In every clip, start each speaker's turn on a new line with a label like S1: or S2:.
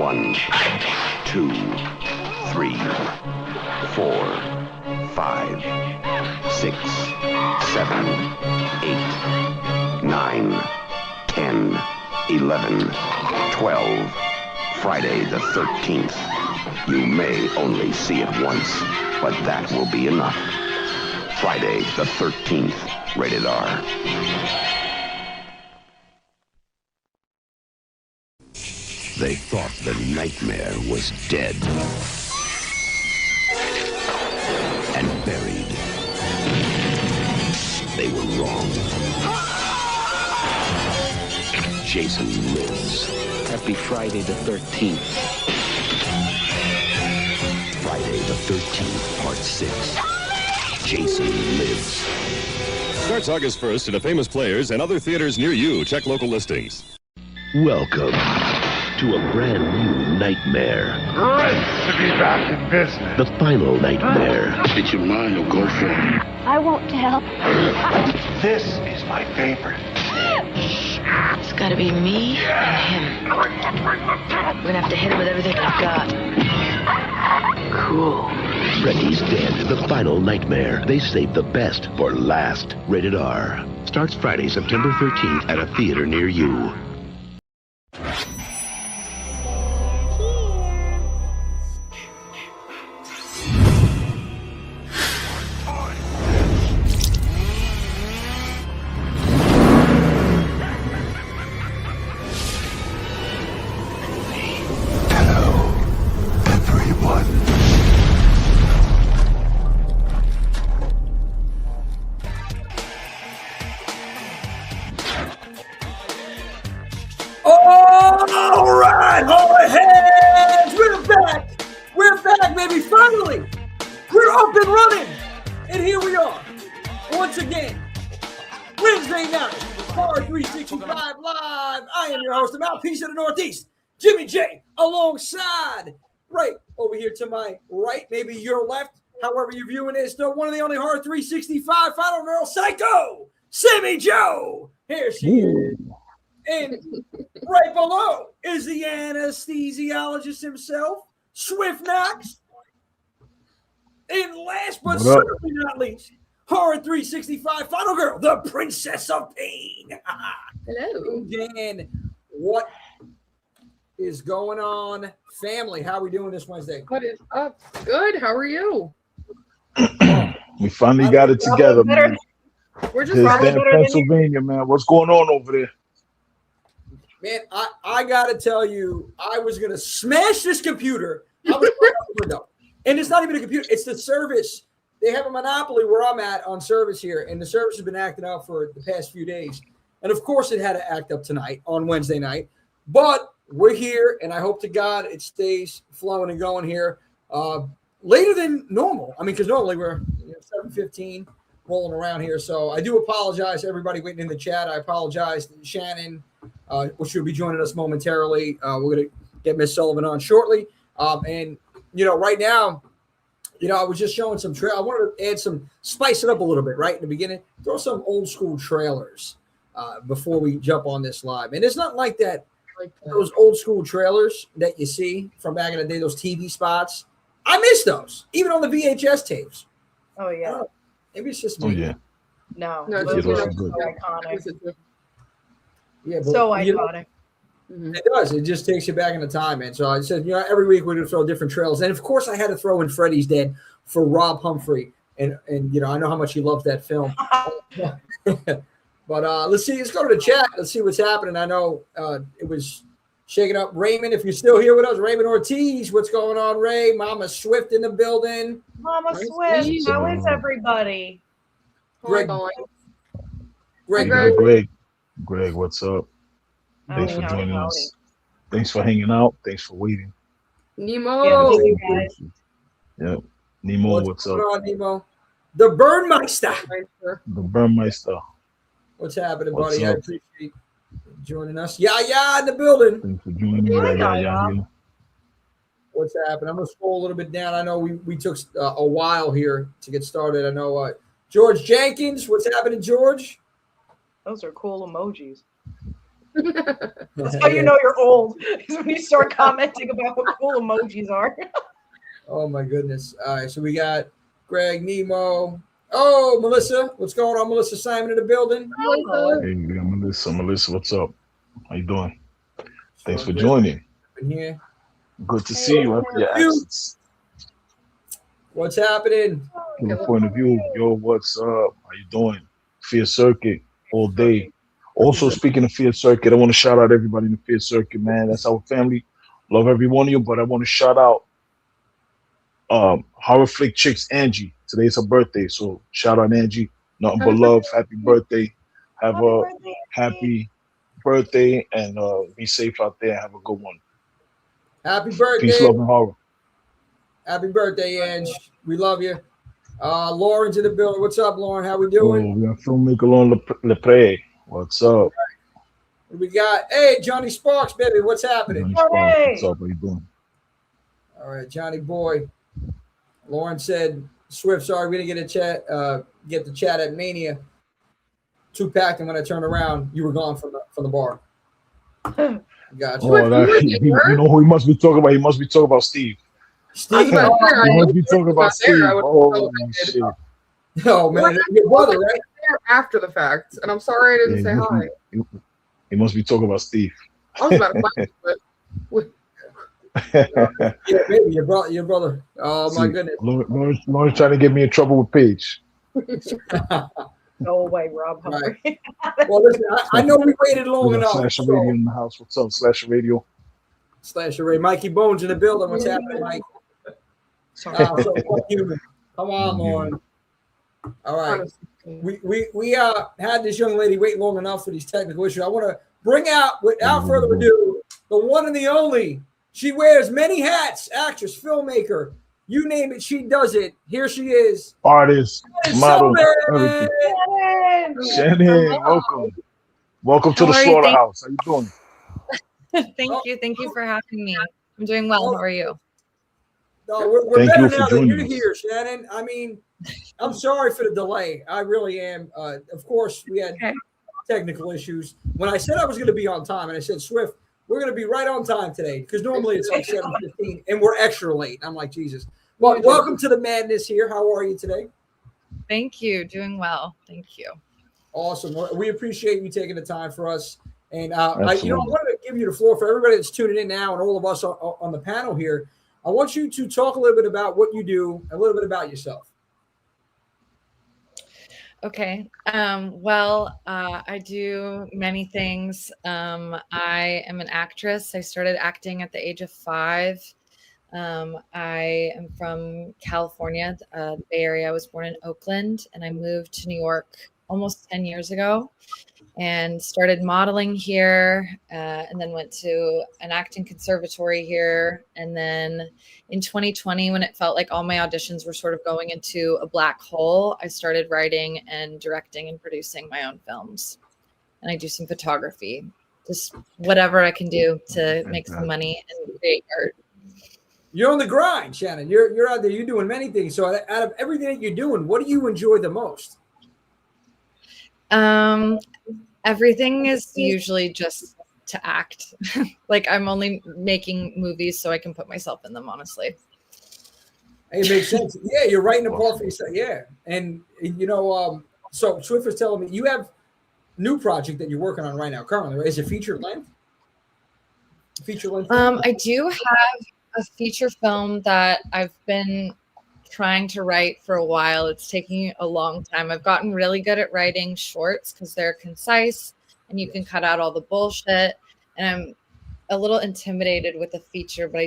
S1: 1, 2, 3, 4, 5, 6, 7, 8, 9, 10, 11, 12. Friday the 13th. You may only see it once, but that will be enough. Friday the 13th, rated R. They thought the nightmare was dead and buried. They were wrong. Jason lives.
S2: Happy Friday the 13th.
S1: Friday the 13th, Part 6. Jason lives.
S3: Starts August 1st at a Famous Players and other theaters near you. Check local listings.
S1: Welcome to a brand new nightmare.
S4: Great to be back in business.
S1: The final nightmare.
S2: It's your mind will go for it.
S5: I won't tell.
S4: This is my favorite.
S6: It's gotta be me and him. We're gonna have to hit him with everything I've got. Cool.
S1: Freddy's Dead, the final nightmare. They saved the best for last. Rated R. Starts Friday, September 13th at a theater near you.
S7: All right, hold hands. We're back. We're back, baby. Finally, we're up and running. And here we are, once again, Wednesday night, Hard 365 Live. I am your host, the Mouthpiece of the Northeast, Jimmy J, alongside, right over here to my right, maybe your left, however you're viewing this, the one and the only Hard 365 Final Girl Psycho, Sammy Joe. Here she is. And right below is the anesthesiologist himself, Swift Knox. And last but certainly not least, Horror 365 Final Girl, the Princess of Pain.
S8: Hello.
S7: Dan, what is going on, family? How are we doing this Wednesday?
S8: What is up? Good. How are you?
S9: We finally got it together, man.
S8: We're just
S9: It's in Pennsylvania, man. What's going on over there?
S7: Man, I got to tell you, I was going to smash this computer. I was right out the window. And it's not even a computer. It's the service. They have a monopoly where I'm at on service here, and the service has been acting out for the past few days. And, of course, it had to act up tonight on Wednesday night. But we're here, and I hope to God it stays flowing and going here later than normal. I mean, because normally we're 7:15 rolling around here. So I do apologize to everybody waiting in the chat. I apologize to Shannon, which will be joining us momentarily. We're going to get Miss Sullivan on shortly. And, right now, I was just showing some I wanted to add some, spice it up a little bit, right in the beginning. Throw some old school trailers before we jump on this live. And it's not like that, those old school trailers that you see from back in the day, those TV spots. I miss those, even on the VHS tapes.
S8: Oh, yeah.
S7: Maybe it's just me.
S9: Oh, yeah.
S8: No,
S9: those are so
S8: iconic.
S7: Yeah, but,
S8: So iconic.
S7: It does. It just takes you back in the time, man. So I said, every week we're going to throw different trailers. And, of course, I had to throw in Freddy's Dead for Rob Humphrey. And I know how much he loves that film. But let's see. Let's go to the chat. Let's see what's happening. I know it was shaking up. Raymond, if you're still here with us, Raymond Ortiz, what's going on, Ray? Mama Swift in the building.
S10: Mama Swift, how is everybody?
S7: Greg,
S9: Greg, what's up? Thanks for joining us. Thanks for hanging out. Thanks for waiting.
S8: Nemo.
S9: Yep. Nemo, what's up?
S7: Going on, Nemo? The Burnmeister.
S9: The Burnmeister.
S7: What's happening,
S9: What's
S7: buddy?
S9: up?
S7: I appreciate you joining us. Yeah, in the building.
S9: Thanks for joining me. Yeah.
S7: What's happening? I'm going to scroll a little bit down. I know we took a while here to get started. I know George Jenkins. What's happening, George?
S10: Those are cool emojis. That's how you know you're old. Is when you start commenting about what cool emojis are.
S7: Oh my goodness. All right, so we got Greg, Nemo. Oh, Melissa. What's going on? Melissa Simon in the building.
S9: Hey, yeah, Melissa. Melissa, what's up? How you doing? Thanks for joining.
S7: Here.
S9: Good to see you after your absence.
S7: What's happening?
S9: From the point of view, yo, what's up? How you doing? Fear Circuit all day. Also, speaking of Fear Circuit, I want to shout out everybody in the Fear Circuit, man. That's our family. Love every one of you, but I want to shout out Horror Flick Chicks Angie. Today's her birthday, so shout out Angie. Nothing but love. Happy birthday. Have a happy birthday and be safe out there. Have a good one.
S7: Happy birthday.
S9: Peace, love, and horror.
S7: Happy birthday, Ange. We love you. Lauren's in the building. What's up, Lauren? How we doing?
S9: Oh, we got filmmaker Lauren Lepre. What's up?
S7: We got, hey, Johnny Sparks, baby. What's happening?
S9: Johnny Sparks. What's up? How you doing?
S7: All right, Johnny boy. Lauren said, Swift, sorry, we didn't get the chat at Mania. Too packed, and when I turned around, you were gone from the bar. Gotcha.
S9: Oh, you know who he must be talking about? He must be talking about Steve.
S7: Steve.
S9: He must be talking about Steve. Oh, shit.
S7: Oh, man. Your brother, right?
S8: After the fact, and I'm sorry I didn't say hi.
S9: He must be talking about Steve.
S8: I was about to find it,
S7: Yeah, baby, your brother. Oh, my goodness.
S9: Lauren's trying to get me in trouble with Paige.
S10: Go away, Rob.
S7: Right. Well, listen, I know we waited long enough.
S9: Slasher Radio in the house. What's up, Slasher Radio?
S7: Slasher Radio. Mikey Bones in the building. What's happening, Mike? So human. Come on, Lauren. All right. We had this young lady wait long enough for these technical issues. I want to bring out, without further ado, the one and the only. She wears many hats. Actress, filmmaker, you name it, she does it. Here she is.
S9: Artist, model,
S7: everything.
S9: Shannon, welcome. Welcome to the slaughterhouse. How you doing?
S5: Thank you for having me. I'm doing well. How are you?
S7: No, we're better now that you're here, Shannon. I mean, I'm sorry for the delay. I really am. Of course, we had technical issues. When I said I was going to be on time, and I said, Swift, we're going to be right on time today, because normally it's like 7:15, and we're extra late. I'm like, Jesus. Well, welcome to the madness here. How are you today?
S5: Thank you. Doing well. Thank you.
S7: Awesome. We appreciate you taking the time for us. And I wanted to give you the floor for everybody that's tuning in now and all of us on the panel here. I want you to talk a little bit about what you do, a little bit about yourself.
S5: Okay. I do many things. I am an actress. I started acting at the age of 5. I am from California, the Bay Area. I was born in Oakland, and I moved to New York almost 10 years ago and started modeling here, and then went to an acting conservatory here. And then in 2020, when it felt like all my auditions were sort of going into a black hole, I started writing and directing and producing my own films. And I do some photography, just whatever I can do to make some money and create art.
S7: You're on the grind, Shannon. You're out there. You're doing many things. So out of everything that you're doing, what do you enjoy the most?
S5: Everything is usually just to act. Like, I'm only making movies so I can put myself in them, honestly.
S7: It makes sense. Yeah, you're writing a part for yourself. Yeah. And, so Swift was telling me you have a new project that you're working on right now currently, right? Is it feature length?
S5: I do have a feature film that I've been trying to write for a while. It's taking a long time. I've gotten really good at writing shorts because they're concise and you can cut out all the bullshit. And I'm a little intimidated with a feature, but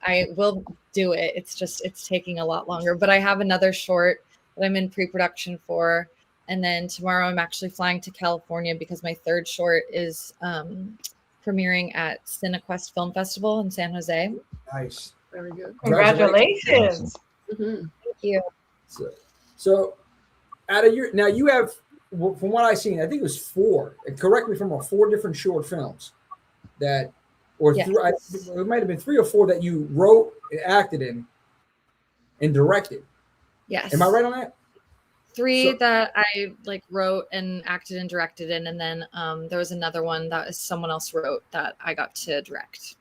S5: I will do it. It's taking a lot longer. But I have another short that I'm in pre-production for. And then tomorrow I'm actually flying to California because my third short is premiering at CineQuest Film Festival in San Jose.
S7: Nice.
S8: Very good.
S10: Congratulations.
S5: Mm-hmm. Thank you.
S7: So out of now you have, from what I've seen, I think it was 4. Correct me if I'm wrong, 4 different short films that, or
S5: yes.
S7: It might have been 3 or 4 that you wrote, acted in, and directed.
S5: Yes.
S7: Am I right on that?
S5: Three that I like wrote and acted and directed in, and then there was another one that someone else wrote that I got to direct.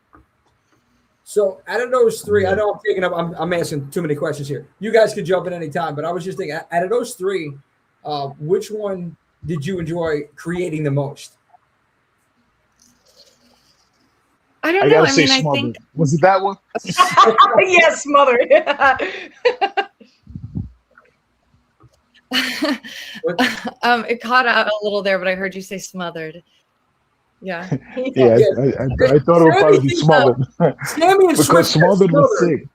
S7: So out of those three, I know I'm taking up. I'm asking too many questions here. You guys could jump in any time, but I was just thinking, out of those three, which one did you enjoy creating the most?
S5: I don't know. I mean,
S9: Smothered.
S5: I think
S9: Was it that one?
S10: Yes, Smothered.
S5: It caught out a little there, but I heard you say Smothered. Yeah.
S9: Yeah, I thought it would probably be Smothered. Because Smothered was sick.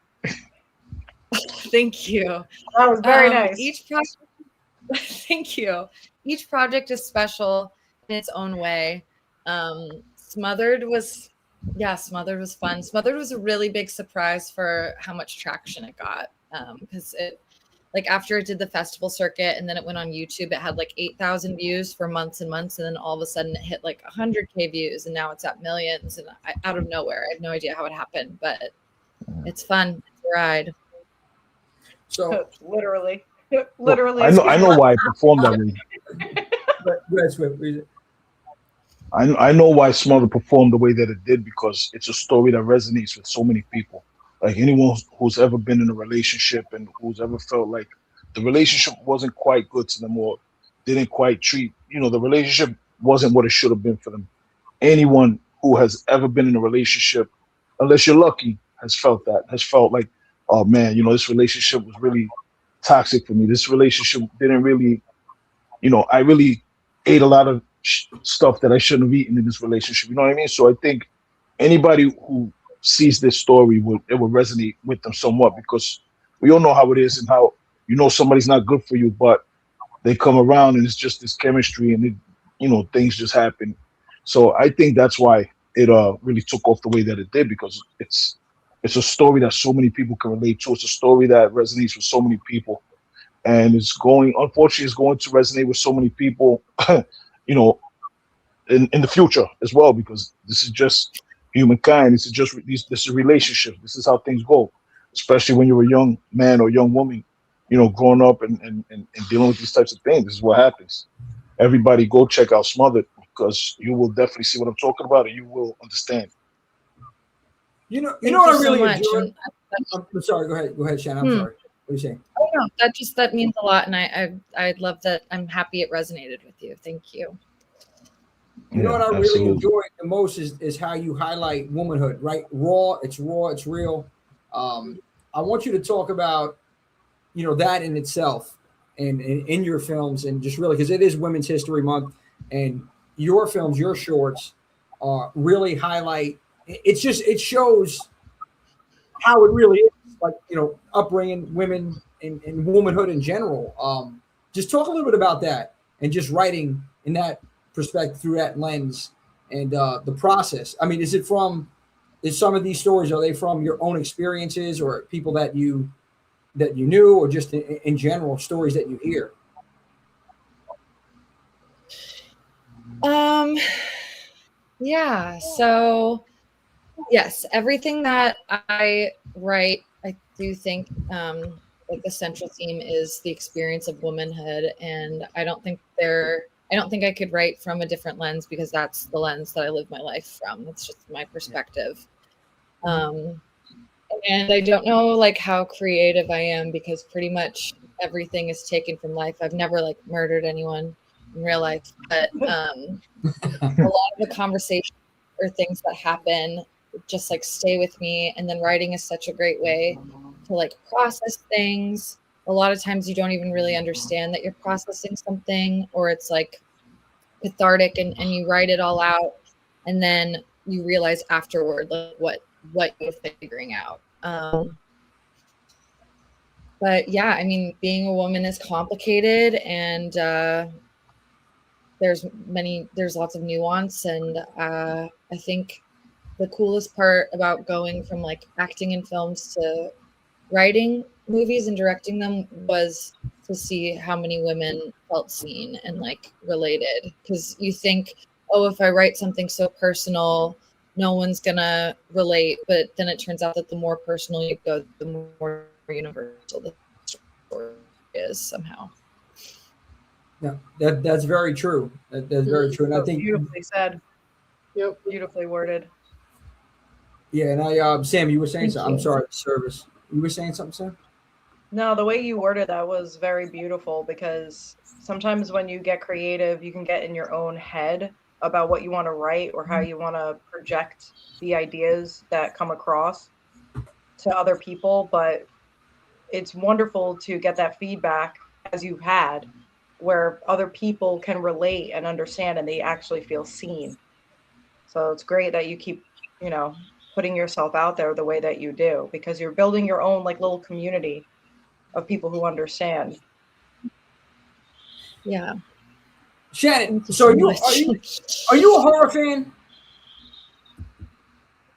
S5: Thank you.
S10: That was very nice.
S5: Thank you. Each project is special in its own way. Smothered was fun. Smothered was a really big surprise for how much traction it got. Because it, like, after it did the festival circuit and then it went on YouTube, it had like 8,000 views for months and months, and then all of a sudden it hit like 100K views, and now it's at millions. And out of nowhere, I have no idea how it happened, but it's fun. It's a ride.
S7: So
S10: literally.
S9: I know why I performed that way. I know why Smothered performed the way that it did, because it's a story that resonates with so many people. Like anyone who's ever been in a relationship and who's ever felt like the relationship wasn't quite good to them, or didn't quite treat, the relationship wasn't what it should have been for them. Anyone who has ever been in a relationship, unless you're lucky, has felt like, oh man, this relationship was really toxic for me. This relationship didn't really, I really ate a lot of stuff that I shouldn't have eaten in this relationship. You know what I mean? So I think anybody who sees this story will resonate with them somewhat, because we all know how it is and how somebody's not good for you, but they come around and it's just this chemistry and things just happen. So I think that's why it really took off the way that it did, because it's a story that so many people can relate to. It's a story that resonates with so many people, and unfortunately it's going to resonate with so many people in the future as well, because this is just humankind. This is a relationship. This is how things go, especially when you're a young man or young woman, growing up and dealing with these types of things. This is what happens. Everybody go check out Smothered, because you will definitely see what I'm talking about and you will understand.
S7: You know what I really enjoyed? I'm sorry, go ahead, Shannon. I'm sorry. What are you saying?
S5: Oh no, that means a lot, and I love that. I'm happy it resonated with you. Thank you.
S7: You know what I really enjoy the most is how you highlight womanhood, right? It's raw, it's real. I want you to talk about, that in itself and in your films, and just really, because it is Women's History Month, and your films, your shorts, really highlight. It shows how it really is, like, upbringing women and womanhood in general. Just talk a little bit about that, and just writing in that perspective through that lens, and the process. I mean, is some of these stories, are they from your own experiences or people that you knew, or just in general stories that you hear?
S5: Yeah. So yes, everything that I write, I do think like the central theme is the experience of womanhood, and I don't think I could write from a different lens, because that's the lens that I live my life from. That's just my perspective. And I don't know like how creative I am, because pretty much everything is taken from life. I've never like murdered anyone in real life, but a lot of the conversations or things that happen just like stay with me. And then writing is such a great way to like process things. A lot of times you don't even really understand that you're processing something, or it's like cathartic, and you write it all out, and then you realize afterward like what you're figuring out. But yeah, I mean, being a woman is complicated, and there's lots of nuance, and I think the coolest part about going from like acting in films to writing movies and directing them was to see how many women felt seen and like related. Because you think, oh, if I write something so personal, no one's gonna relate, but then it turns out that the more personal you go, the more universal the story is somehow.
S7: Yeah, that's very true. That's very true. And I think,
S10: Beautifully said.
S8: Yep.
S10: Beautifully worded.
S7: yeah. And I, Sam, you were saying
S5: Thank
S7: something. I'm
S5: you.
S7: sorry, service. You were saying something, Sam?
S10: No, the way you worded that was very beautiful because sometimes when you get creative, you can get in your own head about what you want to write or how you want to project the ideas that come across to other people. But it's wonderful to get that feedback as you've had where other people can relate and understand and they actually feel seen. So it's great that you keep, putting yourself out there the way that you do because you're building your own like little community of people who understand.
S5: Yeah.
S7: Shannon,
S5: Thank you
S7: so
S5: so much.
S7: are you a horror fan?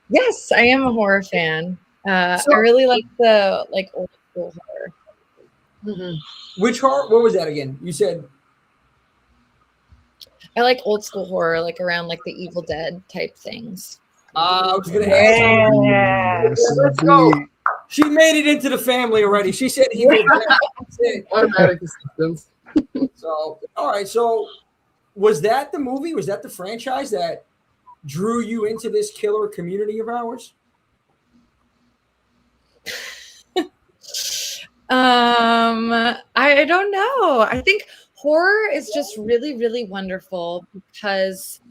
S5: Yes, I am a horror fan. I really like the old school horror.
S8: Mm-hmm.
S7: Which horror? What was that again? You said
S5: I like old school horror, like around like the Evil Dead type things.
S7: I was going to ask.
S9: Yes,
S8: Let's go.
S9: indeed.
S7: She made it into the family already. She said Evil Dead.
S8: Automatic assistance.
S7: So, all right. So, was that the movie? Was that the franchise that drew you into this killer community of ours?
S5: I don't know. I think horror is just really, really wonderful because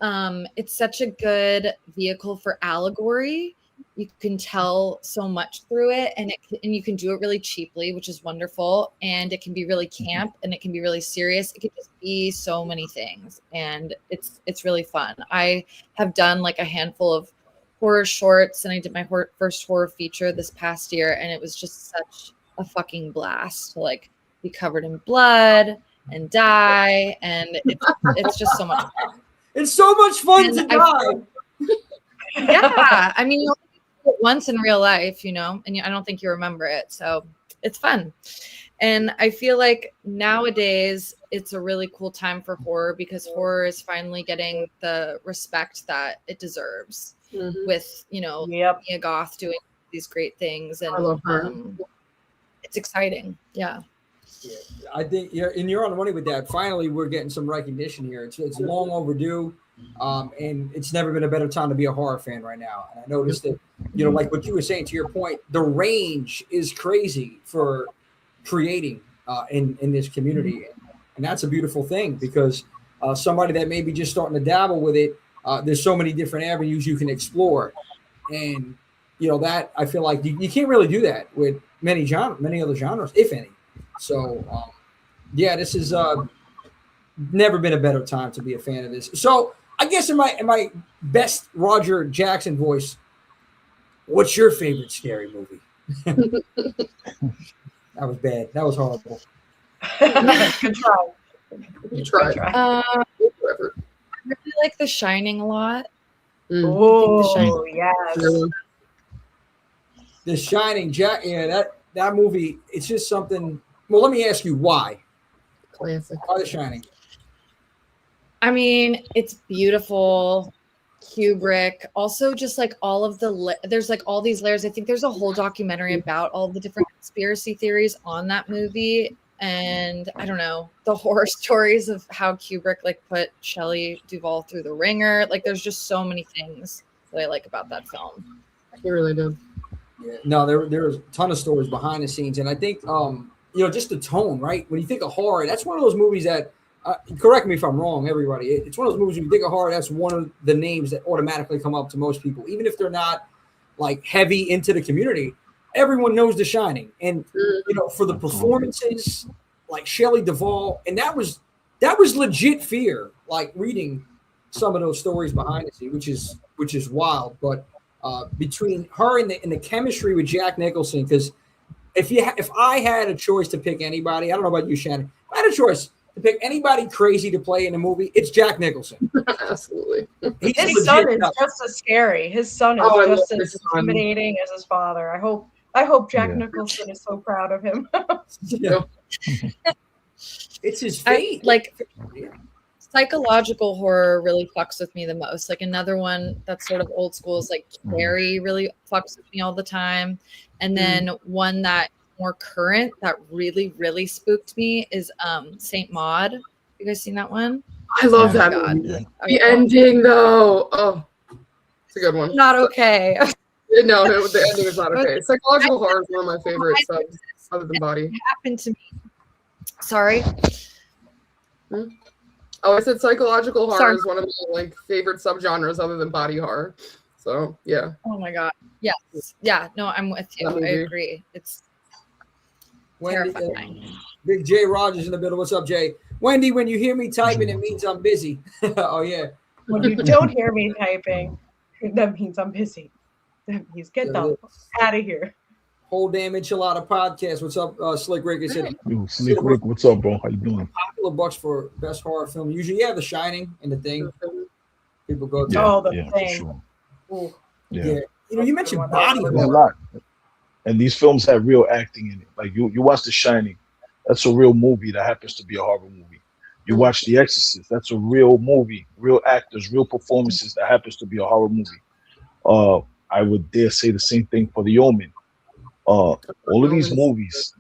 S5: it's such a good vehicle for allegory. You can tell so much through it, and you can do it really cheaply, which is wonderful. And it can be really camp, and it can be really serious. It can just be so many things, and it's really fun. I have done like a handful of horror shorts, and I did my first horror feature this past year, and it was just such a fucking blast to like be covered in blood and die, and it's just so much fun.
S7: It's so much fun to die.
S5: Yeah, I mean, you only do it once in real life, and I don't think you remember it, so it's fun. And I feel like nowadays it's a really cool time for horror because horror is finally getting the respect that it deserves. With Mia Goth doing these great things, and
S8: I love her.
S5: It's exciting. Yeah.
S7: I think you're on the money with that. Finally, we're getting some recognition here. It's long overdue, and it's never been a better time to be a horror fan right now. And I noticed that, like what you were saying, to your point, the range is crazy for creating in this community, and that's a beautiful thing because somebody that may be just starting to dabble with it, there's so many different avenues you can explore, and that I feel like you can't really do that with many other genres, if any. So, this is never been a better time to be a fan of this. So, I guess in my best Roger Jackson voice, what's your favorite scary movie? That was bad. That was horrible.
S10: Good try.
S8: You tried.
S5: I really like The Shining a lot.
S10: Oh, yes.
S7: The Shining, that movie. It's just something. Well, let me ask you why.
S8: Classic.
S7: Why The Shining?
S5: I mean, it's beautiful. Kubrick. Also, just like all of there's like all these layers. I think there's a whole documentary about all the different conspiracy theories on that movie. And I don't know, the horror stories of how Kubrick like put Shelley Duvall through the ringer. Like there's just so many things that I like about that film.
S8: He really did.
S7: Yeah. No, there's a ton of stories behind the scenes. And I think just the tone, right? When you think of horror, that's one of those movies that correct me if I'm wrong, everybody. It's one of those movies when you think of horror, that's one of the names that automatically come up to most people, even if they're not like heavy into the community. Everyone knows The Shining, and for the performances, like Shelley Duvall, and that was legit fear. Like reading some of those stories behind the scenes, which is wild. But between her and the chemistry with Jack Nicholson, because if I had a choice to pick anybody, I don't know about you, Shannon, if I had a choice to pick anybody crazy to play in a movie, it's Jack Nicholson.
S8: Absolutely.
S10: His son is just as scary. His son is just as intimidating as his father. I hope Jack Nicholson is so proud of him.
S7: It's his fate.
S5: Psychological horror really fucks with me the most. Like another one that's sort of old school is like Carrie really fucks with me all the time. And then one that more current that really, really spooked me is Saint Maud. You guys seen that one?
S8: I love
S5: Oh my
S8: that
S5: God.
S8: movie. The ending, though. Oh, it's a good one.
S5: Not okay.
S8: No, the ending is not okay. Psychological horror is one of my favorite subs, other than body.
S5: It happened to me. Sorry.
S8: Oh, I said psychological horror
S5: Sorry.
S8: is one of my favorite subgenres other than body horror. So yeah.
S5: Oh my God. Yes. Yeah. No, I'm with you. I agree. It's
S7: Wendy,
S5: terrifying.
S7: Big Jay Rogers in the middle. What's up, Jay? Wendy, when you hear me typing, it means I'm busy. Oh yeah.
S10: When you don't hear me typing, that means I'm busy. That means get the out of here.
S7: Whole damn enchilada podcast. What's up, Slick Rick? Is it
S9: Yo, Slick Rick, what's up, bro? How you doing?
S7: popular bucks for best horror film? Usually, The Shining and The Thing. People go to.
S10: The Thing.
S9: Sure.
S10: Ooh.
S9: Yeah.
S7: You know, you mentioned body
S9: There's a
S7: horror.
S9: lot. And these films have real acting in it. Like you watch The Shining, that's a real movie that happens to be a horror movie. You watch The Exorcist, that's a real movie, real actors, real performances that happens to be a horror movie. I would dare say the same thing for The Omen. All of these movies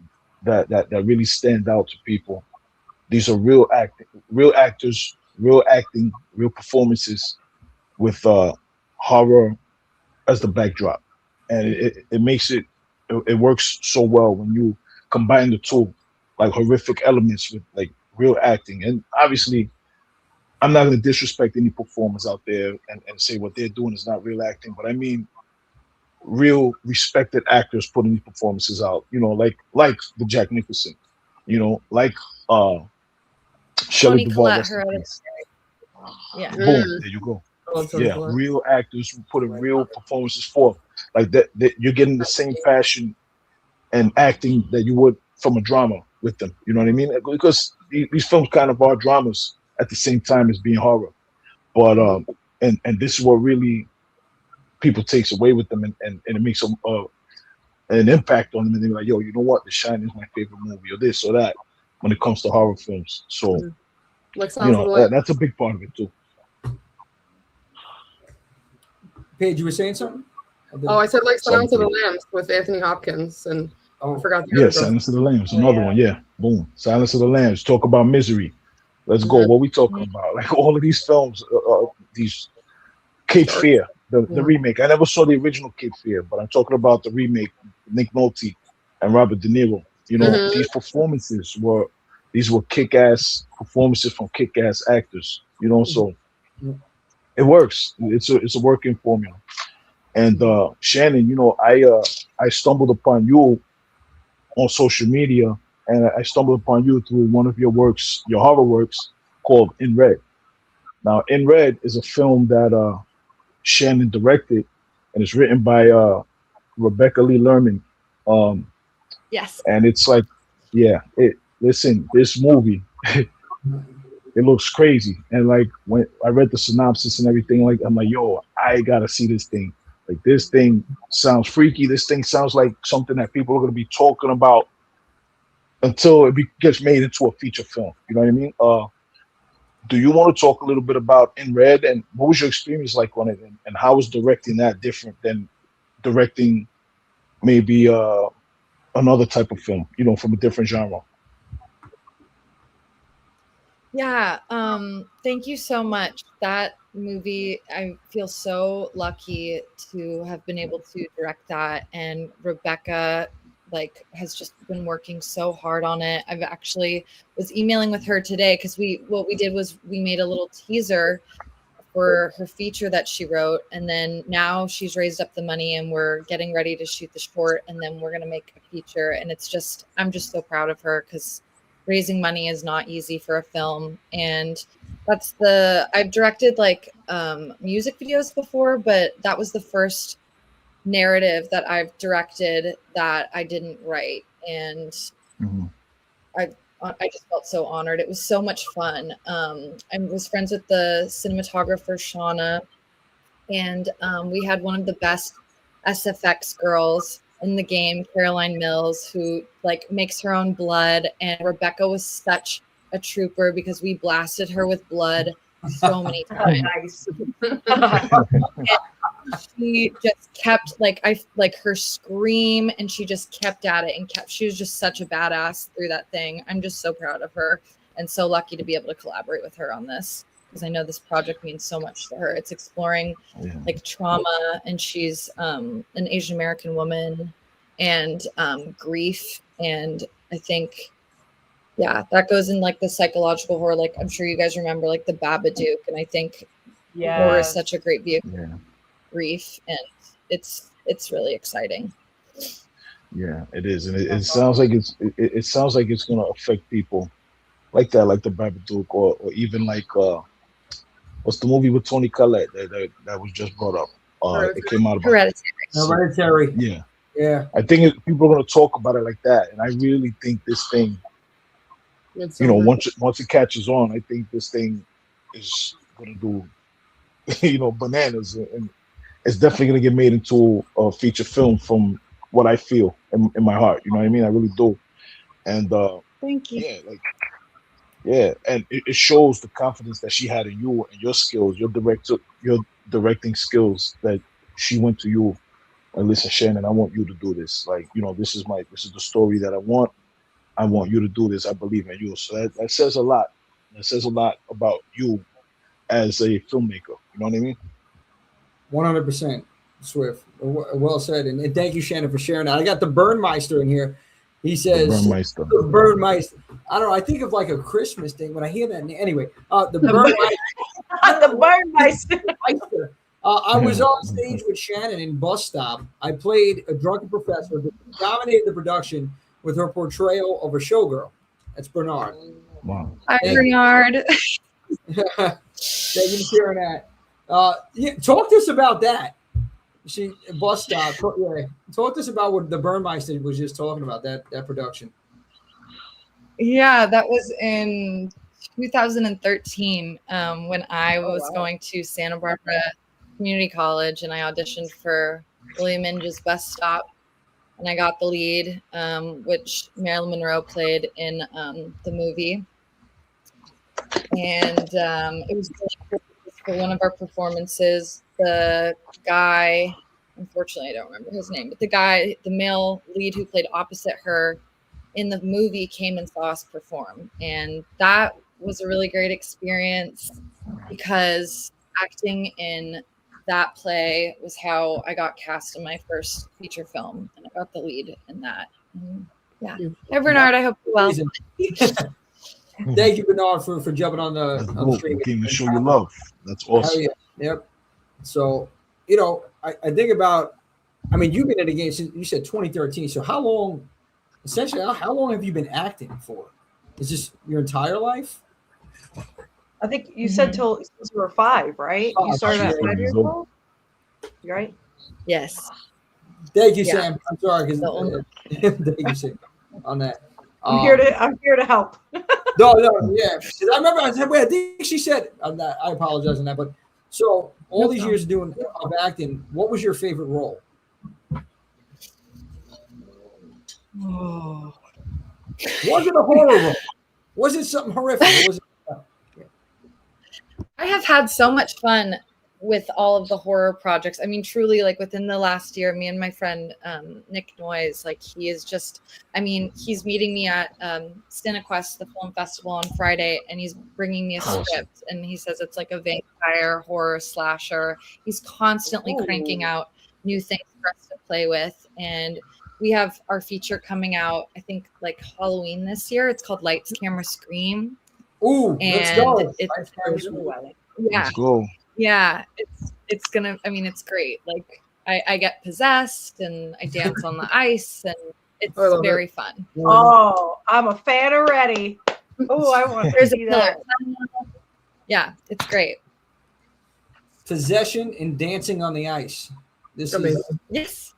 S9: that really stand out to people, these are real actors, real acting, real performances with horror as the backdrop, and it makes it works so well when you combine the two, like horrific elements with like real acting. And obviously, I'm not going to disrespect any performers out there and say what they're doing is not real acting, but I mean real respected actors putting these performances out. You know, like the Jack Nicholson, you know, like Shelley
S5: Toni
S9: Duvall.
S5: Collette,
S9: rest in
S5: her
S9: peace.
S5: Yeah.
S9: Boom, there you go. Yeah, real actors who put in real performances forth. Like that you're getting the same passion and acting that you would from a drama with them. You know what I mean? Because these films kind of are dramas at the same time as being horror. But and this is what really people takes away with them, and it makes them an impact on them, and they're like, yo, you know what? The Shining is my favorite movie, or this or that, when it comes to horror films. So
S8: Like
S9: you know, that's a big part of it too.
S7: Paige, you were saying something?
S8: Oh, I said like Silence of the Lambs with Anthony Hopkins, and I forgot the
S9: Yeah,
S8: other
S9: Silence of the Lambs, another one. Yeah, boom. Silence of the Lambs. Talk about misery. Let's go. What we talking about? Like all of these films, these Cape Fear, the remake. I never saw the original Cape Fear, but I'm talking about the remake. Nick Nolte and Robert De Niro. You know, these performances were kick-ass performances from kick-ass actors. You know, so it works. It's a working formula. And Shannon, you know, I stumbled upon you on social media, and I stumbled upon you through one of your works, your horror works, called In Red. Now, In Red is a film that Shannon directed, and it's written by Rebecca Lee Lerman.
S5: Yes.
S9: And it's like, listen, this movie, it looks crazy. And like when I read the synopsis and everything, like I'm like, yo, I gotta see this thing. Like this thing sounds freaky. This thing sounds like something that people are gonna be talking about until it gets made into a feature film. You know what I mean? Do you want to talk a little bit about In Red, and what was your experience like on it, and how was directing that different than directing maybe another type of film, you know, from a different genre?
S5: Yeah, thank you so much. That movie, I feel so lucky to have been able to direct that, and Rebecca has just been working so hard on it. I've actually was emailing with her today because what we did was we made a little teaser for her feature that she wrote, and then now she's raised up the money and we're getting ready to shoot the short, and then we're going to make a feature. And I'm just so proud of her because raising money is not easy for a film. And I've directed music videos before, but that was the first narrative that I've directed that I didn't write. And I just felt so honored. It was so much fun. I was friends with the cinematographer, Shauna, and we had one of the best SFX girls in the game, Caroline Mills, who makes her own blood. And Rebecca was such a trooper because we blasted her with blood so many times.
S10: Nice.
S5: she just kept like her scream, and she just kept at it and kept. She was just such a badass through that thing. I'm just so proud of her and so lucky to be able to collaborate with her on this, because I know this project means so much to her. It's exploring like trauma, and she's an Asian American woman, and grief, and I think that goes in like the psychological horror. Like I'm sure you guys remember like the Babadook, and I think horror is such a great vehicle for grief, and it's really exciting.
S9: Yeah, it is, and it sounds like it sounds like it's gonna affect people like that, like the Babadook, or even like what's the movie with Tony Collette that was just brought up? It came out about
S7: Hereditary. Yeah.
S9: I think people are gonna talk about it like that, and I really think this thing, once it catches on, I think this thing is gonna do, bananas, and it's definitely gonna get made into a feature film from what I feel in my heart. You know what I mean? I really do. And
S5: thank you.
S9: And it shows the confidence that she had in you and your skills, your directing skills, that she went to you and listen, Shannon, I want you to do this. Like, this is the story that I want. I want you to do this. I believe in you. So that says a lot. That says a lot about you as a filmmaker. You know what I mean?
S7: 100%, Swift. Well said. And thank you, Shannon, for sharing that. I got the Burnmeister in here. He says, Burnmeister. I don't know. I think of like a Christmas thing when I hear that. Anyway, the Burnmeister.
S10: The Burnmeister.
S7: I was on stage with Shannon in Bus Stop. I played a drunken professor who dominated the production with her portrayal of a showgirl. That's Bernard.
S9: Wow.
S5: Hi, Bernard.
S7: Thank you for sharing that. Talk to us about that. Bus Stop. Talk to us about what the Burnmeister was just talking about, that production.
S5: Yeah, that was in 2013 when I was going to Santa Barbara Community College, and I auditioned for William Inge's Bus Stop, and I got the lead, which Marilyn Monroe played in the movie. And it was really cool for one of our performances. The guy, unfortunately, I don't remember his name, but the male lead who played opposite her in the movie came and saw us perform. And that was a really great experience, because acting in that play was how I got cast in my first feature film, and I got the lead in that. Hi, Bernard. I hope you're well.
S7: Thank you, Bernard, for jumping on the stream.
S9: Came to show you love. That's awesome.
S7: Yep. So, I think about, you've been in the game since, you said 2013. So how long have you been acting for? Is this your entire life?
S10: I think you said since you were 5, right? You started at 5 years old? You right?
S5: Yes.
S7: Thank you, Sam. I'm sorry. Thank you, Sam, on that.
S10: I'm here to help.
S7: No, yeah. I remember I think she said, I apologize on that, but so all these years of acting, what was your favorite role?
S5: Oh.
S7: Was it a horror role? Was it something horrific?
S5: I have had so much fun with all of the horror projects. Truly, like within the last year, me and my friend Nick Noyes, like he is just, he's meeting me at Cinequest, the film festival, on Friday, and he's bringing me a script, and he says it's like a vampire horror slasher. He's constantly cranking out new things for us to play with, and we have our feature coming out, I think, like Halloween this year. It's called Lights, Camera, Scream.
S7: Ooh, let's go.
S9: Let's go.
S5: Yeah, it's gonna. it's great. Like I get possessed and I dance on the ice, and it's very fun.
S10: Oh, I'm a fan already. Oh, I want to see that.
S5: Yeah, it's great.
S7: Possession and dancing on the ice. This is
S5: yes.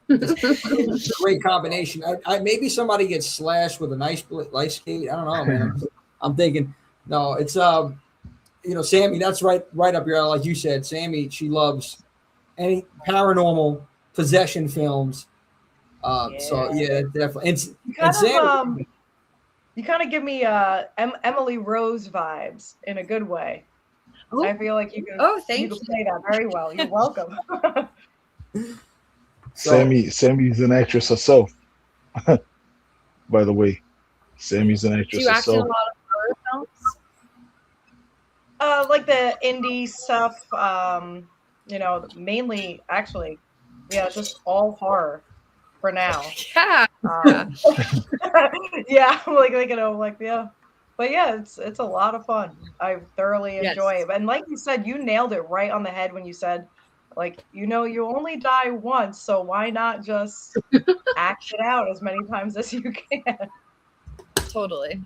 S7: It's a great combination. Maybe somebody gets slashed with an ice skate. I don't know, man. I'm thinking, no, it's Sammy, that's right up your alley. Like you said, Sammy, she loves any paranormal possession films. So yeah, definitely.
S10: You kind of give me Emily Rose vibes in a good way. I feel like you can.
S5: Oh, thank
S10: you. Can play that very well. You're welcome.
S9: Sammy's an actress herself. By the way, Sammy's an
S5: Do
S9: actress
S5: you act in a
S9: herself.
S5: lot of horror films?
S10: Like the indie stuff. Mainly actually, yeah, just all horror for now.
S5: Yeah.
S10: Yeah, yeah. But yeah, it's a lot of fun. I thoroughly enjoy it. And like you said, you nailed it right on the head when you said, you only die once, so why not just act it out as many times as you can?
S5: Totally.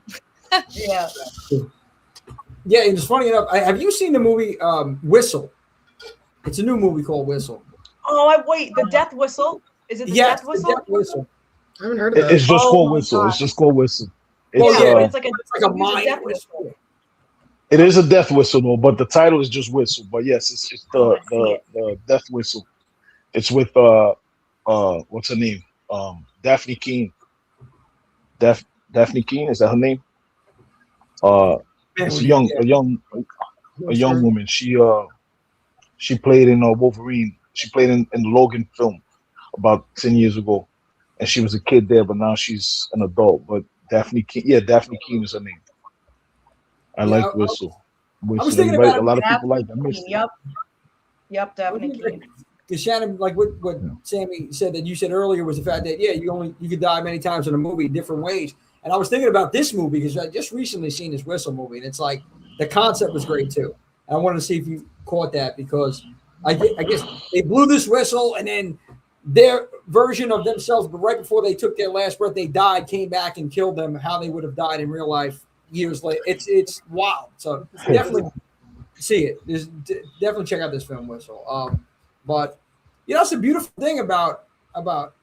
S10: Yeah.
S7: Yeah, and it's funny enough. Have you seen the movie Whistle? It's a new movie called Whistle.
S10: Oh, wait, the Death Whistle? Is it the Death Whistle?
S7: Death Whistle.
S8: I haven't heard of that.
S9: It's just called Whistle. It's just called Whistle.
S10: It's like
S7: a mind whistle.
S9: It is a death whistle though, but the title is just Whistle. But yes, it's the death whistle. It's with what's her name? Daphne Keane. Daphne Keane, is that her name? It's a young woman. She played in Wolverine. She played in the Logan film about 10 years ago, and she was a kid there, but now she's an adult. But Daphne Keane, Daphne Keane is her name. I like Whistle.
S7: I was thinking about
S9: a lot of people like that.
S10: Yep, Daphne Keane.
S7: Because Shannon, like what Sammy said that you said earlier was the fact that you could die many times in a movie, different ways. And I was thinking about this movie because I just recently seen this Whistle movie, and it's like the concept was great too. And I wanted to see if you caught that because I guess they blew this whistle, and then their version of themselves, but right before they took their last breath, they died, came back and killed them. How they would have died in real life years later. It's wild. So definitely see it. Definitely check out this film Whistle. But it's a beautiful thing about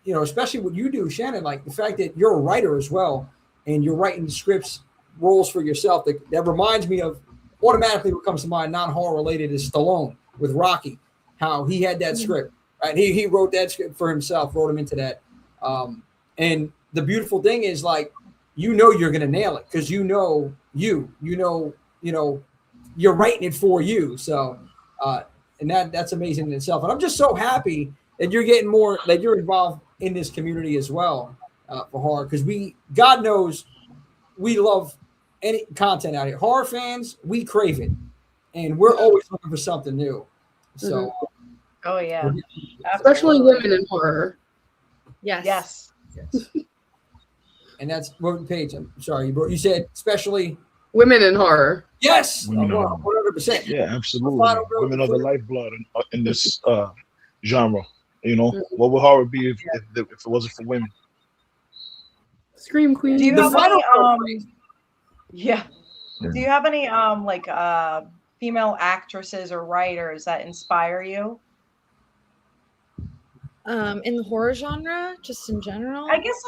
S7: especially what you do, Shannon, like the fact that you're a writer as well, and you're writing scripts, roles for yourself. That reminds me of automatically what comes to mind, non-horror related, is Stallone with Rocky, how he had that script, right? He wrote that script for himself, wrote him into that. And the beautiful thing is like, you're going to nail it because you're writing it for you. So, and that's amazing in itself. And I'm just so happy that you're getting more, that you're involved in this community as well for horror. Because God knows we love any content out here. Horror fans, we crave it. And we're always looking for something new. So,
S10: oh yeah.
S8: Especially women in horror.
S10: Yes.
S7: And that's what page. I'm sorry, you said especially
S8: women in horror.
S7: Yes,
S9: 100%. Yeah, absolutely. Women are the lifeblood in this genre. What would horror be if it wasn't for women?
S8: Scream Queen.
S10: Do you have any? Do you have any female actresses or writers that inspire you?
S5: In the horror genre, just in general?
S10: I guess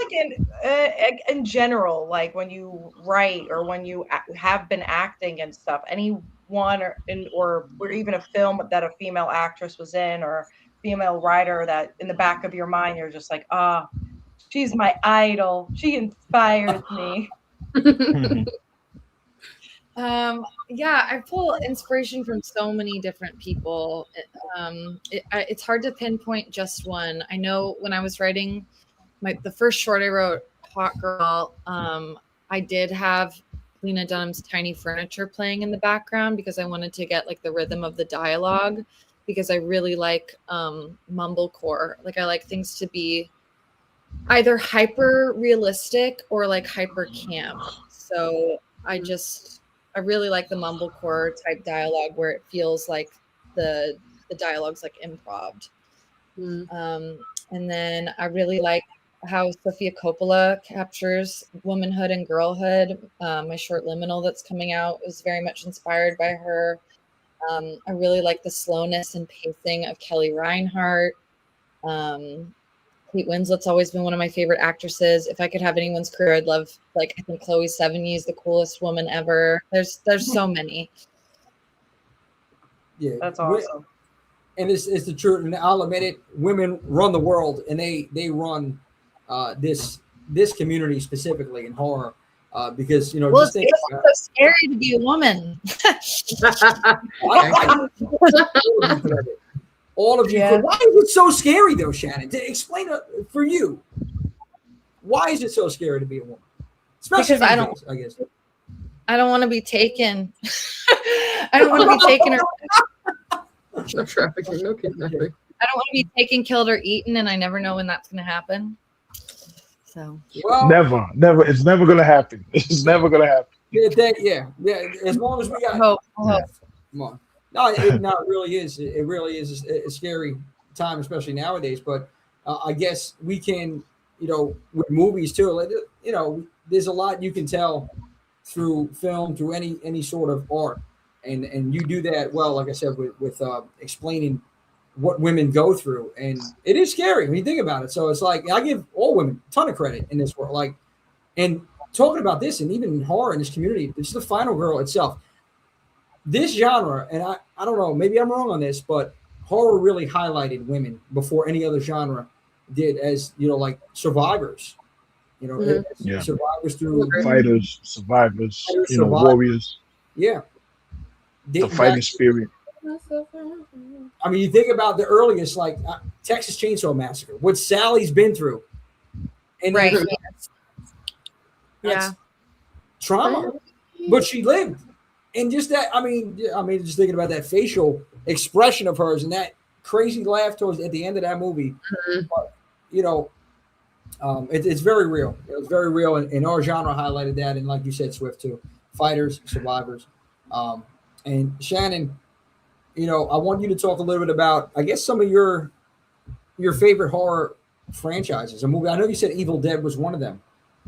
S10: in general, like when you write or when you have been acting and stuff, anyone or even a film that a female actress was in or female writer that in the back of your mind, you're just like, she's my idol. She inspires me.
S5: I pull inspiration from so many different people. It's hard to pinpoint just one. I know when I was writing the first short I wrote, Hot Girl, I did have Lena Dunham's Tiny Furniture playing in the background because I wanted to get like the rhythm of the dialogue, because I really like mumblecore. Like I like things to be either hyper realistic or like hyper camp. So I really like the mumblecore type dialogue where it feels like the dialogue's like improv. And then I really like how Sofia Coppola captures womanhood and girlhood. My short Liminal that's coming out is very much inspired by her. I really like the slowness and pacing of Kelly Reinhardt. Kate Winslet's always been one of my favorite actresses. If I could have anyone's career, I'd love, I think Chloe Sevigny is the coolest woman ever. There's so many.
S7: Yeah,
S10: that's awesome.
S7: And it's the truth. And I'll admit it, women run the world, and they run this community specifically in horror. Because
S5: well,
S7: just think,
S5: it's so scary to be a woman.
S7: all of you.
S5: Yeah.
S7: Why is it so scary, though, Shannon? Explain for you. Why is it so scary to be a woman? Especially
S5: Because
S7: I guess.
S5: I don't want to be taken. I don't want to be taken or
S8: No trafficking, no kidnapping.
S5: I don't want to be taken, killed, or eaten, and I never know when that's going to happen. So
S9: never. It's never gonna happen. It's never gonna happen.
S7: Yeah. As long as we got
S5: hope.
S7: Come on. No, it really is. It really is a scary time, especially nowadays. But I guess we can, with movies too. There's a lot you can tell through film, through any sort of art, and you do that well. Like I said, with explaining what women go through, and it is scary when you think about it. So it's like I give all women a ton of credit in this world. And talking about this, and even in horror in this community, it's the Final Girl itself. This genre, and I don't know, maybe I'm wrong on this, but horror really highlighted women before any other genre did, as like survivors. Survivors through
S9: fighters, survivors, warriors.
S7: Yeah,
S9: the fighting spirit.
S7: I mean, you think about the earliest, like Texas Chainsaw Massacre, what Sally's been through, and
S5: right,
S7: that's trauma, but she lived, and just that. I mean, just thinking about that facial expression of hers and that crazy laugh towards at the end of that movie. But, it's very real. It was very real, and our genre highlighted that, and like you said, Swift too, fighters, survivors, and Shannon. I want you to talk a little bit about, I guess, some of your favorite horror franchises. A movie. I know you said Evil Dead was one of them.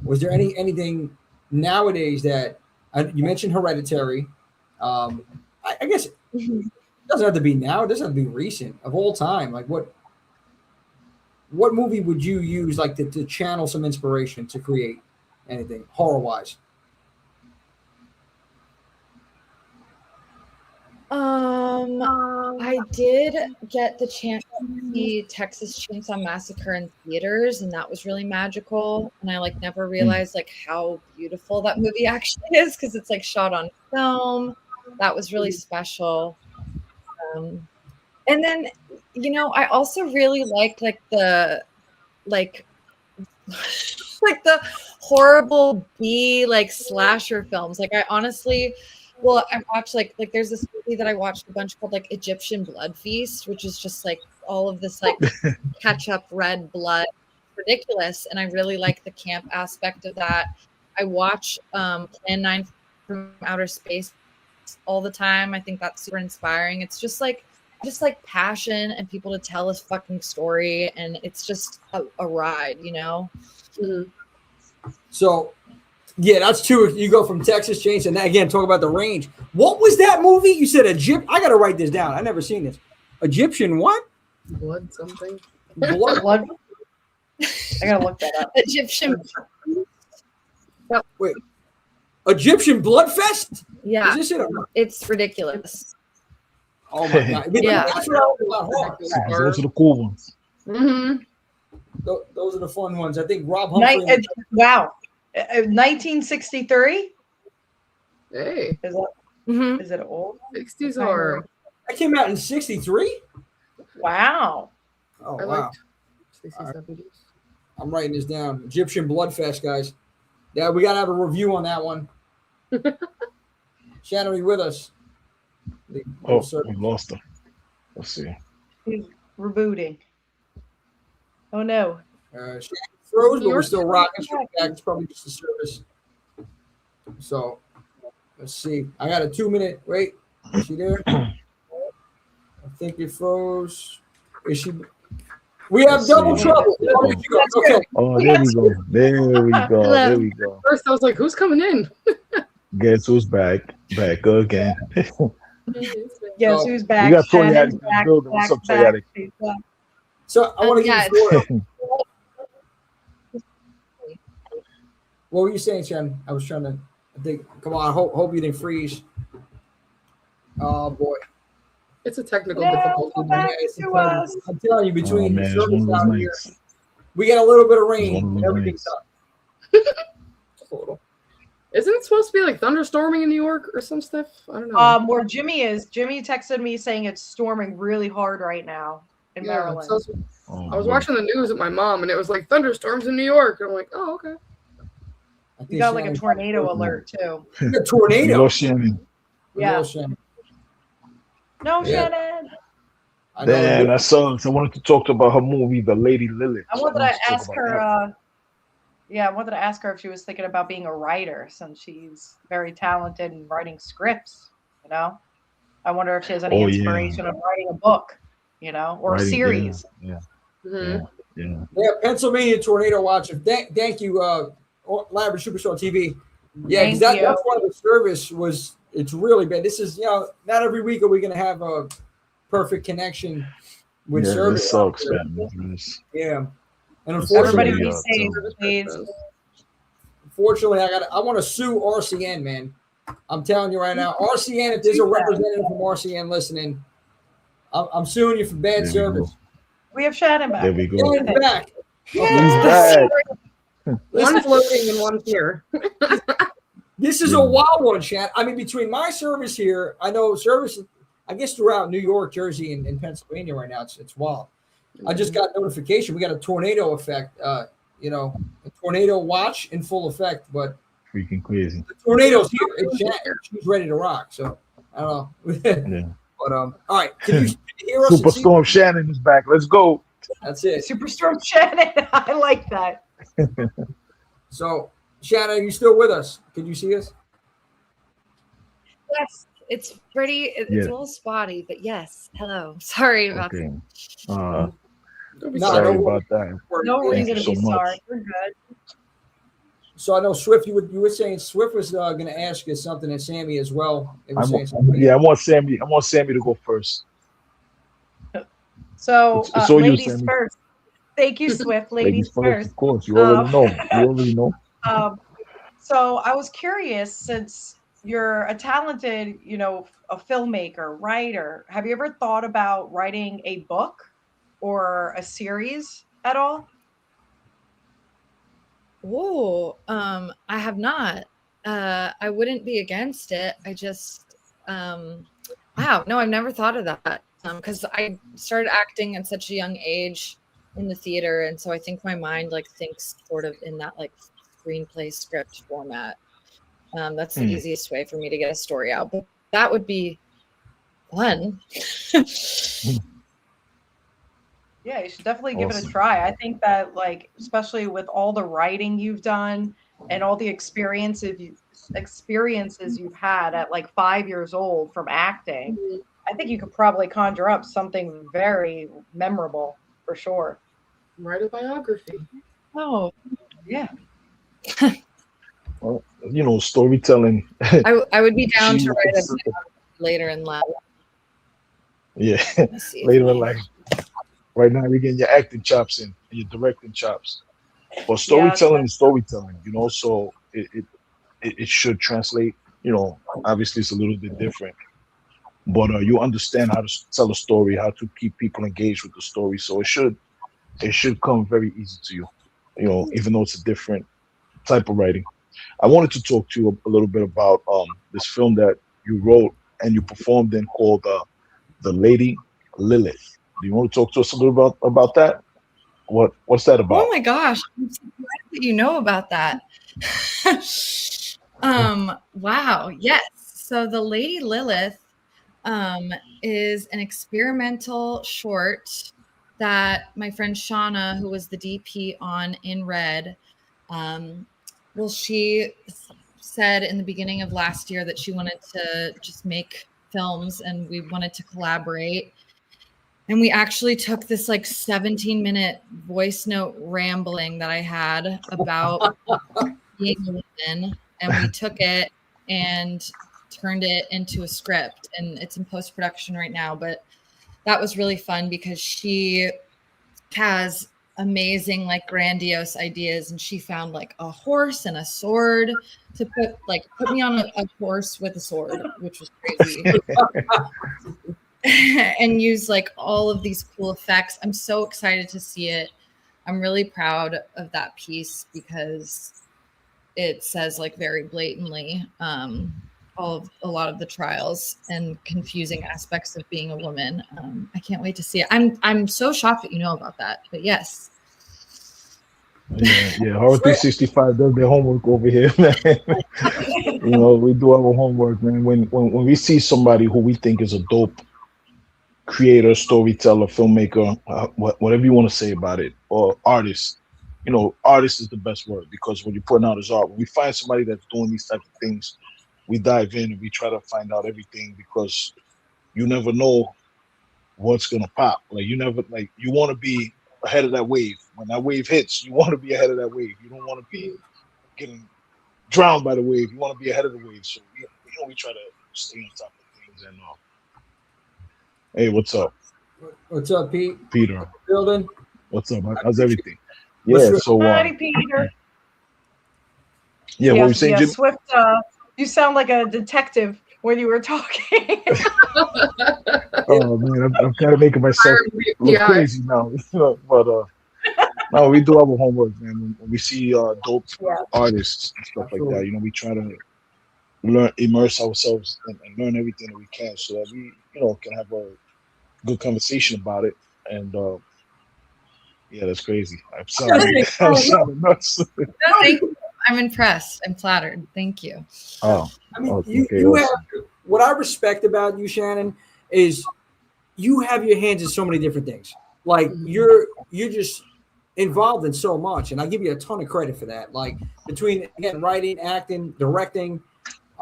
S7: Was there anything nowadays that you mentioned Hereditary? I guess it doesn't have to be now. It doesn't have to be recent. Of all time, like what movie would you use to channel some inspiration to create anything horror wise?
S5: I did get the chance to see Texas Chainsaw Massacre in theaters, and that was really magical. And I never realized how beautiful that movie actually is, because it's shot on film. That was really special. And then, I also really liked the the horrible B slasher films. I honestly. Well, I watched there's this movie that I watched a bunch called Egyptian Blood Feast, which is just all of this ketchup red blood, ridiculous. And I really like the camp aspect of that. I watch Plan 9 from Outer Space all the time. I think that's super inspiring. It's just passion and people to tell a fucking story, and it's just a ride,
S8: Mm-hmm.
S7: So. Yeah, that's true. You go from Texas Chainsaw, and again, talk about the range. What was that movie? You said Egypt. I got to write this down. I never seen this. Egyptian what?
S8: Blood something.
S7: Blood.
S10: I gotta look that up.
S5: Egyptian.
S7: Wait. Egyptian Bloodfest?
S5: Yeah.
S7: Is this it?
S5: It's ridiculous.
S7: Oh my god.
S5: Yeah.
S7: That's what I was about.
S9: Those are the cool ones.
S10: Mm-hmm.
S7: Those are the fun ones. I think Rob Humphrey.
S10: Wow. 1963.
S8: Hey,
S10: is it old?
S8: 60s horror.
S7: That came out in 63.
S10: Wow.
S7: Oh
S8: I
S7: wow.
S8: liked 60s, 70s.
S7: I'm writing this down. Egyptian Bloodfest, guys. Yeah, we gotta have a review on that one. Shannon, are you with us?
S9: We lost her. Let's see.
S10: He's rebooting. Oh no.
S7: Shannon froze, but we're still rocking. It's probably just the service. So let's see. I got a 2-minute wait. Is she there? I think it froze. Is she? We have double trouble. Okay.
S9: Oh, there we go. There we go. There we go.
S8: First, I was like, "Who's coming in?"
S9: Guess who's back? Back again.
S10: Guess who's back?
S9: You got Toyatic
S10: Shannon's
S9: in the building. What's up, Toyatic?
S7: So I want to get the floor. What were you saying, Shannon? I was trying to think. Come on, hope you didn't freeze. Oh boy,
S8: it's a technical difficulty.
S7: I'm telling you, between the service out here,
S9: nights.
S7: we get a little bit of rain. Everything's up.
S8: Isn't it supposed to be like thunderstorming in New York or some stuff? I don't know.
S10: Where Jimmy is, Jimmy texted me saying it's storming really hard right now in Maryland.
S8: So I was watching the news with my mom, and it was like thunderstorms in New York. And I'm like, oh, okay.
S10: You got like a tornado alert too.
S7: A tornado.
S9: Shannon.
S10: Yeah. No,
S7: Yeah.
S10: Shannon.
S9: Damn, that sucks. I wanted to talk about her movie, The Lady Lilith.
S10: I wanted to ask her. I wanted to ask her if she was thinking about being a writer, since she's very talented in writing scripts. You know, I wonder if she has any inspiration of writing a book, you know, or a series.
S9: Yeah.
S10: Mm-hmm.
S7: Yeah, Pennsylvania tornado watch. Thank you, Labrador Superstar TV. Yeah, because that's why the service was. It's really bad. This is, not every week are we going to have a perfect connection with service.
S9: This sucks, man.
S7: Yeah, and unfortunately,
S10: everybody be safe, please.
S7: Unfortunately, I want to sue RCN, man. I'm telling you right now, RCN. If there's a representative from RCN listening, I'm suing you for bad service.
S10: We have Shannon back.
S9: There we go.
S7: Shannon's back.
S10: Yes.
S8: One's loading and one's here.
S7: This is a wild one, Shannon. I mean, between my service here, I know service, I guess throughout New York, Jersey, and Pennsylvania right now, it's wild. I just got notification. We got a tornado effect, a tornado watch in full effect, but
S9: freaking crazy.
S7: The tornado's here. It's Shannon. She's ready to rock. So I don't know. But all right. Can you hear us?
S9: Superstorm Shannon is back. Let's go.
S7: That's it.
S10: Superstorm Shannon. I like that.
S7: So, Shannon, are you still with us? Can you see us?
S5: Yes, it's pretty. It's a little spotty, but yes. Hello. Sorry about that.
S9: Sorry about that.
S10: No reason to be sorry. We're good.
S7: So I know Swift. You were saying Swift was going to ask you something, and Sammy as well.
S9: I want Sammy. I want Sammy to go first.
S10: So,
S9: it's
S10: ladies
S9: you,
S10: first. Thank you, Swift. Ladies first.
S9: Of course, you already know. You already know.
S10: So I was curious, since you're a talented, a filmmaker, writer, have you ever thought about writing a book or a series at all?
S5: Oh, I have not. I wouldn't be against it. I just, wow, no, I've never thought of that. Because I started acting at such a young age in the theater, and so I think my mind thinks sort of in that screenplay script format. That's the easiest way for me to get a story out, but that would be fun.
S10: Yeah, you should definitely give it a try. I think that especially with all the writing you've done and all the experiences you've had at 5 years old from acting, I think you could probably conjure up something very memorable for sure.
S8: Write a biography.
S5: Oh,
S10: yeah.
S9: Well, storytelling.
S5: I would be down to write a book later in life.
S9: Yeah, later in life. Right now, you're getting your acting chops in and your directing chops. But storytelling is storytelling, so it should translate. Obviously, it's a little bit different. But you understand how to tell a story, how to keep people engaged with the story. So it should come very easy to you, even though it's a different type of writing. I wanted to talk to you a little bit about this film that you wrote and you performed in called The Lady Lilith. Do you want to talk to us a little about that? What's that about?
S5: Oh my gosh, I'm surprised that you know about that. Wow, yes. So The Lady Lilith is an experimental short that my friend Shauna, who was the DP on In Red, she said in the beginning of last year that she wanted to just make films and we wanted to collaborate. And we actually took this 17-minute voice note rambling that I had about being a woman, and we took it and turned it into a script, and it's in post-production right now. But that was really fun because she has amazing grandiose ideas, and she found a horse and a sword to put me on a horse with a sword, which was crazy. And use all of these cool effects. I'm so excited to see it. I'm really proud of that piece because it says like very blatantly a lot of the trials and confusing aspects of being a woman. I can't wait to see it. I'm so shocked that you know about that, but yes.
S9: Yeah, Horror 365 does their homework over here, man. We do our homework, man. When we see somebody who we think is a dope creator, storyteller, filmmaker, whatever you want to say about it, or artist, artist is the best word, because when you're putting out his art, when we find somebody that's doing these types of things, we dive in and we try to find out everything, because you never know what's gonna pop. You want to be ahead of that wave. When that wave hits, you want to be ahead of that wave. You don't want to be getting drowned by the wave. You want to be ahead of the wave. So we try to stay on top of things. And hey, what's up?
S7: What's up, Pete?
S9: Peter.
S7: Building.
S9: What's up? How's everything? Yeah. So
S10: hi, Peter.
S9: Yeah. What were you saying, Jim?
S10: Swift. You sound like a detective when you were talking.
S9: Oh man, I'm kind of making myself look crazy now. But no, we do have a homework, man. When we see dope artists and stuff like that, we try to immerse ourselves and learn everything that we can, so that we, can have a good conversation about it. And yeah, that's crazy. I'm sorry. I'm sorry. Nuts.
S5: No, thank you. I'm impressed. I'm flattered. Thank you.
S9: Oh,
S7: I mean,
S9: okay,
S7: you
S9: awesome.
S7: have, what I respect about you, Shannon, is you have your hands in so many different things. Like you're just involved in so much, and I give you a ton of credit for that. Like between, again, writing, acting, directing,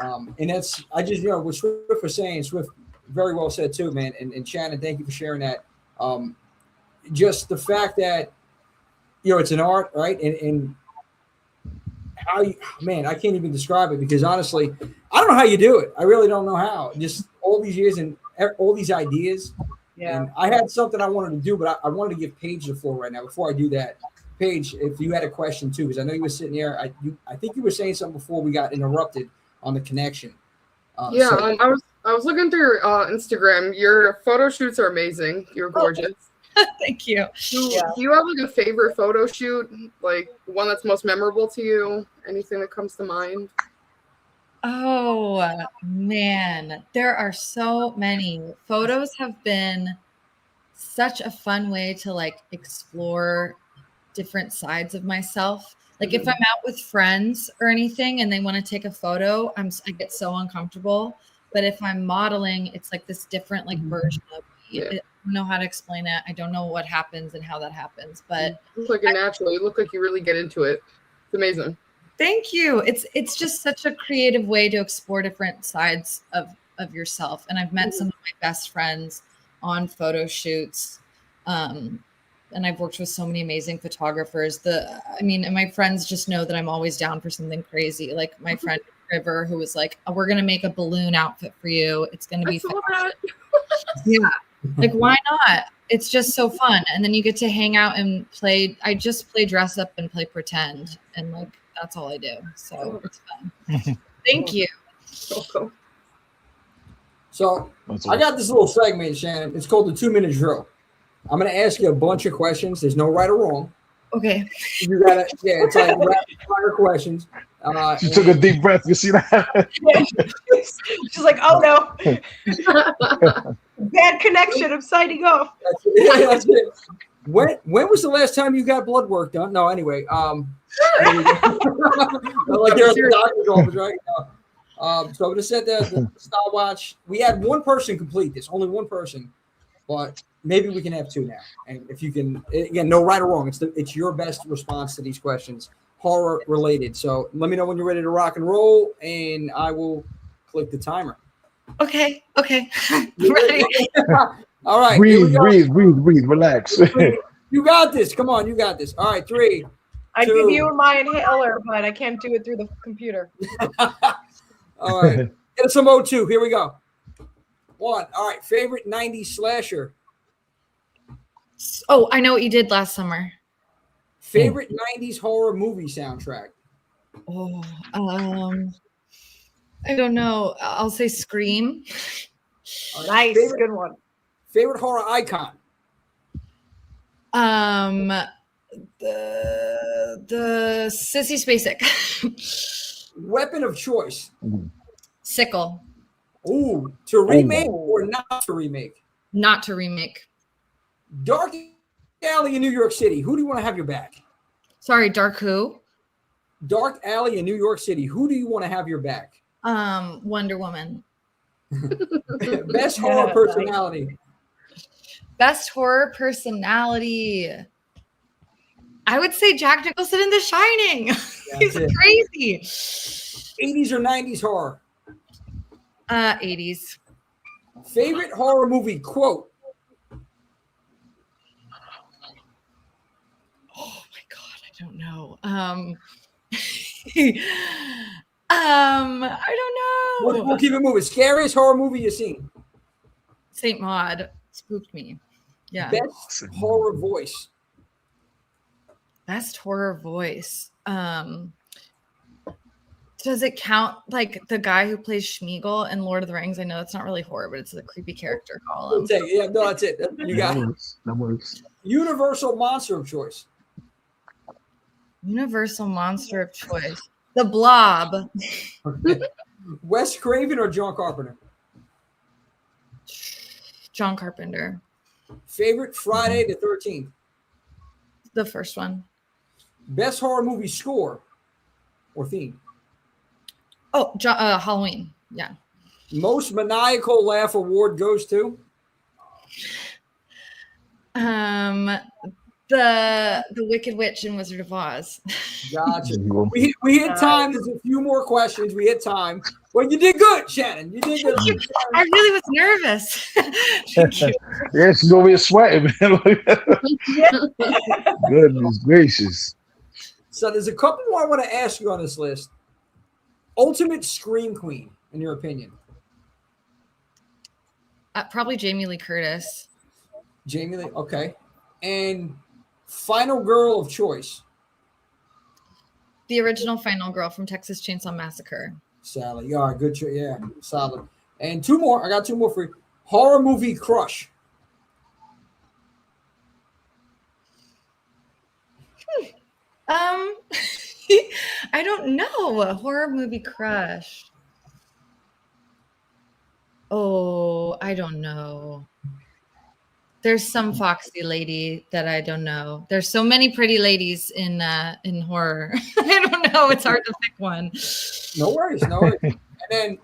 S7: and that's, I just, what Swift was saying, Swift very well said too, man. And Shannon, thank you for sharing that. Just the fact that it's an art, right? And how you, man, I can't even describe it, because honestly, I don't know how you do it. I really don't know how. Just all these years and all these ideas. Yeah. And I had something I wanted to do, but I wanted to give Paige the floor right now. Before I do that, Paige, if you had a question too, because I know you were sitting there. I think you were saying something before we got interrupted on the connection.
S8: I was looking through your Instagram. Your photo shoots are amazing. You're gorgeous.
S5: Thank you.
S8: Do you have like a favorite photo shoot, like one that's most memorable to you? Anything that comes to mind?
S5: Oh man, there are so many. Photos have been such a fun way to like explore different sides of myself. Like if I'm out with friends or anything and they want to take a photo, I get so uncomfortable. But if I'm modeling, it's like this different like version of me. I don't know how to explain it. I don't know what happens and how that happens, but
S8: you look like it naturally. You look like you really get into it. It's amazing.
S5: Thank you. It's just such a creative way to explore different sides of yourself. And I've met some of my best friends on photo shoots. And I've worked with so many amazing photographers. And my friends just know that I'm always down for something crazy. Like my friend River, who was like, we're going to make a balloon outfit for you. It's going to be fun. Yeah. Like, why not? It's just so fun. And then you get to hang out and play. I just play dress up and play pretend. And like, that's all I do. So it's fun. Thank you.
S7: So I got this little segment, Shannon. It's called the 2-minute drill. I'm going to ask you a bunch of questions. There's no right or wrong.
S5: Okay.
S7: You got to, it's like rapid fire questions.
S9: She took a deep breath. You see that?
S10: She's like, oh no. Bad connection. I'm signing off.
S7: That's it. When was the last time you got blood work done? No, anyway. Like you're at the doctor's office, right? So I'm going to set the stopwatch. We had one person complete this, only one person, but maybe we can have two now. And if you can, again, no right or wrong. It's your best response to these questions, horror related. So let me know when you're ready to rock and roll, and I will click the timer.
S5: Okay. Ready?
S7: All right.
S9: Breathe. Relax.
S7: You got this. Come on, you got this. All right, 3.
S10: I give you my inhaler, but I can't do it through the computer.
S7: All right. Get us some O2. Here we go. 1. All right. Favorite 90s slasher.
S5: Oh, I know what you did last summer.
S7: Favorite 90s horror movie soundtrack.
S5: Oh, I don't know. I'll say Scream.
S10: Nice. Good one.
S7: Favorite horror icon.
S5: The Sissy Spacek.
S7: Weapon of choice.
S5: Sickle.
S7: Ooh, to remake or not to remake?
S5: Not to remake.
S7: Dark Alley in New York City. Who do you want to have your back?
S5: Sorry, Dark who?
S7: Dark Alley in New York City. Who do you want to have your back?
S5: Wonder Woman.
S7: Best horror personality.
S5: Best horror personality. I would say Jack Nicholson in The Shining. He's crazy.
S7: 80s or 90s horror?
S5: 80s.
S7: Favorite horror movie quote?
S5: Oh my God, I don't know. I don't know.
S7: We'll keep it moving. Scariest horror movie you've seen?
S5: Saint Maud spooked me. Yeah.
S7: Best horror voice?
S5: Best horror voice. Does it count like the guy who plays Schmeagol in Lord of the Rings? I know that's not really horror, but it's a creepy character column.
S7: Yeah, no, that's it. You got it.
S9: That works.
S7: Universal monster of choice.
S5: Universal monster of choice. The Blob.
S7: Wes Craven or John Carpenter?
S5: John Carpenter.
S7: Favorite Friday the 13th?
S5: The first one.
S7: Best horror movie score or theme?
S5: Oh, Halloween. Yeah.
S7: Most maniacal laugh award goes to?
S5: The Wicked Witch in Wizard of Oz.
S7: Gotcha. We hit time. There's a few more questions. We hit time. Well, you did good, Shannon. You did good.
S5: I really was nervous. Thank you.
S9: Yeah, she's over here sweating, man. Goodness gracious.
S7: So there's a couple more I want to ask you on this list. Ultimate scream queen, in your opinion?
S5: Probably Jamie Lee Curtis.
S7: Jamie Lee, okay. And final girl of choice?
S5: The original final girl from Texas Chainsaw Massacre.
S7: Sally. All right, good choice. Yeah, solid. And two more. I got two more for you. Horror movie crush.
S5: I don't know. A horror movie crush. Oh, I don't know. There's some foxy lady that I don't know. There's so many pretty ladies in horror. I don't know. It's hard to pick one.
S7: No worries, no worries. And then,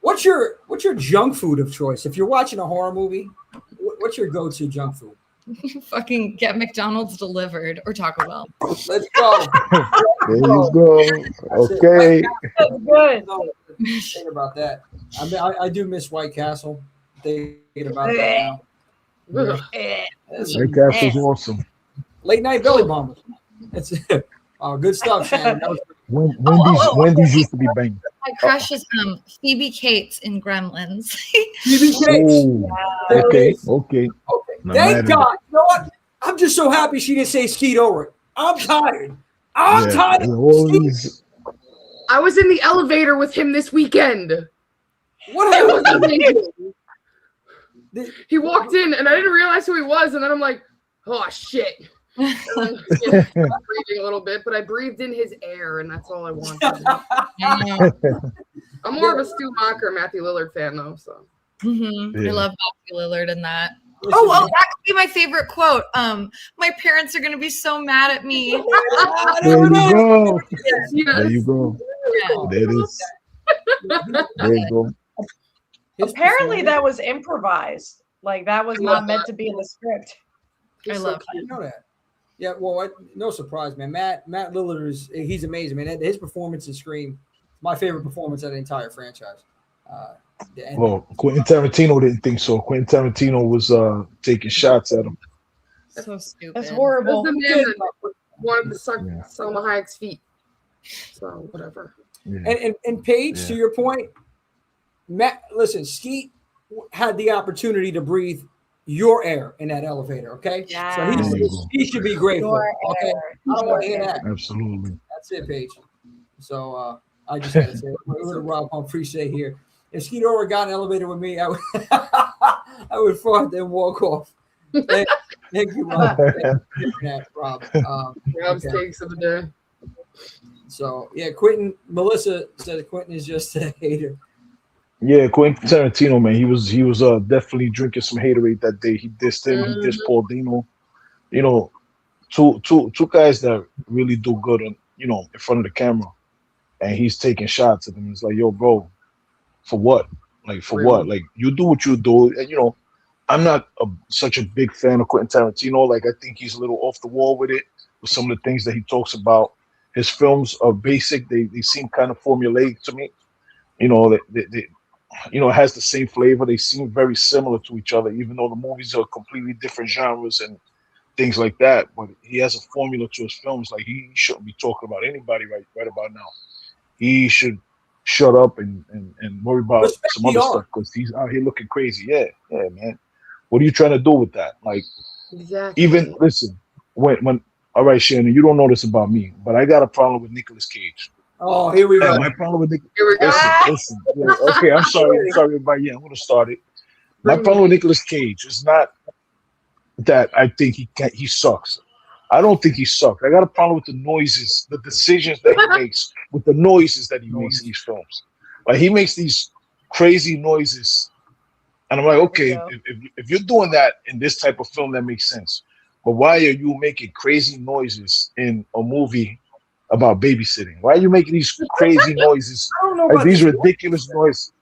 S7: what's your junk food of choice? If you're watching a horror movie, what's your go-to junk food?
S5: Fucking get McDonald's delivered or Taco Bell.
S7: Let's go.
S9: There you go. Okay.
S10: That's good.
S7: Think about that. I mean, I do miss White Castle. Thinking about that now.
S9: White Castle's awesome.
S7: Late night belly bombers. That's it. Oh, good stuff, Shannon. That was
S9: Wendy's used to be banging.
S5: My crush is Phoebe Cates in Gremlins.
S7: Phoebe Cates.
S9: Okay.
S7: Thank God. You know what? I'm just so happy she didn't say Skeet Ulrich. I'm tired. I'm tired.
S8: I was in the elevator with him this weekend.
S7: What happened?
S8: He walked in and I didn't realize who he was, and then I'm like, oh shit. And then, breathing a little bit, but I breathed in his air, and that's all I wanted. I'm more of a Stu Macher, Matthew Lillard fan, though. So
S5: I love Matthew Lillard in that. Oh, that could be my favorite quote. My parents are going to be so mad at me.
S9: There you go. There you go. There it is. There you go.
S10: Apparently, that was improvised. Like that was not meant to be in the script.
S5: I love that.
S7: You know that. Yeah, well, no surprise, man. Matt Lillard he's amazing, man. His performance in Scream, my favorite performance of the entire franchise.
S9: Well, Quentin Tarantino didn't think so. Quentin Tarantino was taking shots at him.
S5: So stupid.
S10: That's horrible.
S8: the man that wanted to suck Salma Hayek's feet. So whatever.
S9: Yeah.
S7: And Paige, to your point, Matt, listen, Skeet had the opportunity to breathe your air in that elevator, okay?
S10: Yeah.
S7: So he should be grateful, okay? I don't want to hear that.
S9: Absolutely.
S7: That's it, Paige. So I just had to say, what did Rob Humphrey say here? If Skeet Ulrich got an elevator with me, I would fart then walk off. Thank you, Rob. Thank you for that, Rob.
S8: Rob's takes of the day.
S7: So yeah, Melissa said Quentin is just a hater.
S9: Yeah, Quentin Tarantino, man, he was definitely drinking some haterade that day. He dissed him, he dissed Paul Dino. You know, two guys that really do good on, in front of the camera, and he's taking shots at them. It's like, yo, bro, for what? Like, for what? Like, you do what you do, and I'm not such a big fan of Quentin Tarantino. Like, I think he's a little off the wall with it, with some of the things that he talks about. His films are basic. They seem kind of formulaic to me. It has the same flavor. They seem very similar to each other, even though the movies are completely different genres and things like that. But he has a formula to his films. Like, he shouldn't be talking about anybody right about now. He should shut up and worry about some other stuff, because he's out here looking crazy. Yeah, man. What are you trying to do with that? Like,
S8: exactly.
S9: Even listen, when all right, Shannon, you don't know this about me, but I got a problem with Nicolas Cage.
S7: Oh, here we go.
S9: My problem with
S8: Here we go.
S9: Listen. Yeah, okay, I'm sorry, everybody. Yeah, I'm gonna start it. My problem with Nicolas Cage is not that I think he sucks. I don't think he sucks. I got a problem with the noises, the decisions that he makes, with the noises that he makes in these films. Like, he makes these crazy noises, and I'm like, okay, if you're doing that in this type of film, that makes sense. But why are you making crazy noises in a movie about babysitting? Why are you making these crazy noises?
S7: I don't know
S9: like
S7: about
S9: these ridiculous noises.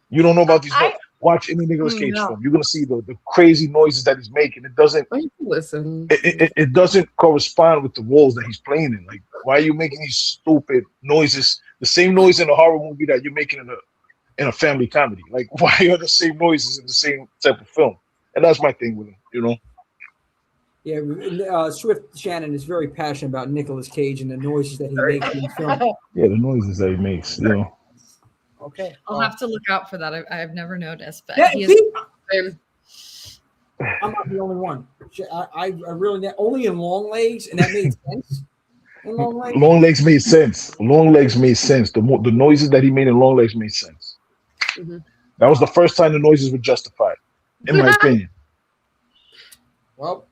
S9: You don't know about these noises? Watch any Nicolas Cage
S8: No.
S9: film. You're gonna see the crazy noises that he's making. It doesn't
S8: listen.
S9: It doesn't correspond with the roles that he's playing in. Like, why are you making these stupid noises? The same noise in a horror movie that you're making in a family comedy. Like, why are the same noises in the same type of film? And that's my thing with him.
S7: Yeah, Swift Shannon is very passionate about Nicolas Cage and the noises that he makes in the film.
S9: Yeah, the noises that he makes.
S7: Okay,
S5: I'll have to look out for that. I've never noticed, but
S7: Yeah,
S5: he
S7: see?
S5: is.
S7: I'm not the only one. I really only in Long Legs, and that made sense. In Long Legs,
S9: Long Legs made sense. Long Legs made sense. The noises that he made in Long Legs made sense.
S8: Mm-hmm.
S9: That was the first time the noises were justified, in my opinion.
S7: Well,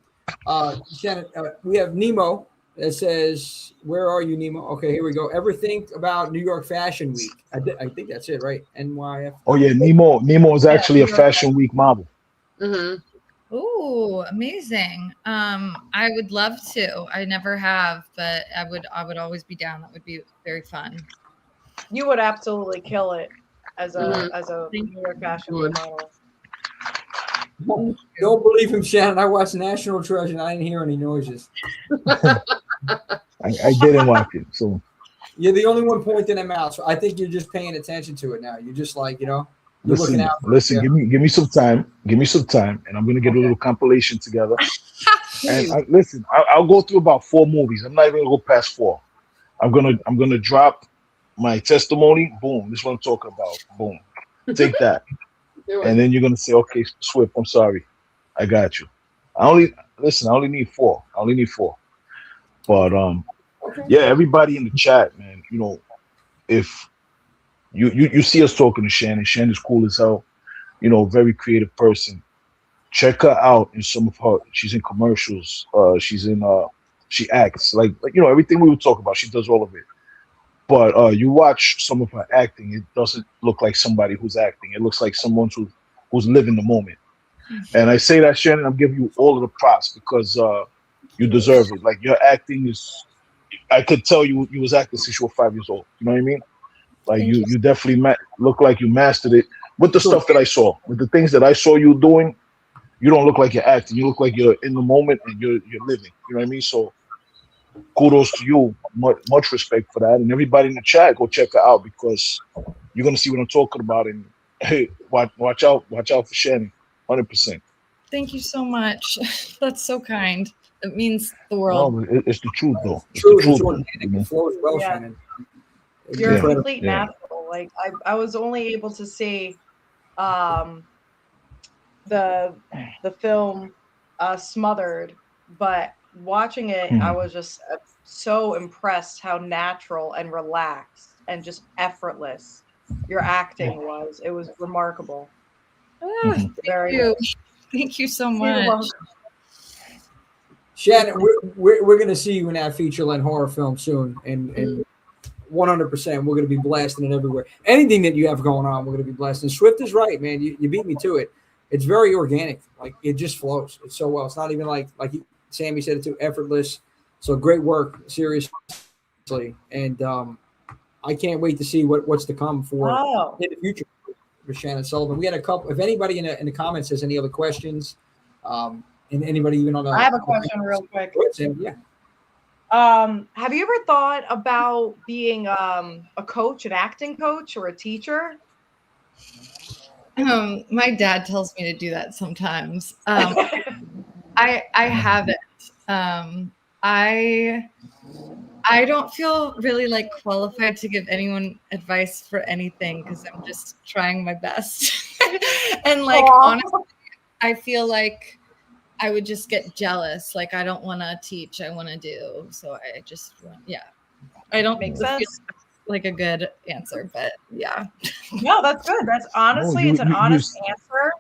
S7: Shannon, we have Nemo that says, "Where are you, Nemo?" Okay, here we go. Ever think about New York Fashion Week? I think that's it, right? NYF.
S9: Oh yeah, Nemo is actually a Fashion Week model.
S8: Mm-hmm.
S5: Ooh, amazing. I would love to. I never have, but I would always be down. That would be very fun.
S10: You would absolutely kill it as a New York Fashion Week model.
S7: Don't believe him, Shannon. I watched National Treasure and I didn't hear any noises.
S9: I didn't watch it, so
S7: you're the only one pointing them out. So I think you're just paying attention to it now. You're just like, you're looking out.
S9: Listen, give me some time. Give me some time, and I'm gonna get a little compilation together. And listen, I'll go through about 4 movies. I'm not even gonna go past 4. I'm gonna drop my testimony. Boom, this is what I'm talking about. Boom, take that. And then you're gonna say, okay, Swift, I'm sorry, I got you. I only need 4. I only need 4. But yeah, everybody in the chat, man. If you see us talking to Shannon, Shannon's cool as hell. Very creative person. Check her out in some of her. She's in commercials. She's in. She acts like everything we would talk about. She does all of it. But you watch some of her acting, it doesn't look like somebody who's acting. It looks like someone who's living the moment. And I say that, Shannon, I'm giving you all of the props because you deserve it. Like, your acting is, I could tell you was acting since you were 5 years old. You know what I mean? Like, you definitely look like you mastered it with the stuff that I saw. With the things that I saw you doing, you don't look like you're acting. You look like you're in the moment and you're living. You know what I mean? So kudos to you. Much respect for that. And everybody in the chat, go check her out because you're gonna see what I'm talking about. And hey, watch out for Shannon, 100%.
S5: Thank you so much. That's so kind. It means the world.
S9: No, it's the truth, though. It's
S7: True,
S9: the truth.
S7: it flows well,
S10: Yeah.
S7: Shannon.
S10: You're
S9: Yeah.
S10: a complete
S9: Yeah.
S10: natural. Like I was only able to see the film Smothered, but watching it, I was just so impressed how natural and relaxed and just effortless your acting was. It was remarkable.
S5: Thank you. Thank you so
S10: You're
S5: much.
S10: welcome.
S7: Shannon, we're going to see you in that feature-length horror film soon, and 100%, we're going to be blasting it everywhere. Anything that you have going on, we're going to be blasting. Swift is right, man. You beat me to it. It's very organic. Like, it just flows. It's so well. It's not even like Sammy said it too, effortless. So great work, seriously. And I can't wait to see what's to come for in the future for Shannon Sullivan. We had a couple. If anybody in the comments has any other questions, and anybody even on the,
S10: I have a question real quick.
S7: Yeah.
S10: Have you ever thought about being a coach, an acting coach, or a teacher?
S5: My dad tells me to do that sometimes. I haven't. I don't feel really like qualified to give anyone advice for anything because I'm just trying my best. And like, honestly, I feel like I would just get jealous. Like, I don't want to teach, I want to do. So I just, I don't
S10: make
S5: sense. Like a good answer, but yeah.
S10: No, that's good. That's honestly, it's an honest answer.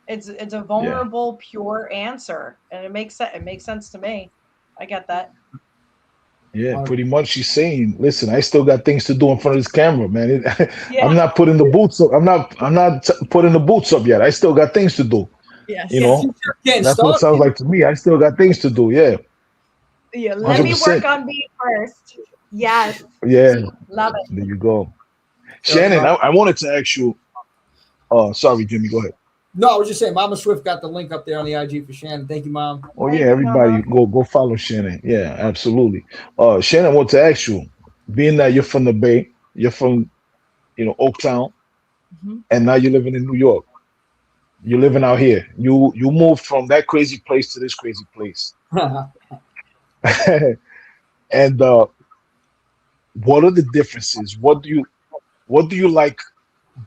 S10: It's a vulnerable, pure answer, and it makes sense. It makes sense to me. I get that.
S9: Yeah, pretty much. She's saying, "Listen, I still got things to do in front of this camera, man. I'm not putting the boots up. I'm not putting the boots up yet. I still got things to do.
S5: Yes.
S9: You know, that's what it sounds like to me. I still got things to do. Yeah.
S10: Yeah. Let 100%. Me work on me first. Yes.
S9: Yeah.
S10: Love it.
S9: There you go. Shannon, I wanted to ask you. Sorry, Jimmy. Go ahead.
S7: No, I was just saying, Mama Swift got the link up there on the IG for Shannon. Thank you, Mom.
S9: Oh yeah, everybody go follow Shannon. Yeah, absolutely. Shannon, I want to ask you, being that you're from the Bay, you're from, Oaktown, and now you're living in New York. You're living out here. You moved from that crazy place to this crazy place. And what are the differences? What do you like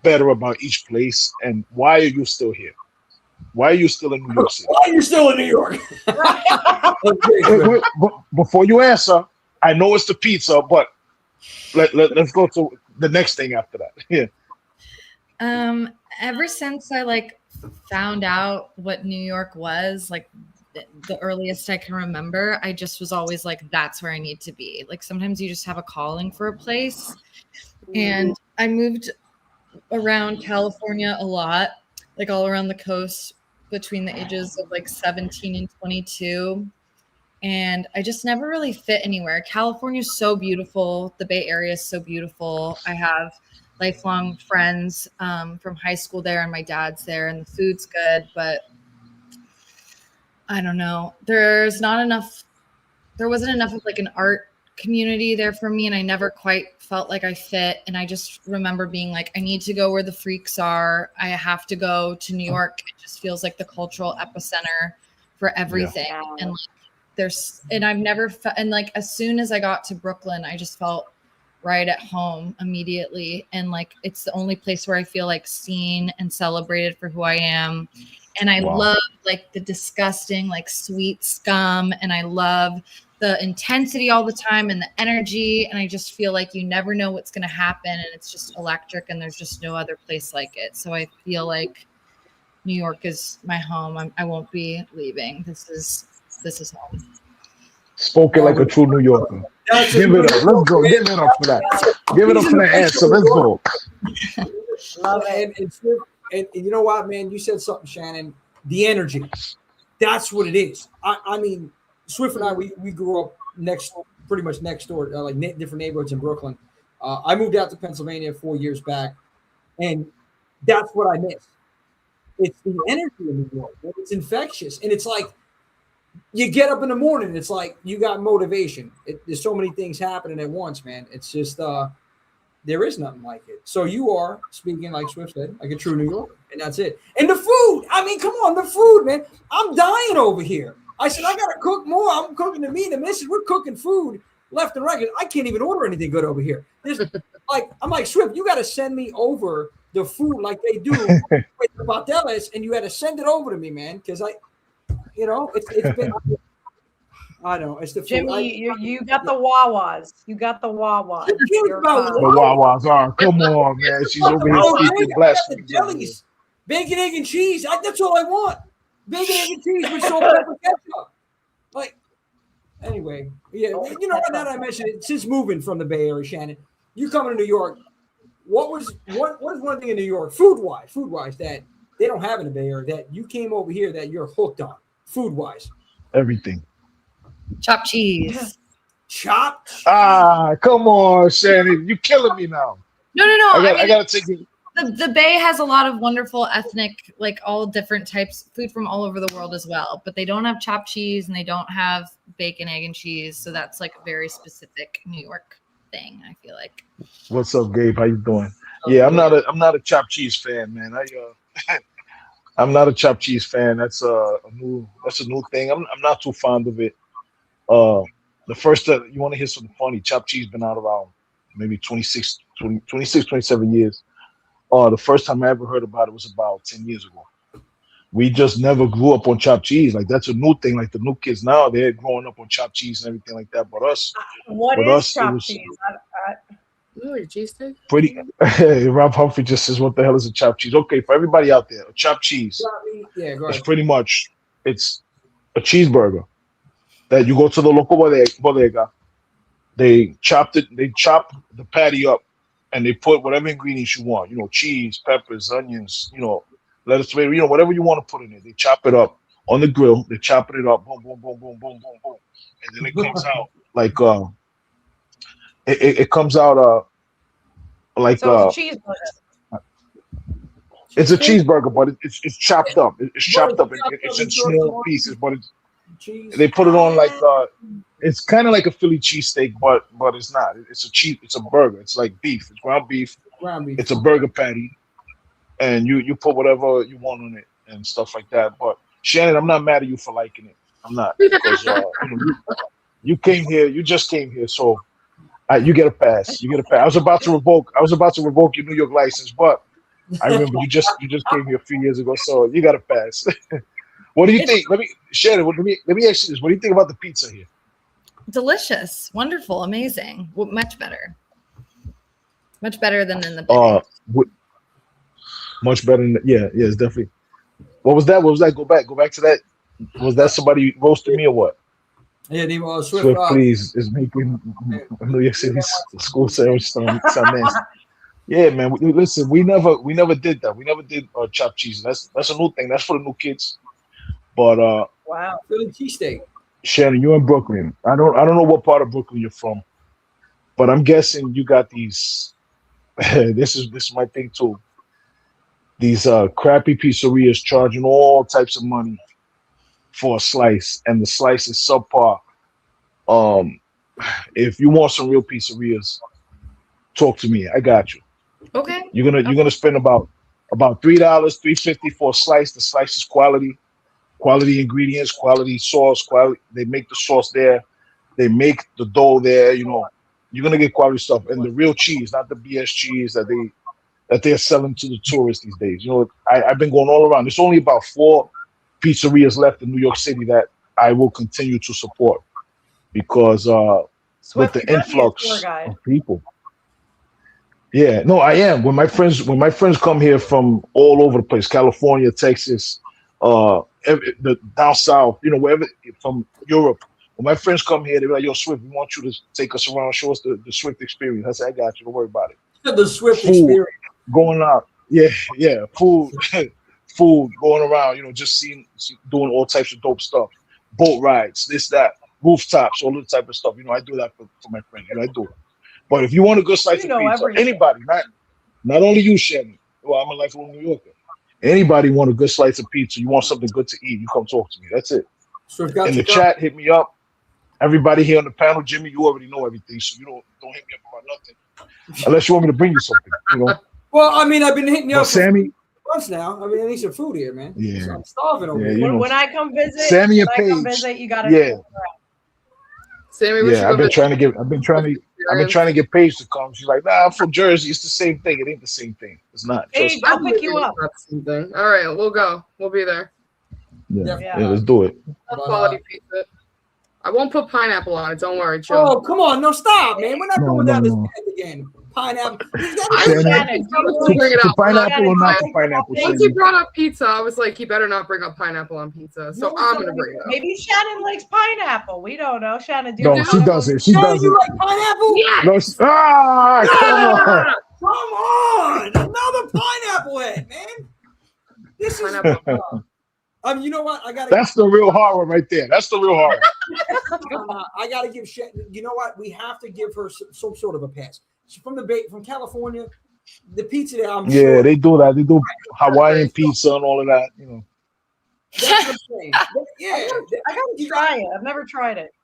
S9: better about each place, and why are you still here? Why are you still in New York City?
S7: Why are you still in New York?
S9: Before you answer, I know it's the pizza, but let's go to the next thing after that. Yeah.
S5: Ever since I found out what New York was, the earliest I can remember, I just was always like, that's where I need to be. Like, sometimes you just have a calling for a place. And I moved around California a lot, all around the coast between the ages of 17 and 22. And I just never really fit anywhere. California is so beautiful. The Bay Area is so beautiful. I have lifelong friends from high school there, and my dad's there, and the food's good, but I don't know. There wasn't enough of an art community there for me, and I never quite felt like I fit. And I just remember being like, I need to go where the freaks are. I have to go to New York. It just feels like the cultural epicenter for everything. Yeah. And I've never felt, and as soon as I got to Brooklyn, I just felt right at home immediately. And it's the only place where I feel seen and celebrated for who I am. And I love the disgusting, sweet scum. And I love the intensity all the time and the energy. And I just feel like you never know what's going to happen. And it's just electric, and there's just no other place like it. So I feel like New York is my home. I won't be leaving. This is home.
S9: Spoken like a true New Yorker. Give it up. Let's go. Give it up for that. Give it up for that answer. Let's go.
S7: Love it. And you know what, man? You said something, Shannon. The energy. That's what it is. I mean, Swift and I, we grew up pretty much next door, different neighborhoods in Brooklyn. I moved out to Pennsylvania 4 years back, and that's what I miss. It's the energy in New York. It's infectious, and it's you get up in the morning. It's you got motivation. There's so many things happening at once, man. It's just there is nothing like it. So you are speaking, like Swift said, like a true New Yorker, and that's it. And the food. I mean, come on, the food, man. I'm dying over here. I said, I got to cook more. I'm cooking to me and the missus. We're cooking food left and right. I can't even order anything good over here. I'm like, Swift, you got to send me over the food like they do with the Bardellas, and you had to send it over to me, man, because it's been. I know it's the food.
S10: Jimmy, you got the Wawas. You got the Wawas.
S9: The Wawas are. Come on, man. She's over here speaking blasphemy.
S7: Bacon, egg, and cheese. That's all I want. Bacon, egg, and cheese with salt, pepper, ketchup. anyway, yeah, you know what? Now that I mentioned it, since moving from the Bay Area, Shannon, you coming to New York. What is one thing in New York, food wise, that they don't have in the Bay Area that you came over here that you're hooked on, food wise?
S9: Everything.
S5: Chopped cheese.
S7: Chopped cheese.
S9: Ah, come on, Shannon, you killing me now.
S5: No.
S9: I gotta take it.
S5: The Bay has a lot of wonderful ethnic, like all different types, food from all over the world as well. But they don't have chopped cheese and they don't have bacon, egg, and cheese. So that's like a very specific New York thing, I feel like.
S9: What's up, Gabe? How you doing? Yeah, I'm not a chopped cheese fan, man. I'm not a chopped cheese fan. That's a new thing. I'm not too fond of it. The first you want to hear something funny? Chopped cheese been out around maybe 26, 27 years. The first time I ever heard about it was about 10 years ago. We just never grew up on chopped cheese. Like that's a new thing. Like the new kids now, they're growing up on chopped cheese and everything like that. But us,
S10: chopped cheese?
S8: Really, cheesesteak?
S9: Pretty. Rob Humphrey just says, "What the hell is a chopped cheese?" Okay, for everybody out there, a chopped cheese.
S7: Yeah, go ahead.
S9: It's pretty much it's a cheeseburger that you go to the local bodega. They chop the patty up. And they put whatever ingredients you want, cheese, peppers, onions, lettuce, tomato, whatever you want to put in it. They chop it up on the grill. They chop it up, boom, boom, boom, boom, boom, boom, boom, and then it comes out like it comes out like
S10: so it's a cheeseburger.
S9: It's a cheeseburger, but it's chopped up. It's chopped up. It's in small pieces, but they put it on like it's kind of like a Philly cheesesteak, but it's not. It's a burger. It's like beef. It's ground beef. It's a burger patty, and you put whatever you want on it and stuff like that. But Shannon, I'm not mad at you for liking it. I'm not, because you came here. You just came here, so you get a pass. You get a pass. I was about to revoke your New York license, but I remember you just came here a few years ago, so you got a pass. What do you think? Shannon, let me ask you this. What do you think about the pizza here?
S5: Delicious, wonderful, amazing. Well, much better than in the Bay.
S9: Much better than it's definitely. What was that? Go back to that. Was that somebody roasting me or what?
S7: Yeah, they were
S9: Swift, please, is making New York City's school sandwich sound nasty. Yeah, man. Listen, we never did that. We never did chopped cheese. That's a new thing. That's for the new kids. But
S7: wow, Philly cheesesteak.
S9: Shannon, you're in Brooklyn. I don't know what part of Brooklyn you're from, but I'm guessing you got these. This is my thing too. These crappy pizzerias charging all types of money for a slice, and the slice is subpar. If you want some real pizzerias, talk to me. I got you.
S5: Okay.
S9: You're gonna spend about $3.50 for a slice. The slice is quality ingredients, quality sauce, they make the sauce there, they make the dough there, you're gonna get quality stuff, and the real cheese, not the BS cheese that they're selling to the tourists these days. I've been going all around. There's only about 4 pizzerias left in New York City that I will continue to support because with the influx of people. Yeah, no, I am. When my friends come here from all over the place, California, Texas, the down south, wherever, from Europe. When my friends come here, they're like, "Yo, Swift, we want you to take us around, show us the Swift experience." I said, "I got you. Don't worry about it."
S7: The Swift experience.
S9: Going out, yeah, food, food going around, just doing all types of dope stuff, boat rides, this, that, rooftops, all that type of stuff. I do that for my friends. I do it. But if you want a good slice of pizza, anybody, not only you, Shannon. Well, I'm a lifelong New Yorker. Anybody want a good slice of pizza? You want something good to eat? You come talk to me. That's it.
S7: So
S9: in the chat, hit me up. Everybody here on the panel, Jimmy, you already know everything, so you don't hit me up about nothing, unless you want me to bring you something.
S7: Well, I mean, I've been hitting you up,
S9: Sammy.
S7: Months now. I mean, I need some food here, man.
S9: Yeah,
S7: so I'm starving over
S9: here.
S10: When I come visit,
S9: Sammy and Paige.
S10: You gotta.
S9: Yeah.
S8: Sammy,
S9: I've been trying to get Paige to come. She's like, "Nah, I'm from Jersey. It's the same thing. It ain't the same thing. It's not."
S10: Paige, I'll pick you up.
S8: All right, we'll go. We'll be there.
S9: Yeah, let's do it.
S8: Quality pizza. I won't put pineapple on it. Don't worry, Joe.
S7: Oh, come on. No, stop, man. We're not going down this path again. pineapple.
S10: Shannon,
S9: pineapple or not the pineapple?
S8: Once he brought up pizza, I was like, he better not bring up pineapple on pizza. So I'm gonna bring it up.
S10: Maybe Shannon likes pineapple. We don't know. Shannon, do
S9: No, she doesn't. She doesn't.
S7: You like pineapple?
S8: Yes.
S9: No,
S7: Come on! Another pineapple head, man. This is. You know what?
S9: That's the real horror right there. That's the real horror.
S7: I gotta give Shannon. You know what? We have to give her some sort of a pass. She's from from California. The pizza there, I'm sure.
S9: They do that. They do Hawaiian pizza and all of that. You know.
S7: That's what I'm saying. Yeah,
S10: I gotta try it. I've never tried it.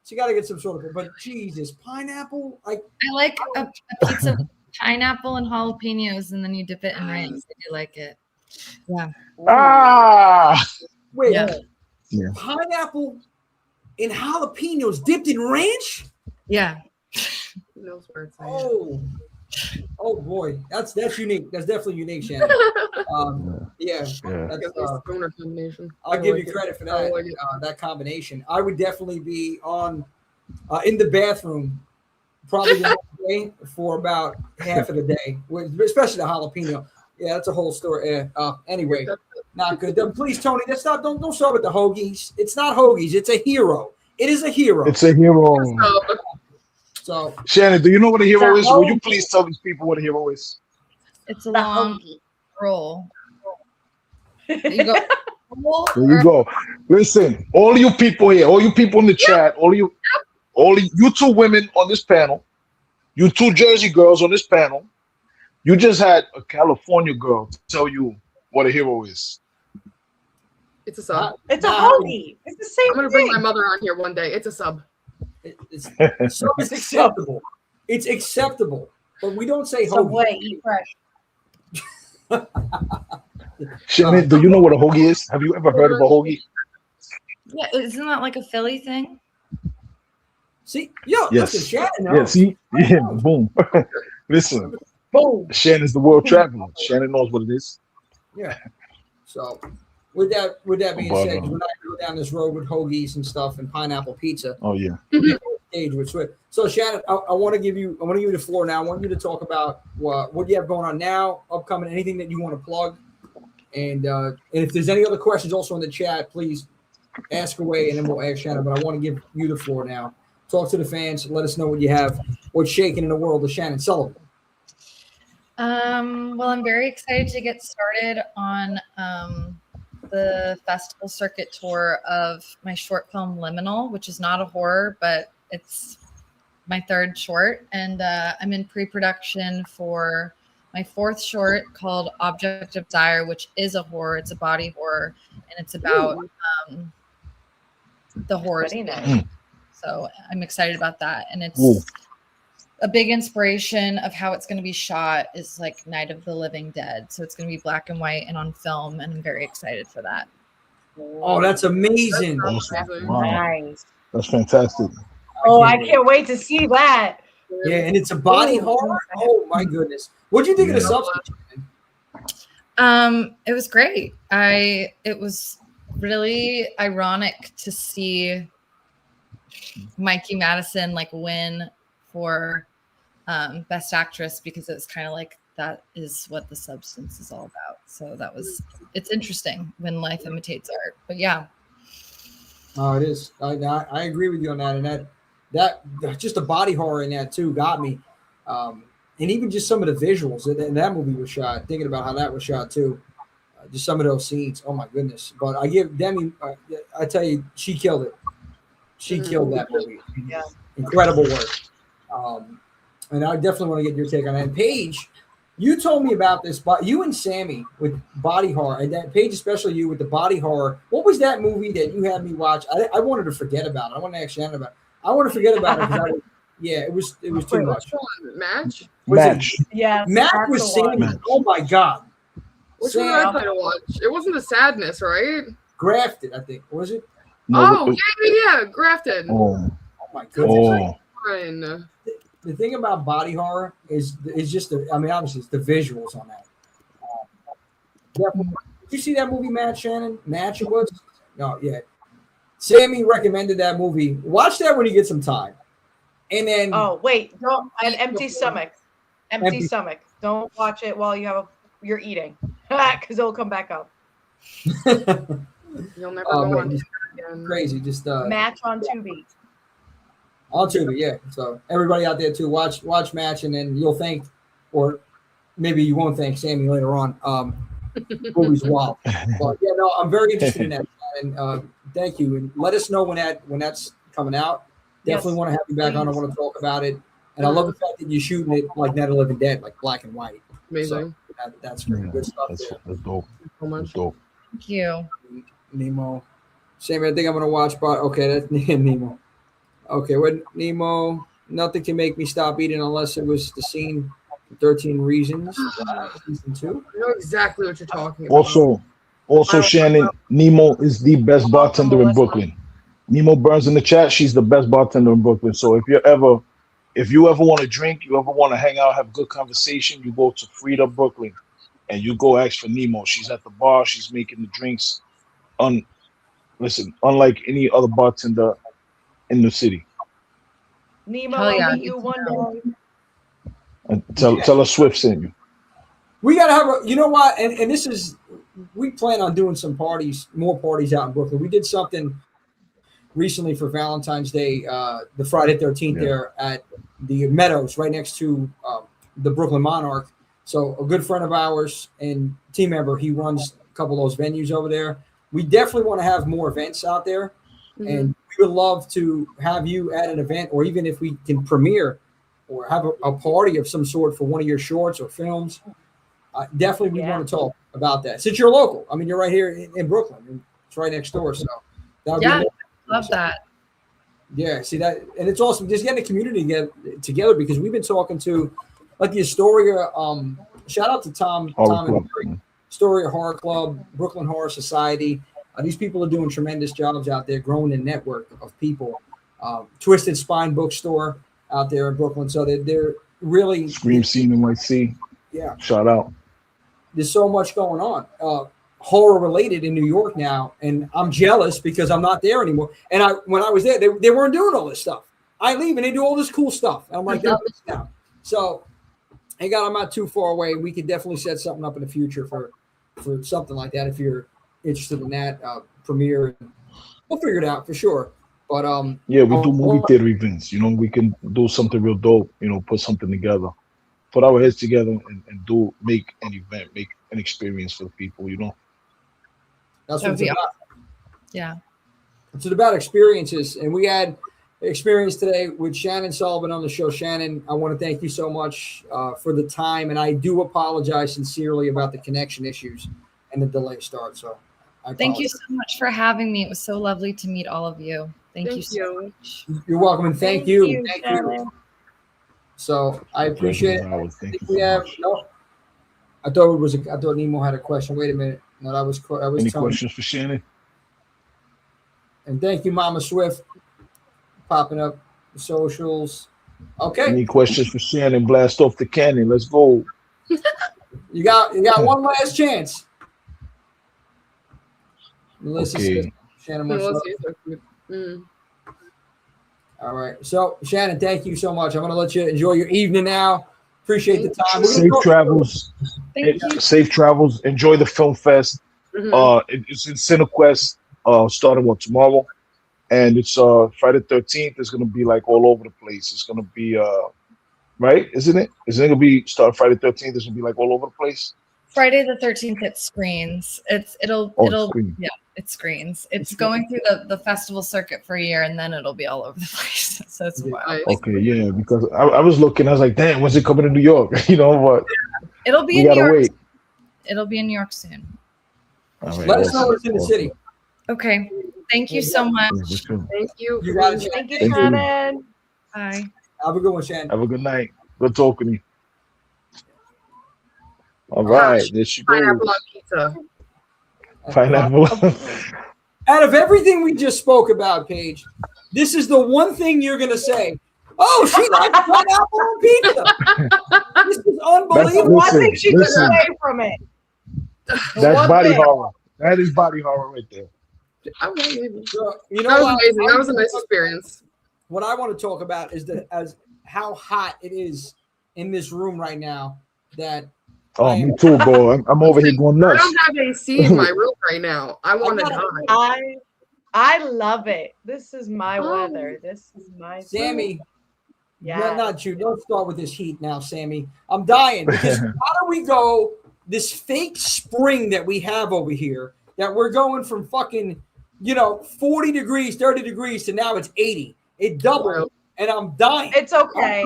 S7: So you gotta get some sort of. But Jesus, pineapple.
S5: I like a pizza with pineapple and jalapenos, and then you dip it in ranch. I do like it. Yeah.
S7: Wait.
S5: Yeah.
S7: Pineapple and jalapenos dipped in ranch?
S5: Yeah.
S7: Oh boy, that's unique. That's definitely unique, Shannon. That's, I'll give you credit for that. That combination. I would definitely be on in the bathroom probably the next day for about half of the day, especially the jalapeno. Yeah, that's a whole story. Anyway, not good. Please, Tony, don't start with the hoagies. It's not hoagies. It's a hero. It is a hero.
S9: It's a hero.
S7: So,
S9: Shannon, do you know what a hero is? Will you please tell these people what a hero is?
S5: It's a long roll. There you
S9: go. Listen, all you people here, all you people in the chat, all you two women on this panel, you two Jersey girls on this panel, you just had a California girl tell you what a hero is.
S8: It's a sub.
S10: It's a hoagie. It's the same.
S8: I'm gonna bring my mother on here one day. It's a sub.
S7: It's acceptable. It's acceptable, but we don't say hoagie.
S10: Subway, eat fresh.
S9: Shannon, do you know what a hoagie is? Have you ever heard of a hoagie?
S5: Yeah, isn't that like a Philly thing?
S7: See, listen, Shannon.
S9: Yeah, see, boom. Listen,
S7: boom.
S9: Shannon's the world traveler. Shannon knows what it is.
S7: Yeah. So, with that being said, we're not going to go down this road with hoagies and stuff and pineapple pizza.
S9: Oh yeah.
S7: So Shannon, I want to give you the floor now. I want you to talk about what you have going on now, upcoming, anything that you want to plug, and if there's any other questions also in the chat, please ask away, and then we'll ask Shannon. But I want to give you the floor now. Talk to the fans. Let us know what you have, what's shaking in the world of Shannon Sullivan.
S5: Well, I'm very excited to get started on the festival circuit tour of my short film Liminal, which is not a horror, but it's my third short. And I'm in pre-production for my fourth short called Object of Desire, which is a horror. It's a body horror, and it's about the horror. So I'm excited about that. And it's a big inspiration of how it's going to be shot is like Night of the Living Dead. So it's going to be black and white and on film. And I'm very excited for that.
S7: Oh, that's amazing.
S9: Wow.
S10: Nice.
S9: That's fantastic.
S10: Oh, I can't wait to see that.
S7: Yeah, and it's a body horror. Oh my goodness. What'd you think of the substance?
S5: It was great. It was really ironic to see Mikey Madison like win for Best Actress, because it's kind of like that is what the substance is all about. So it's interesting when life imitates art. But yeah.
S7: Oh, it is. I agree with you on that, and that just the body horror in that too got me, and even just some of the visuals and that movie was shot. Thinking about how that was shot too, just some of those scenes. Oh my goodness! But I give Demi. I tell you, she killed it. She killed that movie.
S10: Yeah,
S7: incredible work. And I definitely want to get your take on that. And Paige, you told me about this, but you and Sammy with body horror, and that Paige, especially you with the body horror. What was that movie that you had me watch? I wanted to forget about it. I want to ask Shannon about it. I want to forget about it. It was too much.
S8: Match?
S10: Yeah.
S7: Match was Sammy. Oh my God.
S8: Which one did I try to watch? It wasn't the sadness, right?
S7: Grafted, I think. Was it?
S8: No, yeah, Grafted.
S7: Oh my goodness.
S8: Oh.
S7: The thing about body horror is just obviously it's the visuals on that. Did you see that movie, Shannon? Match it was? No, yeah. Sammy recommended that movie. Watch that when you get some time. And then
S10: an empty stomach. Empty stomach. Don't watch it while you're eating, because it'll come back up.
S8: You'll never go on again.
S7: Crazy. Just
S10: Match on Tubi.
S7: On Tubi, yeah. So everybody out there too, watch Match, and then you'll thank, or maybe you won't thank Sammy later on. Movie's wild. But yeah, no, I'm very interested in that. And thank you. And let us know when that's coming out. Definitely want to have you back on. I want to talk about it. And I love the fact that you're shooting it like Night of the Living Dead, like black and white.
S8: Amazing.
S7: So that's great. Good stuff.
S9: That's dope. That's dope.
S5: Thank you.
S7: Nemo. Sammy, I think I'm gonna watch. But okay, that's Nemo. Okay, what Nemo? Nothing can make me stop eating unless it was the scene. 13 Reasons. Season 2.
S8: I know exactly what you're talking about.
S9: Also, Shannon, Nemo is the best bartender in Brooklyn. Nemo Burns in the chat. She's the best bartender in Brooklyn. So if you ever want to drink, you ever want to hang out, have good conversation, you go to Frida Brooklyn, and you go ask for Nemo. She's at the bar. She's making the drinks. Unlike any other bartender in the city.
S10: Nemo, I'll meet you one day.
S9: And tell us Swift sent you.
S7: We gotta have you know what? And this is, we plan on doing some parties, more parties out in Brooklyn. We did something recently for Valentine's Day, the Friday 13th there at the Meadows, right next to the Brooklyn Monarch. So a good friend of ours and team member, he runs a couple of those venues over there. We definitely want to have more events out there, and we would love to have you at an event, or even if we can premiere or have a party of some sort for one of your shorts or films. Definitely we want to talk about that. Since you're local, I mean, you're right here in Brooklyn. It's right next door. So that would be
S5: love that.
S7: Yeah, see that, and it's awesome just getting the community together because we've been talking to like the Astoria. Shout out to Tom and Mary, Astoria Horror Club, Brooklyn Horror Society. These people are doing tremendous jobs out there, growing a network of people. Twisted Spine Bookstore out there in Brooklyn, so they're really
S9: Scream Scene NYC.
S7: Yeah,
S9: shout out.
S7: There's so much going on. Horror related in New York now, and I'm jealous because I'm not there anymore. And when I was there, they weren't doing all this stuff. I leave and they do all this cool stuff. And I'm like, now. So, hey, God, I'm not too far away. We could definitely set something up in the future for something like that if you're interested in that premiere. We'll figure it out for sure. But
S9: yeah, we do movie theater events. You know, we can do something real dope. You know, put something together, put our heads together, and make an event, make an experience for the people. You know.
S7: That's what it's about.
S5: Yeah.
S7: It's about experiences. And we had experience today with Shannon Sullivan on the show. Shannon, I want to thank you so much for the time. And I do apologize sincerely about the connection issues and the delay start. So
S5: thank you so much for having me. It was so lovely to meet all of you. Thank you so much.
S7: You're welcome. And thank you. Thank you. So I appreciate it. I thought Nemo had a question. Wait a minute. No, that was
S9: any questions for Shannon?
S7: And thank you, Mama Swift, popping up the socials. Okay.
S9: Any questions for Shannon? Blast off the cannon. Let's go.
S7: You got one last chance. Melissa says, Shannon. All right. So Shannon, thank you so much. I'm gonna let you enjoy your evening now. Appreciate the time.
S9: Safe travels. Safe travels. Enjoy the film fest. It's in CineQuest starting tomorrow, and it's Friday 13th. It's gonna be like all over the place. It's gonna be right, isn't it? Isn't it gonna be start Friday 13th? It's gonna be like all over the place.
S5: Friday the 13th, it screens. It'll it screens. It's going through the festival circuit for a year, and then it'll be all over the place. So it's wild.
S9: Okay, yeah, because I was looking, I was like, damn, when's it coming to New York? You know what?
S5: It'll be in New York. It'll be in New York soon.
S7: Right, let us know what's in the city.
S5: Okay. Thank you so much.
S8: Thank you.
S7: You got it.
S10: Thank you, Shannon.
S5: Bye.
S7: Have a good one, Shannon.
S9: Have a good night. Good talking to you. All right, there she goes.
S8: Pineapple on pizza.
S9: Pineapple.
S7: Out of everything we just spoke about, Paige, this is the one thing you're going to say. Oh, she likes pineapple on pizza. This is unbelievable.
S10: One thing she took away from it.
S9: That's body horror. That is body horror right there.
S7: So, you know,
S8: that was amazing. That was a nice experience.
S7: What I want to talk about is as how hot it is in this room right now that.
S9: Oh, me too, bro. I'm over here going nuts.
S8: I don't have AC in my room right now. I want to die.
S10: I love it. This is my weather. This is my
S7: Sammy.
S10: Yeah,
S7: not you. Don't start with this heat now, Sammy. I'm dying because how do we go this fake spring that we have over here that we're going from fucking 40 degrees, 30 degrees to now it's 80. It doubled, and I'm dying.
S10: It's okay.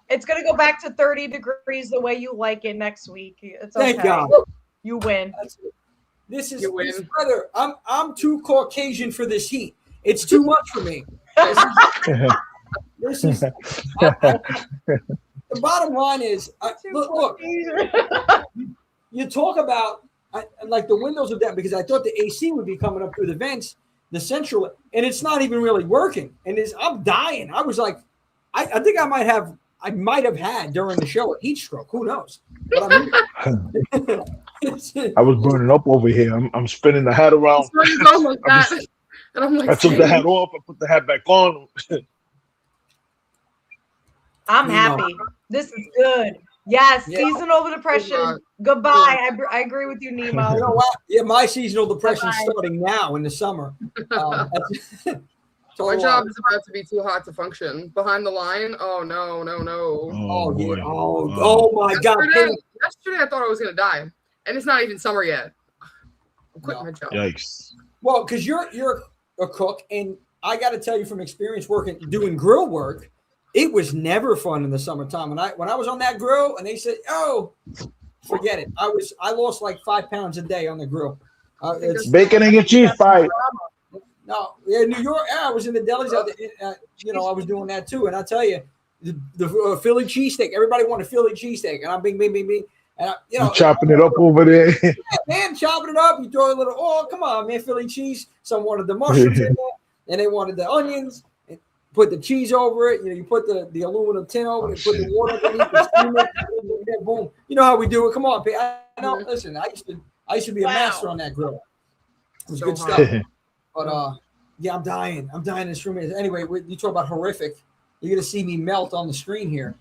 S10: It's gonna go back to 30 degrees the way you like it next week. It's okay.
S7: Thank God.
S10: You win.
S7: This weather. I'm too Caucasian for this heat. It's too much for me. This is the bottom line is look. You talk about like the windows are down because I thought the AC would be coming up through the vents, the central, and it's not even really working. And I'm dying. I was like, I think I might have had during the show a heat stroke. Who knows? But
S9: I was burning up over here. I'm spinning the hat around.
S8: And I'm like,
S9: I took the hat off. I put the hat back on.
S10: I'm happy. This is good. Yes, seasonal depression. Goodbye. I agree with you, Nemo.
S7: You know what? Yeah, my seasonal depression is starting now in the summer.
S8: My job is about to be too hot to function. Behind the line? Oh, no.
S7: Oh my God.
S8: Yesterday I thought I was going to die. And it's not even summer yet. I'm quitting my job.
S9: Yikes.
S7: Well, because you're a cook, and I got to tell you from experience doing grill work, it was never fun in the summertime. And when I was on that grill and they said, "Oh, forget it." I lost like 5 pounds a day on the grill.
S9: It's bacon and cheese pie.
S7: No, in New York, I was in the delis out there. I was doing that too. And I tell you, the Philly cheesesteak. Everybody wanted Philly cheesesteak, and I'm bing. And
S9: you're chopping it up over there.
S7: Yeah, man, chopping it up. You throw a little. Oh, come on, man, Philly cheese. Some wanted the mushrooms in there, and they wanted the onions. Put the cheese over it. You put the aluminum tin over it. Put the water underneath it. Steam it. Boom. You know how we do it. Come on, I know. Listen, I used to be a master on that grill. It was good stuff. But yeah, I'm dying. I'm dying in this room. Anyway, you talk about horrific. You're gonna see me melt on the screen here.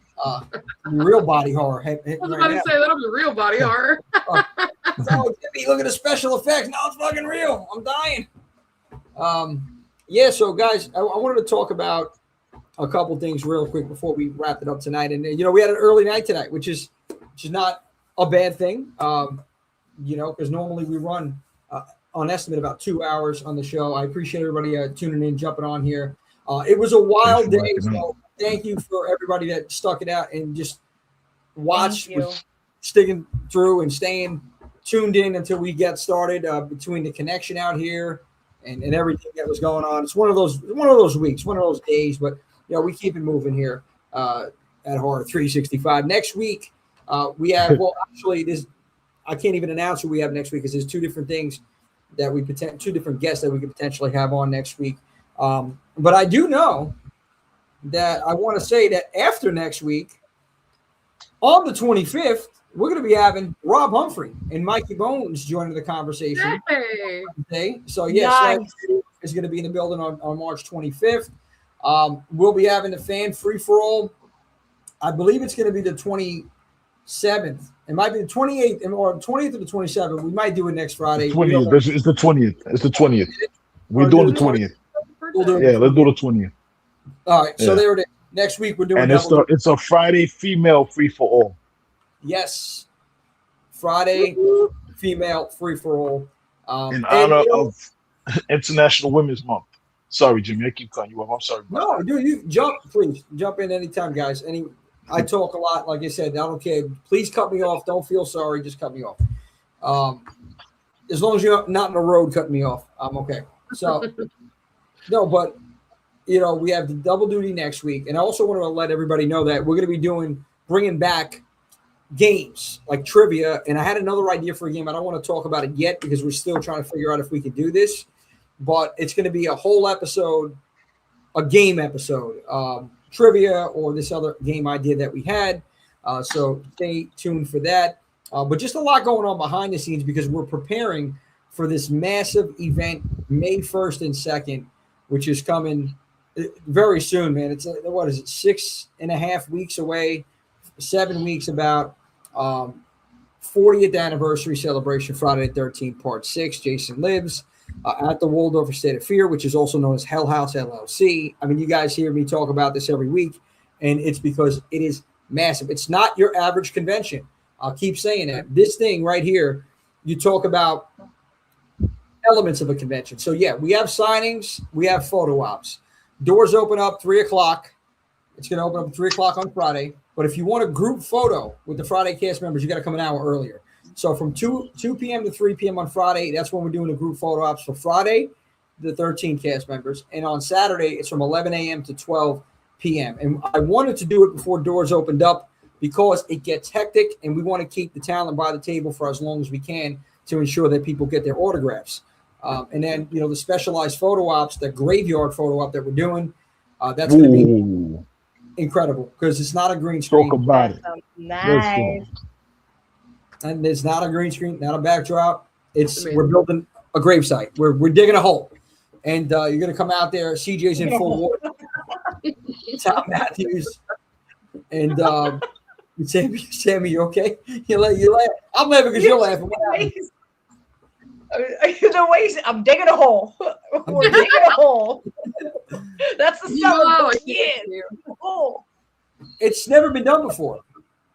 S7: Real body horror.
S8: I was about to say that'll be real body horror.
S7: Look at the special effects. Now it's fucking real. I'm dying. Yeah, so guys, I wanted to talk about a couple things real quick before we wrap it up tonight. And we had an early night tonight, which is not a bad thing. Because normally we run on estimate about 2 hours on the show. I appreciate everybody tuning in, jumping on here. It was a wild day, so thank you for everybody that stuck it out and just watched, sticking through and staying tuned in until we get started. Between the connection out here and everything that was going on, it's one of those weeks, one of those days. But we keep it moving here at Horror 365. Next week we have I can't even announce who we have next week because there's two different things that two different guests that we could potentially have on next week. But I do know that I want to say that after next week, on the 25th, we're going to be having Rob Humphrey and Mikey Bones joining the conversation. Hey. So, yes, is going to be in the building on March 25th. We'll be having the fan free-for-all. I believe it's going to be the 27th. It might be the 28th or 20th or the 27th. We might do it next Friday.
S9: 20th. It's the 20th. It's the 20th. We're doing the 20th. Yeah, let's do the 20th.
S7: All right. So there it is. Next week we're doing.
S9: And it's a Friday female free for all.
S7: Yes, Friday female free for all.
S9: In honor of International Women's Month. Sorry, Jimmy, I keep cutting you off. I'm sorry.
S7: No, dude, you please jump in anytime, guys. I talk a lot, like I said. I don't care. Please cut me off. Don't feel sorry. Just cut me off. As long as you're not in the road, cut me off. I'm okay. So, no, but we have the double duty next week, and I also want to let everybody know that we're going to be bringing back games like trivia. And I had another idea for a game. I don't want to talk about it yet because we're still trying to figure out if we can do this. But it's going to be a whole episode, a game episode, trivia or this other game idea that we had. So stay tuned for that. But just a lot going on behind the scenes because we're preparing for this massive event May 1st and 2nd, which is coming very soon, man. It's 6.5 weeks away 7 weeks about 40th anniversary celebration, Friday the 13th, Part 6. Jason Lives at the Waldorf Estate of Fear, which is also known as Hell House LLC. I mean, you guys hear me talk about this every week, and it's because it is massive. It's not your average convention. I'll keep saying that. This thing right here, you talk about elements of a convention. So, yeah, we have signings. We have photo ops. Doors open up 3 o'clock. It's going to open up at 3 o'clock on Friday. But if you want a group photo with the Friday cast members, you got to come an hour earlier. So from 2 p.m. to 3 p.m. on Friday, that's when we're doing the group photo ops for Friday, the 13 cast members. And on Saturday, it's from 11 a.m. to 12 p.m. And I wanted to do it before doors opened up because it gets hectic, and we want to keep the talent by the table for as long as we can to ensure that people get their autographs. And then, the specialized photo ops, the graveyard photo op that we're doing, that's going to be incredible because it's not a green screen.
S9: Talk about it.
S10: Nice.
S7: And it's not a green screen, not a backdrop. We're building a gravesite. We're digging a hole. And you're going to come out there. CJ's in full water. Tom Matthews. And Sammy, you okay? You laugh. I'm laughing because you're laughing.
S10: I'm digging a hole. We're digging a hole. That's the sound.
S7: It's never been done before.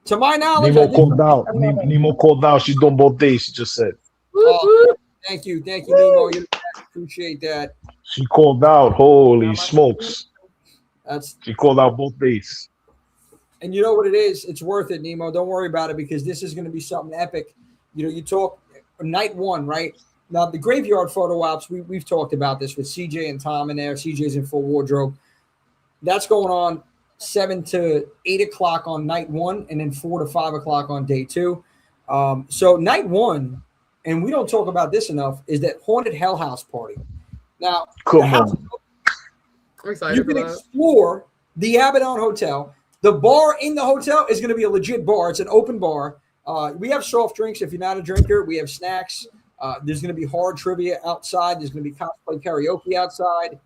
S7: To my knowledge,
S9: Nemo called out. She's doing both days. She just said.
S7: Thank you, Nemo. You appreciate that.
S9: She called out. Holy smokes! She called out both days.
S7: And you know what it is? It's worth it, Nemo. Don't worry about it because this is going to be something epic. You talk night one, right? Now the graveyard photo ops. We've talked about this with CJ and Tom in there. CJ's in full wardrobe. That's going on 7 to 8 o'clock on night one, and then 4 to 5 o'clock on day two. So night one, and we don't talk about this enough, is that haunted Hell House party. Now, you can explore the Abaddon Hotel. The bar in the hotel is going to be a legit bar. It's an open bar. We have soft drinks if you're not a drinker. We have snacks. There's going to be hard trivia outside. There's going to be cosplay karaoke outside.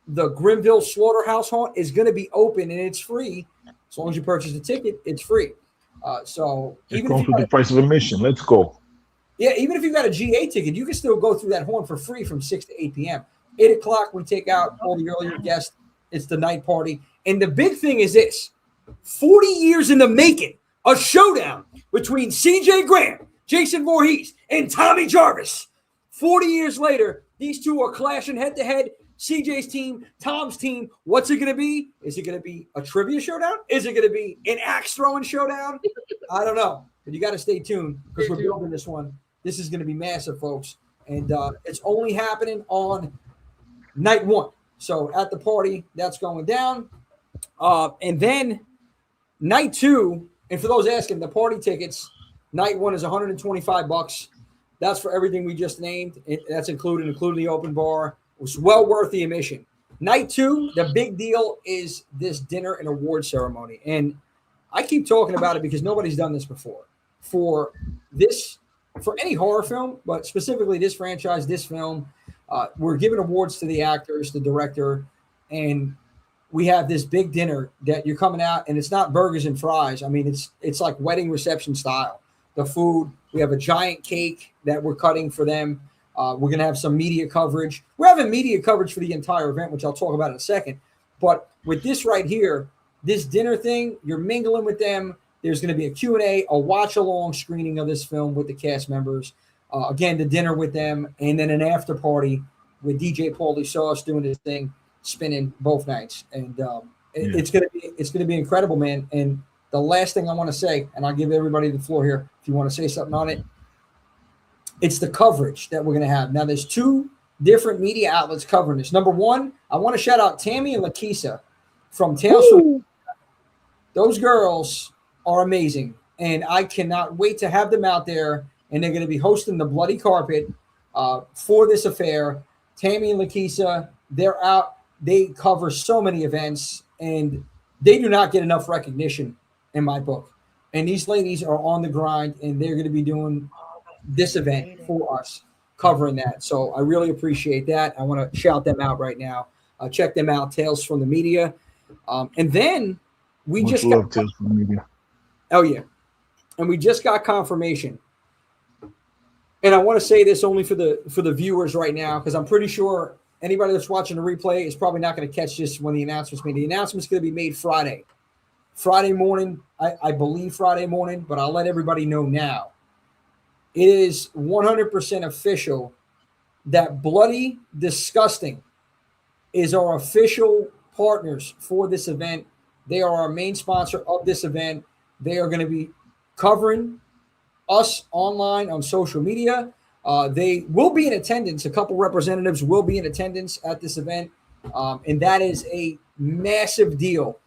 S7: The Grimville Slaughterhouse haunt is going to be open, and it's free. As long as you purchase a ticket, it's free. So
S9: even if you the price of admission, let's go.
S7: Yeah, even if you got a GA ticket, you can still go through that haunt for free from 6 to 8 p.m. 8 o'clock, we take out all the earlier guests. It's the night party. And the big thing is this, 40 years in the making, a showdown between CJ Graham, Jason Voorhees, and Tommy Jarvis. 40 years later, these two are clashing head-to-head. CJ's team, Tom's team. What's it going to be? Is it going to be a trivia showdown? Is it going to be an axe throwing showdown? I don't know. But you got to stay tuned because we're building this one. This is going to be massive, folks. And it's only happening on night one. So at the party, that's going down. And then night two, and for those asking, the party tickets, night one is $125. That's for everything we just named. That's including the open bar. It's well worth the admission. Night two, the big deal is this dinner and award ceremony. And I keep talking about it because nobody's done this before. For any horror film, but specifically this franchise, this film, we're giving awards to the actors, the director, and we have this big dinner that you're coming out, and it's not burgers and fries. I mean, it's like wedding reception style. The food, we have a giant cake that we're cutting for them. We're going to have some media coverage. We're having media coverage for the entire event, which I'll talk about in a second. But with this right here, this dinner thing, you're mingling with them. There's going to be a Q&A, a watch-along screening of this film with the cast members. Again, the dinner with them, and then an after party with DJ Paulie Sauce doing his thing, spinning both nights. And it's going to be incredible, man. And the last thing I want to say, and I'll give everybody the floor here if you want to say something on it, it's the coverage that we're going to have. Now, there's two different media outlets covering this. Number one, I want to shout out Tammy and Lakeisha from Tales from. Those girls are amazing, and I cannot wait to have them out there, and they're going to be hosting the bloody carpet for this affair. Tammy and Lakeisha, they're out. They cover so many events, and they do not get enough recognition in my book. And these ladies are on the grind, and they're going to be doing this event for us, covering that. So I really appreciate that. I want to shout them out right now. Check them out, Tales from the Media. And then We
S9: Much
S7: just
S9: love,
S7: got,
S9: Tales from the Media.
S7: oh yeah, and we just got confirmation. And I want to say this only for the viewers right now, because I'm pretty sure anybody that's watching the replay is probably not going to catch this when the announcement's made. The announcement's going to be made Friday morning, I believe Friday morning, but I'll let everybody know now. It is 100% official that Bloody Disgusting is our official partners for this event. They are our main sponsor of this event. They are going to be covering us online on social media. They will be in attendance. A couple representatives will be in attendance at this event. And that is a massive deal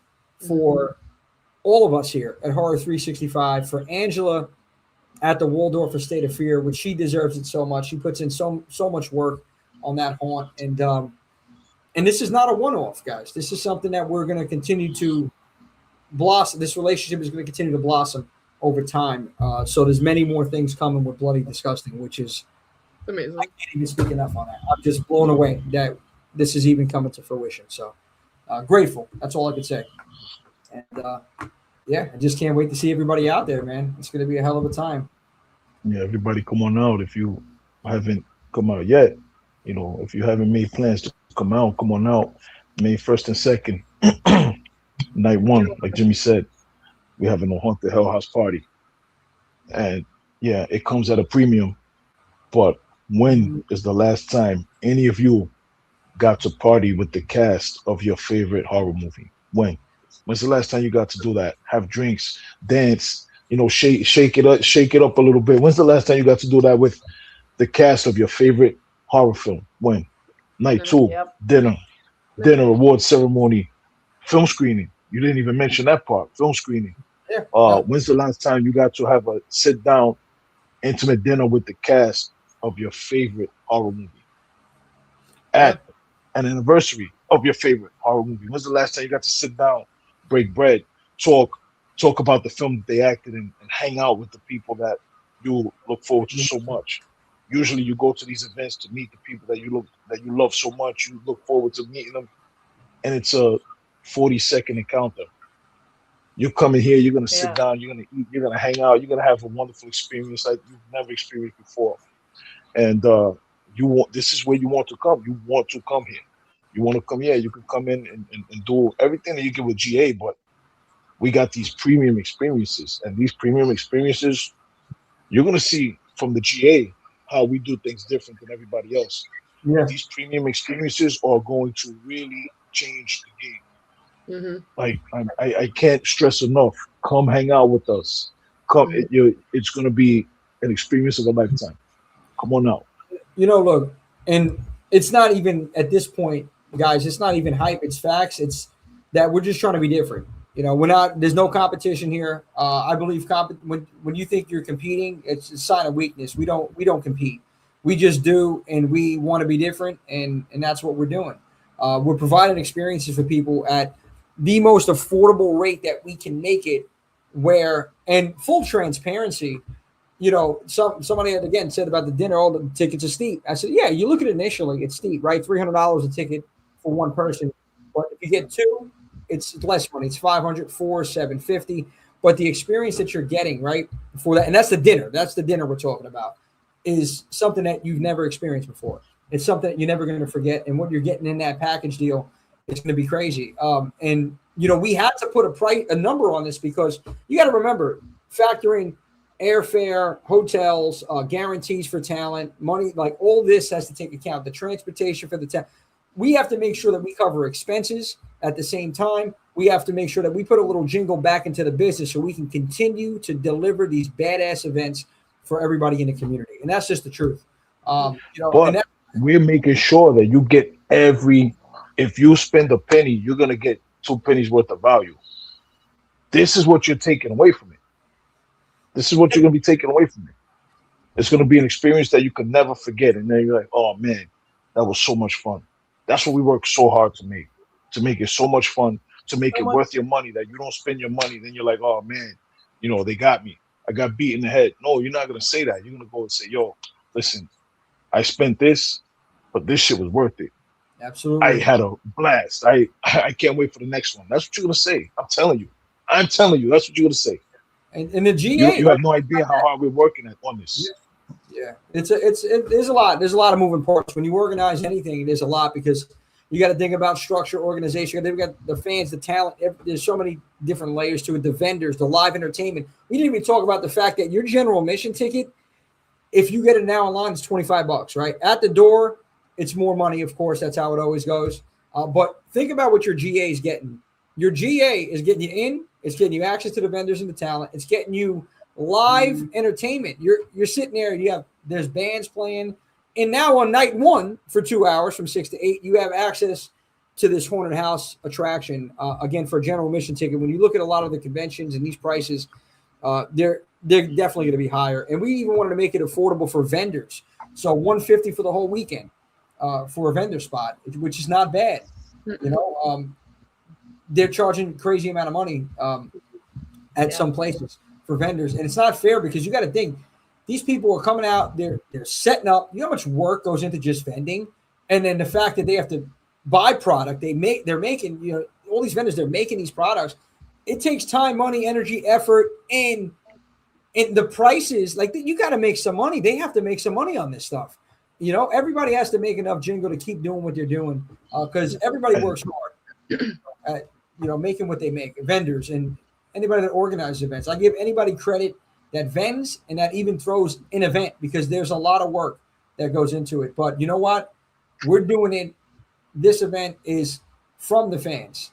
S7: for all of us here at Horror 365, for Angela at the Waldorf Estate of Fear, which she deserves it so much. She puts in so much work on that haunt. And this is not a one-off, guys. This is something that we're going to continue to blossom. This relationship is going to continue to blossom over time. So there's many more things coming with Bloody Disgusting, which is
S8: amazing.
S7: I can't even speak enough on that. I'm just blown away that this is even coming to fruition. So grateful. That's all I could say. And yeah, I just can't wait to see everybody out there, man. It's going to be a hell of a time.
S9: Yeah, everybody come on out. If you haven't come out yet, you know, if you haven't made plans to come out, come on out. May 1st and 2nd, night one, like Jimmy said, we're having a Haunted Hell House party. And yeah, it comes at a premium. But when is the last time any of you got to party with the cast of your favorite horror movie? When's the last time you got to do that? Have drinks, dance, you know, shake it up a little bit. When's the last time you got to do that with the cast of your favorite horror film? When? Night two, dinner, award ceremony, film screening. You didn't even mention that part. Film screening.
S7: Yeah.
S9: When's the last time you got to have a sit down, intimate dinner with the cast of your favorite horror movie? At an anniversary of your favorite horror movie. When's the last time you got to sit down, break bread, talk about the film that they acted in, and hang out with the people that you look forward to so much? Usually you go to these events to meet the people that you love so much. You look forward to meeting them, and it's a 40-second encounter. You come in here, you're gonna sit down, you're gonna eat, you're gonna hang out, you're gonna have a wonderful experience like you've never experienced before. And this is where you want to come. You want to come here. You want to come here, you can come in and do everything that you get with GA, but we got these premium experiences. And these premium experiences, you're gonna see from the GA how we do things different than everybody else.
S7: Yeah.
S9: These premium experiences are going to really change the game.
S8: Mm-hmm.
S9: Like I can't stress enough. Come hang out with us. Come, it's going to be an experience of a lifetime. Come on out.
S7: You know, look, and it's not even at this point, guys. It's not even hype. It's facts. It's that we're just trying to be different. You know, we're not. There's no competition here. I believe when you think you're competing, it's a sign of weakness. We don't compete. We just do, and we want to be different, and that's what we're doing. We're providing experiences for people at the most affordable rate that we can make it, where, and full transparency, you know, somebody had again said about the dinner, all the tickets are steep. I said, yeah, you look at it initially, it's steep, right? $300 a ticket for one person. But if you get two, it's less money. It's $500, $400, $750. But the experience that you're getting, right, for that, and that's the dinner. That's the dinner we're talking about, is something that you've never experienced before. It's something that you're never going to forget. And what you're getting in that package deal, it's going to be crazy. And, you know, we had to put a number on this because you got to remember, factoring airfare, hotels, guarantees for talent, money, like all this has to take account, the transportation for the talent. We have to make sure that we cover expenses at the same time. We have to make sure that we put a little jingle back into the business so we can continue to deliver these badass events for everybody in the community. And that's just the truth. You know,
S9: but we're making sure that you get if you spend a penny, you're going to get 2 pennies worth of value. This is what you're taking away from it. This is what you're going to be taking away from it. It's going to be an experience that you can never forget. And then you're like, oh man, that was so much fun. That's what we work so hard to make it so much fun, to make it worth your money, that you don't spend your money. Then you're like, oh man, you know, they got me. I got beat in the head. No, you're not going to say that. You're going to go and say, yo, listen, I spent this, but this shit was worth it.
S7: Absolutely.
S9: I had a blast. I can't wait for the next one. That's what you're going to say. I'm telling you. I'm telling you, that's what you're gonna say.
S7: And the GA,
S9: you have no idea how hard we're working on this.
S7: Yeah, there's a lot. There's a lot of moving parts when you organize anything. There's a lot because you got to think about structure, organization. They've got the fans, the talent. There's so many different layers to it. The vendors, the live entertainment. We didn't even talk about the fact that your general admission ticket, if you get it now online, it's $25, right? At the door, it's more money, of course. That's how it always goes. But think about what your GA is getting. Your GA is getting you in. It's getting you access to the vendors and the talent. It's getting you live entertainment. You're sitting there. There's bands playing. And now on night one for 2 hours from 6 to 8, you have access to this haunted house attraction. Again, for a general admission ticket, when you look at a lot of the conventions and these prices, they're definitely going to be higher. And we even wanted to make it affordable for vendors. So $150 for the whole weekend for a vendor spot, which is not bad. You know, they're charging crazy amount of money at some places for vendors. And it's not fair because you got to think, these people are coming out, they're setting up. You know how much work goes into just vending? And then the fact that they have to buy product, they're making, you know, all these vendors, they're making these products. It takes time, money, energy, effort, and the prices, like you got to make some money. They have to make some money on this stuff. You know, everybody has to make enough jingle to keep doing what they're doing because everybody works hard at, you know, making what they make, vendors and anybody that organizes events. I give anybody credit that vends and that even throws an event because there's a lot of work that goes into it. But you know what? We're doing it. This event is from the fans,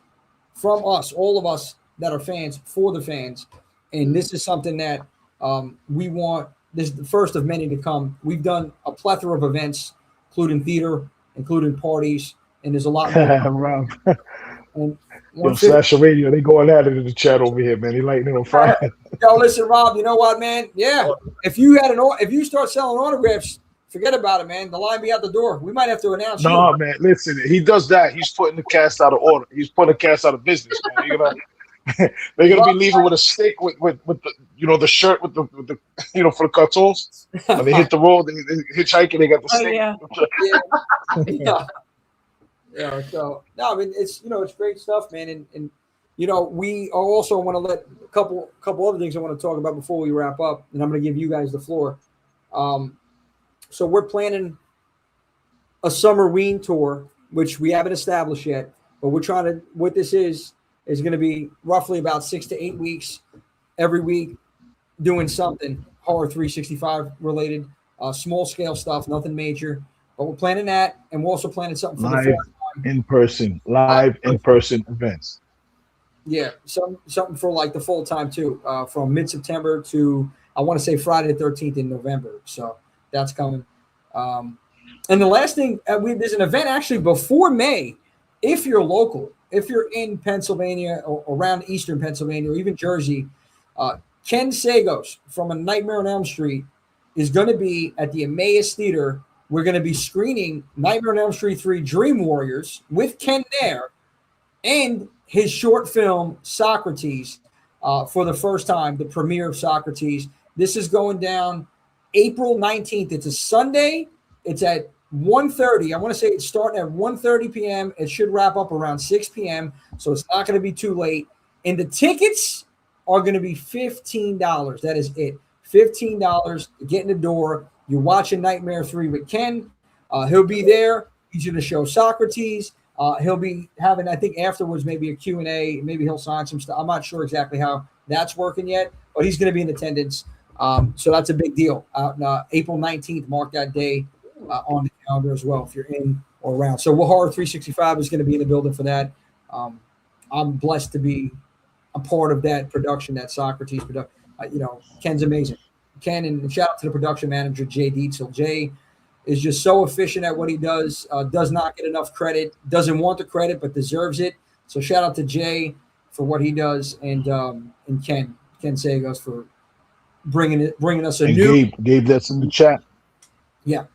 S7: from us, all of us that are fans, for the fans. And this is something that we want. This is the first of many to come. We've done a plethora of events, including theater, including parties, and there's a lot more.
S9: Rob.
S7: And
S9: Yo, Slash Radio, they going at it in the chat over here, man. They lighting it on fire.
S7: Yo, listen, Rob, you know what, man? Yeah. If you start selling autographs, forget about it, man. The line be out the door. We might have to announce.
S9: No, man. Listen, he does that. He's putting the cast out of order. He's putting the cast out of business, man. They're gonna be leaving with a stick with the, you know, the shirt with the you know, for the cartoons. When they hit the road, they hitchhiking, they got the stick.
S7: Yeah. So no, I mean it's, you know, it's great stuff, man. And you know, we also want to let a couple other things I want to talk about before we wrap up, and I'm going to give you guys the floor. So we're planning a summer ween tour, which we haven't established yet, but we're trying to. What this is going to be roughly about 6 to 8 weeks, every week, doing something horror 365 related, small scale stuff, nothing major. But we're planning that, and we're also planning something for the fall time.
S9: Live in person events.
S7: Yeah, something for like the full time too, from mid-September to I want to say Friday the 13th in November. So that's coming. And the last thing, there's an event actually before May. If you're local, if you're in Pennsylvania or around Eastern Pennsylvania or even Jersey, Ken Sagos from A Nightmare on Elm Street is going to be at the Emmaus Theater. We're going to be screening Nightmare on Elm Street 3 Dream Warriors with Ken there and his short film Socrates for the first time, the premiere of Socrates. This is going down April 19th. It's a Sunday. It's at 1:30. I want to say it's starting at 1:30 p.m. It should wrap up around 6 p.m. So it's not going to be too late. And the tickets are going to be $15. That is it. $15 to get in the door. You're watching Nightmare 3 with Ken. He'll be there. He's going to show Socrates. He'll be having, I think, afterwards maybe a Q&A. Maybe he'll sign some stuff. I'm not sure exactly how that's working yet, but he's going to be in attendance. So that's a big deal. April 19th, mark that day on the calendar as well if you're in or around. So Horror 365 is going to be in the building for that. I'm blessed to be a part of that production, that Socrates production. You know, Ken's amazing. Ken, and shout out to the production manager, Jay Dietzel. Jay is just so efficient at what he does, does not get enough credit, doesn't want the credit, but deserves it. So shout out to Jay for what he does, and Ken Sagos for bringing us a new.
S9: Gabe, that's in the chat.
S7: Yeah.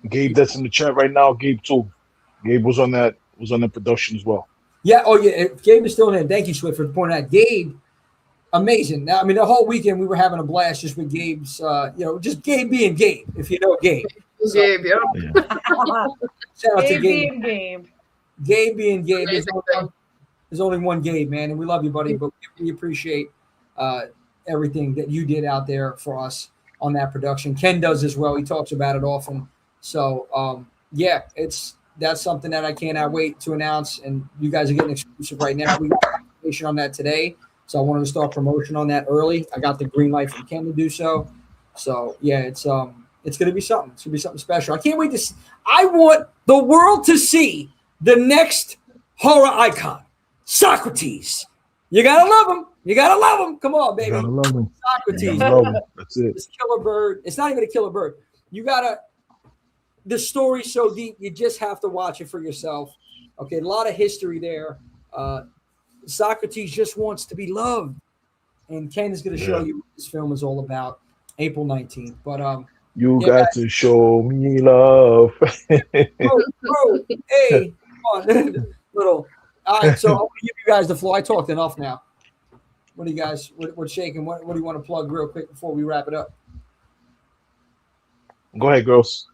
S9: Gabe, that's in the chat right now. Gabe too. Gabe was on that production as well.
S7: Yeah. Oh yeah. Gabe is still in there. Thank you, Swift, for pointing out. Gabe, amazing. Now, I mean, the whole weekend we were having a blast just with Gabe's, just Gabe being Gabe, if you know Gabe. So,
S8: Gabe, yeah.
S7: Shout out to
S10: Gabe being Gabe.
S7: Gabe being Gabe. There's only one Gabe, man, and we love you, buddy. But we appreciate everything that you did out there for us on that production. Ken does as well. He talks about it often. So yeah, that's something that I cannot wait to announce. And you guys are getting exclusive right now. We got information on that today, so I wanted to start promotion on that early. I got the green light from Ken to do so. So yeah, it's going to be something. It's going to be something special. I can't wait to see. I want the world to see the next horror icon, Socrates. You gotta love him. You gotta love him. Come on, baby.
S9: You gotta love him.
S7: Socrates.
S9: Love him. That's it.
S7: This killer bird. It's not even a killer bird. You gotta. The story's so deep. You just have to watch it for yourself. Okay, a lot of history there. Socrates just wants to be loved, and Ken is going to show you what this film is all about. April 19th. But
S9: you got to show me love.
S7: bro, hey, come on, little. All right, so I'm going to give you guys the floor. I talked enough now. What do you guys? What's shaking? What do you want to plug real quick before we wrap it up?
S9: Go ahead, girls.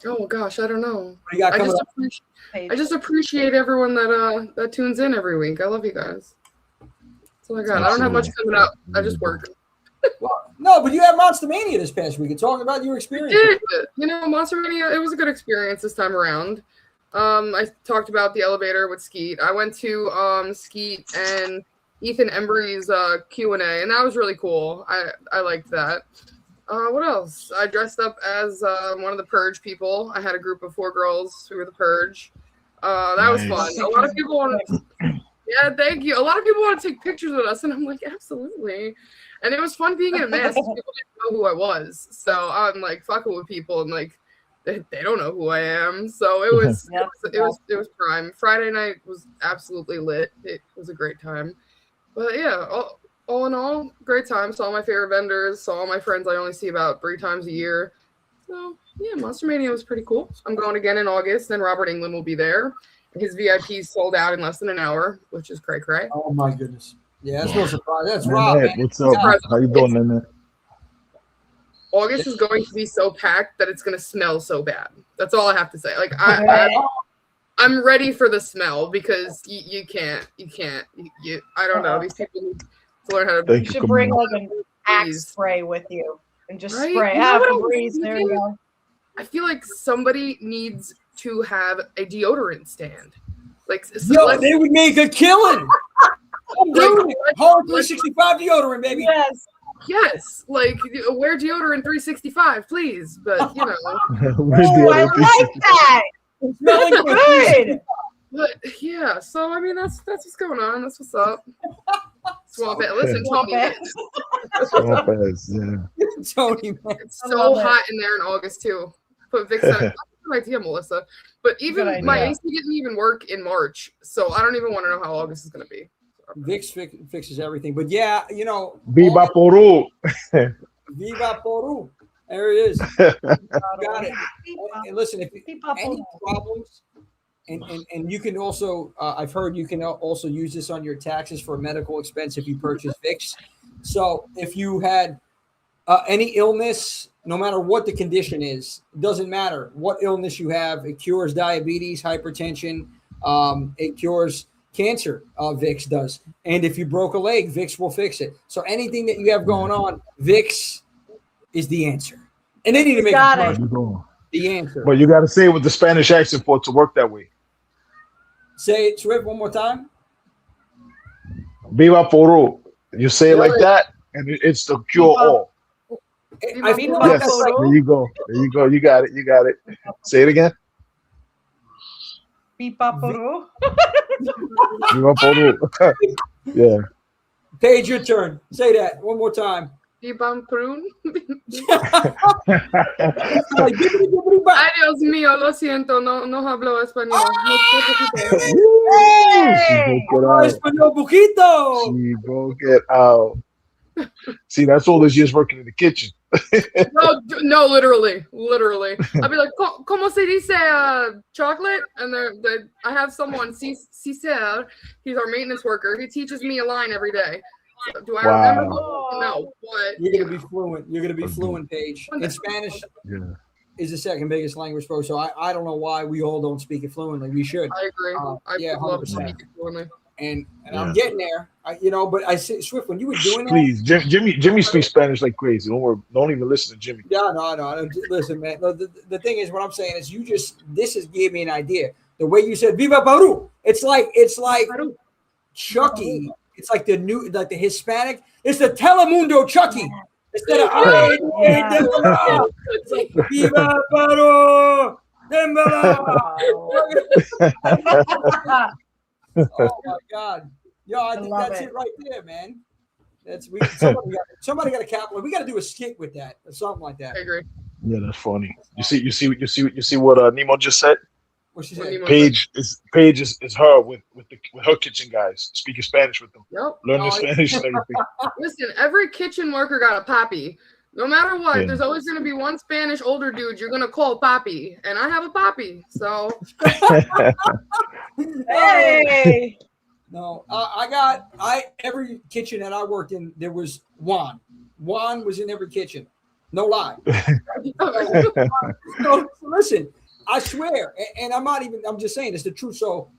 S8: Oh gosh, I don't know.
S7: What do you got coming up?
S8: I just appreciate everyone that tunes in every week. I love you guys. That's all I got. I don't have much coming up. I just work.
S7: Well, no, but you had Monster Mania this past week. Talk about your experience.
S8: I did. You know, Monster Mania, it was a good experience this time around. I talked about the elevator with Skeet. I went to Skeet and Ethan Embry's Q&A, and that was really cool. I liked that. What else? I dressed up as one of the Purge people. I had a group of 4 girls who were the Purge. That was fun. A lot of people want to. Yeah, thank you. A lot of people want to take pictures with us, and I'm like, absolutely. And it was fun being in a mask. People didn't know who I was, so I'm like fucking with people, and like they don't know who I am. So it was it was prime. Friday night was absolutely lit. It was a great time. But yeah, all in all, great time. Saw my favorite vendors. Saw all my friends I only see about 3 times a year. So yeah, Monster Mania was pretty cool. I'm going again in August, and Robert Englund will be there. His VIP sold out in less than an hour, which is cray.
S7: Oh my goodness. Yeah, that's no surprise. That's Rob, man.
S9: What's up? How you doing, man?
S8: August is going to be so packed that it's going to smell so bad. That's all I have to say. Like I'm ready for the smell because you can't. I don't know. These people need to learn how to.
S10: You should bring like an Axe spray with you and just spray. Have a breeze. There you go.
S8: I feel like somebody needs to have a deodorant stand. Like
S7: they would make a killing. Hard 365 deodorant, baby.
S10: Yes.
S8: Like wear deodorant 365, please. But you know.
S10: I like that. It's smelling good.
S8: But yeah, so I mean that's what's going on. That's what's up. Swamp Ass. Listen, Tony.
S9: Swamp Ass, yeah.
S7: Tony, man.
S8: It's so hot in there in August too. Put Vicks on. Good idea, Melissa. But even my AC didn't even work in March, so I don't even want to know how August is going to be.
S7: Vicks fixes everything, but yeah, you know.
S9: Viva Peru.
S7: Viva Peru. There it is. Got it. And listen, if any problems, and you can also, I've heard you can also use this on your taxes for a medical expense if you purchase Vicks. So if you had any illness, no matter what the condition is, it doesn't matter what illness you have. It cures diabetes, hypertension. It cures cancer. Vicks does. And if you broke a leg, Vicks will fix it. So anything that you have going on, Vicks is the answer. And they need to make the answer.
S9: But you got to say it with the Spanish accent for it to work that way.
S7: Say it, Swift, one more time.
S9: Viva Peru. You say it like that, and it's the cure all.
S7: I feel like
S9: yes, there you go. There you go. You got it. Say it again.
S10: Viva Peru.
S9: Viva Peru. Yeah.
S7: Paige, your turn. Say that one more time.
S8: Viva Peru. Ay, Dios mío, lo siento, no hablo español.
S7: Español poquito.
S9: She broke it out. See, that's all those years working in the kitchen.
S8: No, literally. I'd be like, ¿Cómo se dice chocolate? And I have someone, Cesar, he's our maintenance worker. He teaches me a line every day. So, do I remember? No. What?
S7: You're gonna be fluent. You're gonna be fluent, Paige. In Spanish is the second biggest language, bro. So I don't know why we all don't speak it fluently. We should.
S8: I agree. I would love to speak it fluently.
S7: and I'm getting there. But I see Swift when you were doing that.
S9: Please, Jimmy speaks Spanish like crazy. Don't worry, don't even listen to Jimmy.
S7: Yeah, no. Listen, man. The thing is, what I'm saying is, this has gave me an idea. The way you said "Viva Peru," it's like Chucky. It's like the Hispanic. It's the Telemundo Chucky. Instead of it's like "Viva Peru." Oh my God! Yo, I think that's it right there, man. Somebody got to capitalize. We got to do a skit with that or something like that.
S8: I agree.
S9: Yeah, that's funny. You see what Nemo just said?
S7: What she said?
S9: Paige is her with her kitchen guys speaking Spanish with them.
S8: Yep.
S9: Learning Spanish and everything.
S8: Listen, every kitchen worker got a papi. No matter what, there's always going to be one Spanish older dude you're going to call papi, and I have a papi, so.
S10: Hey.
S7: No, every kitchen that I worked in, there was Juan. Juan was in every kitchen. No lie. So listen, I swear, and I'm just saying it's the truth. So,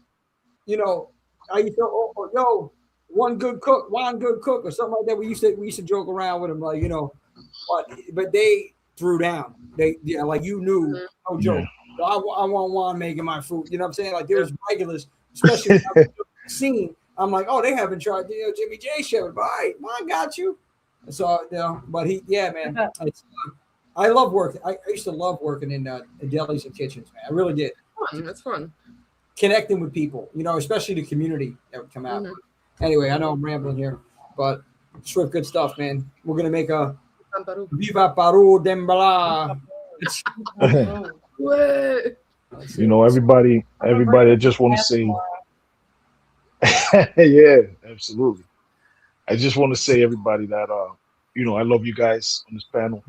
S7: I used to, one good cook, or something like that. We used to joke around with him, like, but they threw down. They, like, no joke. So I want Juan making my food. You know what I'm saying? Like, there was regulars, especially scene. I'm like, they haven't tried, Jimmy J show. But I got you. So, but man, I love working. I used to love working in delis and kitchens, man. I really did.
S8: That's fun.
S7: Connecting with people, especially the community that would come out. Mm-hmm. Anyway, I know I'm rambling here, but Swift, good stuff, man. We're gonna make a Viva Peru Dembala.
S9: Everybody, I just want to say, yeah, absolutely. I just want to say, everybody, that I love you guys on this panel.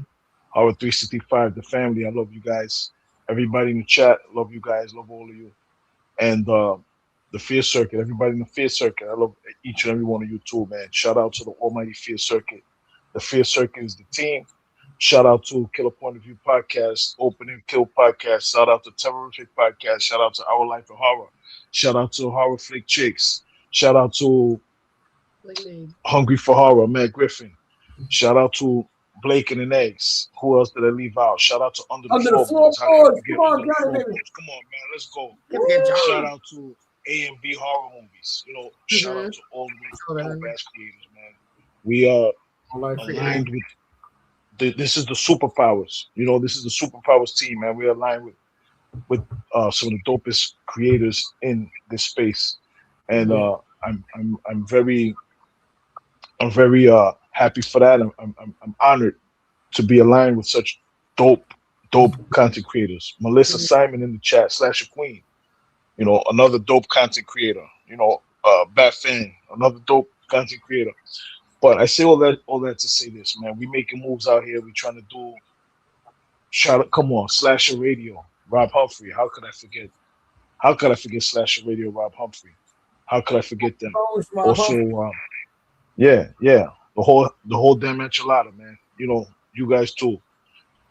S9: Horror 365, the family, I love you guys. Everybody in the chat, love you guys, love all of you. And the Fear Circuit, everybody in the Fear Circuit, I love each and every one of you too, man. Shout out to the almighty Fear Circuit. The Fear Circuit is the team. Shout out to Killer Point of View Podcast, Open and Kill Podcast. Shout out to Terrorific Podcast. Shout out to Our Life of Horror. Shout out to Horror Flick Chicks. Shout out to Hungry for Horror, Matt Griffin. Shout out to Blake and Eggs. Who else did I leave out? Shout out to Under the Floorboards. Come on, man, let's go. Shout out to A&B Horror Movies. Shout out to all the dope-ass creators, man. We are aligned with. This is the superpowers. This is the superpowers team, man. We're aligned with some of the dopest creators in this space, and I'm very happy for that. I'm honored to be aligned with such dope content creators. Melissa Simon in the chat, Slasher Queen, another dope content creator. Bat Fan, another dope content creator. But I say all that to say this, man. We making moves out here. We trying to do. Come on, Slasher Radio, Rob Humphrey. How could I forget? Slasher Radio, Rob Humphrey? How could I forget them? Also, yeah. The whole damn enchilada, man. You guys too.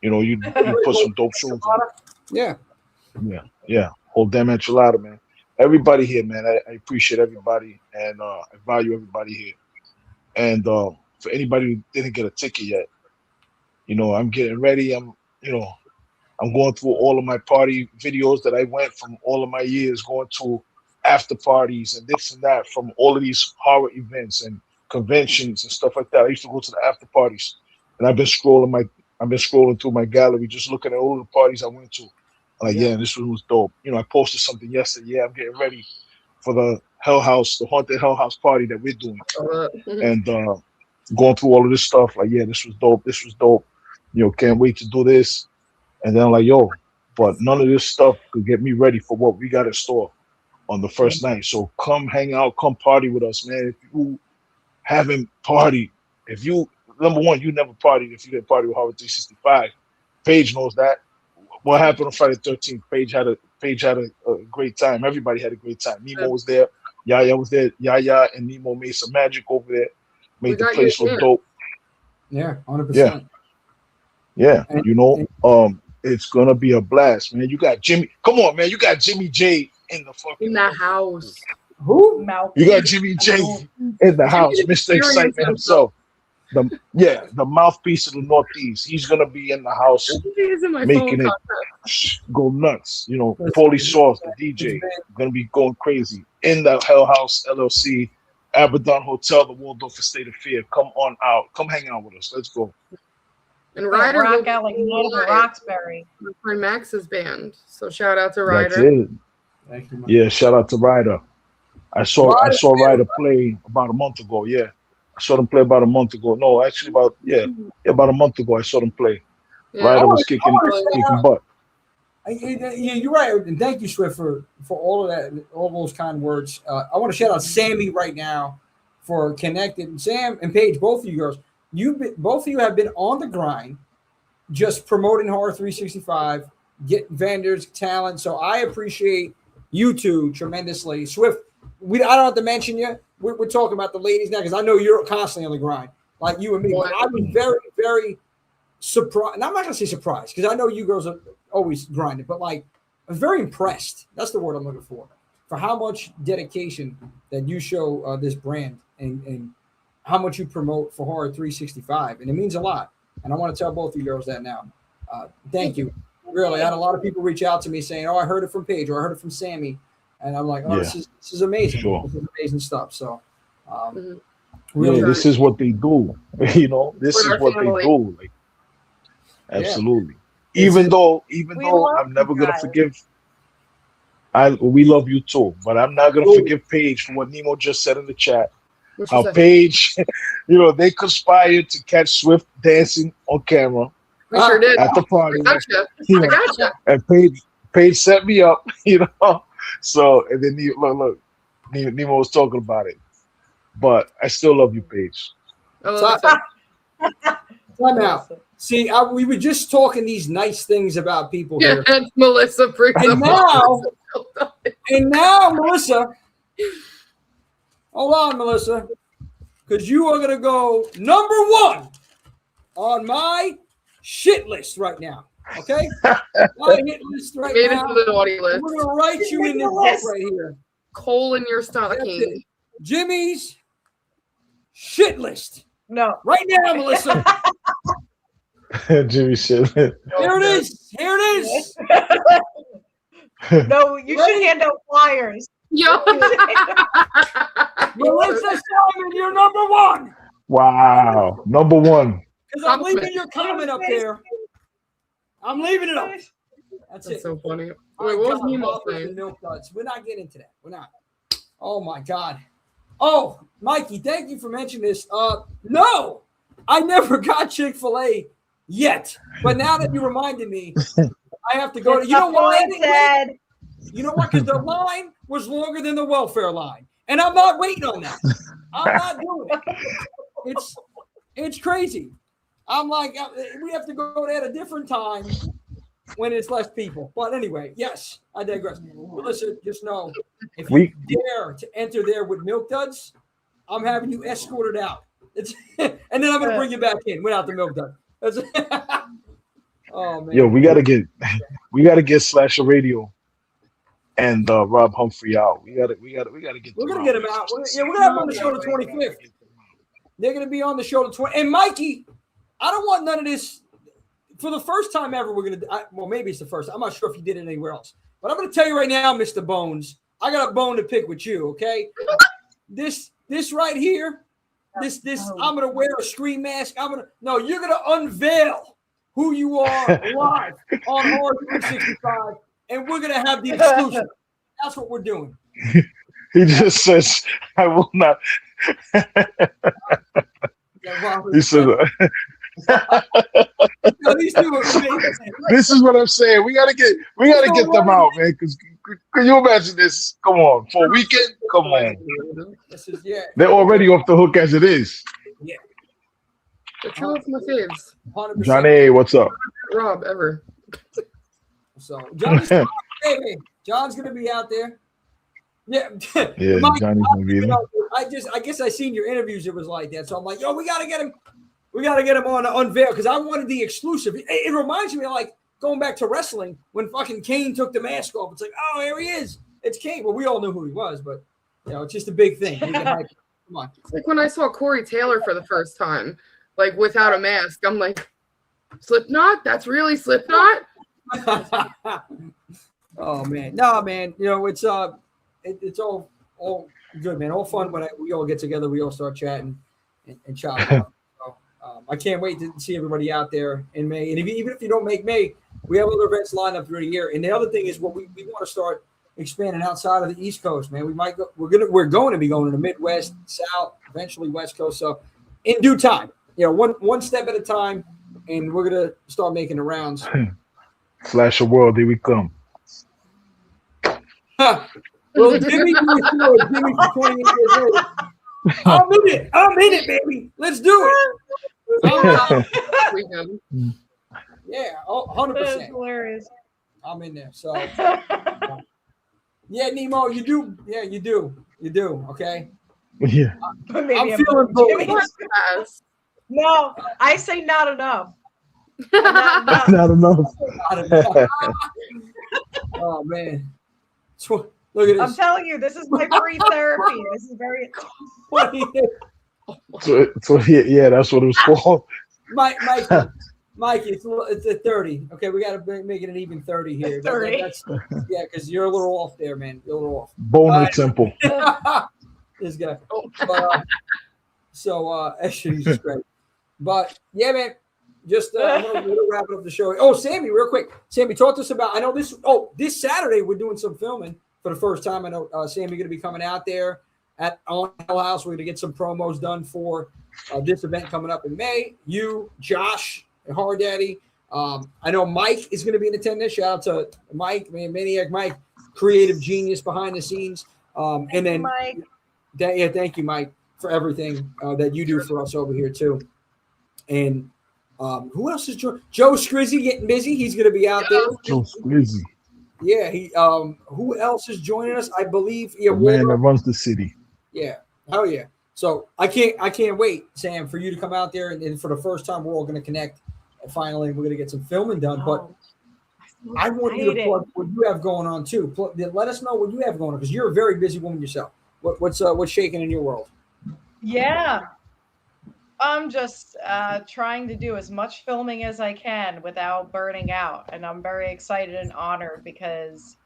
S9: You put some dope shows on. Yeah. Whole damn enchilada, man. Everybody here, man. I appreciate everybody, and I value everybody here. And for anybody who didn't get a ticket yet, I'm getting ready. I'm going through all of my party videos that I went from all of my years, going to after parties and this and that from all of these horror events and conventions and stuff like that. I used to go to the after parties, and I've been scrolling through my gallery, just looking at all the parties I went to. I'm like, yeah, this one was dope. I posted something yesterday. Yeah, I'm getting ready for the haunted Hell House party that we're doing, and going through all of this stuff. Like, yeah, this was dope. Can't wait to do this. And then I'm like, but none of this stuff could get me ready for what we got in store on the first night. So come hang out, come party with us, man. If you haven't partied, number one, you never partied if you didn't party with Horror 365. Paige knows that. What happened on Friday the 13th? Paige had a great time. Everybody had a great time. Nemo was there. Yaya was there. Yaya and Nemo made some magic over there. Made the place look dope.
S7: Yeah, 100%.
S9: Yeah. It's gonna be a blast, man. You got Jimmy. Come on, man. You got Jimmy J in the
S8: house.
S7: Who?
S9: You got Jimmy J in the house, Mr. Excitement himself. The mouthpiece of the Northeast. He's gonna be in the house making it go nuts. You know, Paulie Sauce, the DJ, gonna be going crazy in the Hell House LLC, Abaddon Hotel, the Waldorf Estate of Fear. Come on out. Come hang out with us. Let's go.
S8: And Ryder
S10: rock out like Roxbury.
S8: My friend Max's band. So shout out to Ryder.
S9: That's it. Yeah, shout out to Ryder. I saw Ryder play about a month ago. Yeah. I saw them play about a month ago. No, actually about a month ago I saw them play.
S8: Yeah.
S9: Ryder was kicking butt.
S7: Yeah, you're right. And thank you, Swift, for all of that, all those kind words. I want to shout out Sammy right now for connecting. Sam and Paige, both of you girls, both of you have been on the grind, just promoting Horror 365, get vendors, talent. So I appreciate you two tremendously. Swift, I don't have to mention you. We're talking about the ladies now because I know you're constantly on the grind, like you and me. But I was very, very surprised. And I'm not going to say surprised because I know you girls are always grinding, but like I'm very impressed. That's the word I'm looking for how much dedication that you show this brand and how much you promote for Horror 365. And it means a lot. And I want to tell both of you girls that now. Thank you. Really, I had a lot of people reach out to me saying, "Oh, I heard it from Paige," or "I heard it from Sammy," and I'm like, "Oh, this is amazing. Sure. This is amazing stuff." So,
S9: really, this is what they do. You know, this is what they do. Like, absolutely. Yeah. Even though I'm never gonna forgive. We love you too, but I'm not gonna forgive Paige for what Nemo just said in the chat. How Paige, they conspired to catch Swift dancing on camera.
S8: We sure did.
S9: At the party.
S8: I gotcha.
S9: And Paige set me up, So, and then look, Nemo was talking about it. But I still love you, Paige.
S7: Time out. See, we were just talking these nice things about people here.
S8: And Melissa brings
S7: and now, Melissa, hold on, Melissa, because you are going to go number one on my shit list right now. Okay? My hit list right now.
S8: It to the naughty list.
S7: We're going to write you in this book right here.
S8: Coal in your stocking.
S7: Jimmy's shit list.
S10: No.
S7: Right now, Melissa.
S9: Jimmy shit list.
S7: Here it is. Here it is.
S10: No, you should hand out flyers.
S8: Yo.
S7: Melissa Simon, you're number one.
S9: Wow. Number one.
S7: Because I'm leaving your comment up there. I'm leaving it up. That's
S8: so funny.
S7: Wait,
S8: what was Nemo's
S7: name? We're not getting into that. We're not. Oh my God. Oh, Mikey, thank you for mentioning this. No, I never got Chick-fil-A yet. But now that you reminded me, I have to go to. You know why? You know what? Because the line was longer than the welfare line, and I'm not waiting on that. I'm not doing it. It's crazy. I'm like, we have to go there at a different time when it's less people. But anyway, yes, I digress. But listen, just know, if you dare to enter there with Milk Duds, I'm having you escorted out. And then I'm going to bring you back in without the Milk Dud. Oh man.
S9: Yo, we gotta get Slasher Radio and Rob Humphrey out. We gotta get.
S7: We're gonna get him out. We're gonna have him on the show the 25th. They're gonna be on the show the 20th. And Mikey, I don't want none of this. For the first time ever, we're gonna. Well, maybe it's the first. I'm not sure if you did it anywhere else. But I'm gonna tell you right now, Mr. Bones. I got a bone to pick with you. Okay. This right here. This. I'm gonna wear a screen mask. You're gonna unveil who you are live on Horror 365, and we're gonna have the exclusive. That's what we're doing.
S9: He just says, "I will not." He said, "This is what I'm saying. We gotta get them out, man. Because can you imagine this? Come on, for a weekend. Come on. They're already off the hook as it is."
S7: Yeah.
S8: The two of my faves.
S7: 100%.
S9: Johnny, what's up?
S8: Rob, ever.
S7: So John's gonna be out there. Yeah,
S9: yeah. Johnny's gonna be there.
S7: I guess I seen your interviews. It was like that, so I'm like, yo, we gotta get him. We gotta get him on the unveil because I wanted the exclusive. It reminds me of like going back to wrestling when fucking Kane took the mask off. It's like, oh, here he is. It's Kane. Well, we all knew who he was, but it's just a big thing. We can hype. Come on.
S8: It's like when I saw Corey Taylor for the first time, like without a mask, I'm like, Slipknot? That's really Slipknot?
S7: Oh man, no man. It's it's all good, man. All fun when we all get together. We all start chatting and chopping up. So, I can't wait to see everybody out there in May. And even if you don't make May, we have other events lined up through the year. And the other thing is, what we want to start expanding outside of the East Coast, man. We might go. We're going to be going to the Midwest, South, eventually West Coast. So in due time, one step at a time, and we're gonna start making the rounds.
S9: Flash of world, here we come.
S7: Well, Jimmy for 28 years old. I'm in it, baby. Let's do it. Yeah, 100%.
S10: That's hilarious.
S7: I'm in there. So, yeah, Nemo, you do. Yeah, you do. You do. Okay.
S9: Yeah.
S10: Maybe
S7: I'm feeling both.
S10: No, I say not enough.
S9: Not enough.
S7: Oh man. Look at this.
S10: I'm telling you, this is my free therapy. This is very.
S9: So yeah, that's what it was for.
S7: Mikey, it's a 30. Okay, we got to make it an even 30 here.
S10: 30.
S7: Yeah, because you're a little off there, man. You're a little off.
S9: Bone and temple.
S7: This guy. Actually, he's great. But yeah, man. Just we'll wrap it up the show. Oh, Sammy, real quick. Sammy, talk to us about. I know this. Oh, this Saturday we're doing some filming for the first time. I know Sammy going to be coming out there on Hell House. We're going to get some promos done for this event coming up in May. You, Josh, and Hard Daddy. I know Mike is going to be in attendance. Shout out to Mike, man, Maniac Mike, creative genius behind the scenes. And then,
S10: Mike.
S7: Thank you, Mike, for everything that you do for us over here too. And who else is joining? Joe Scrizzy getting busy. He's going to be out there.
S9: Joe Scrizzy.
S7: Yeah. Who else is joining us? I believe. Yeah,
S9: the man that runs the city.
S7: Yeah. Hell yeah. So I can't wait, Sam, for you to come out there and for the first time we're all going to connect. And finally, we're going to get some filming done. But I want you to plug what you have going on too. Let us know what you have going on because you're a very busy woman yourself. What's shaking in your world?
S10: Yeah. I'm just trying to do as much filming as I can without burning out. And I'm very excited and honored because,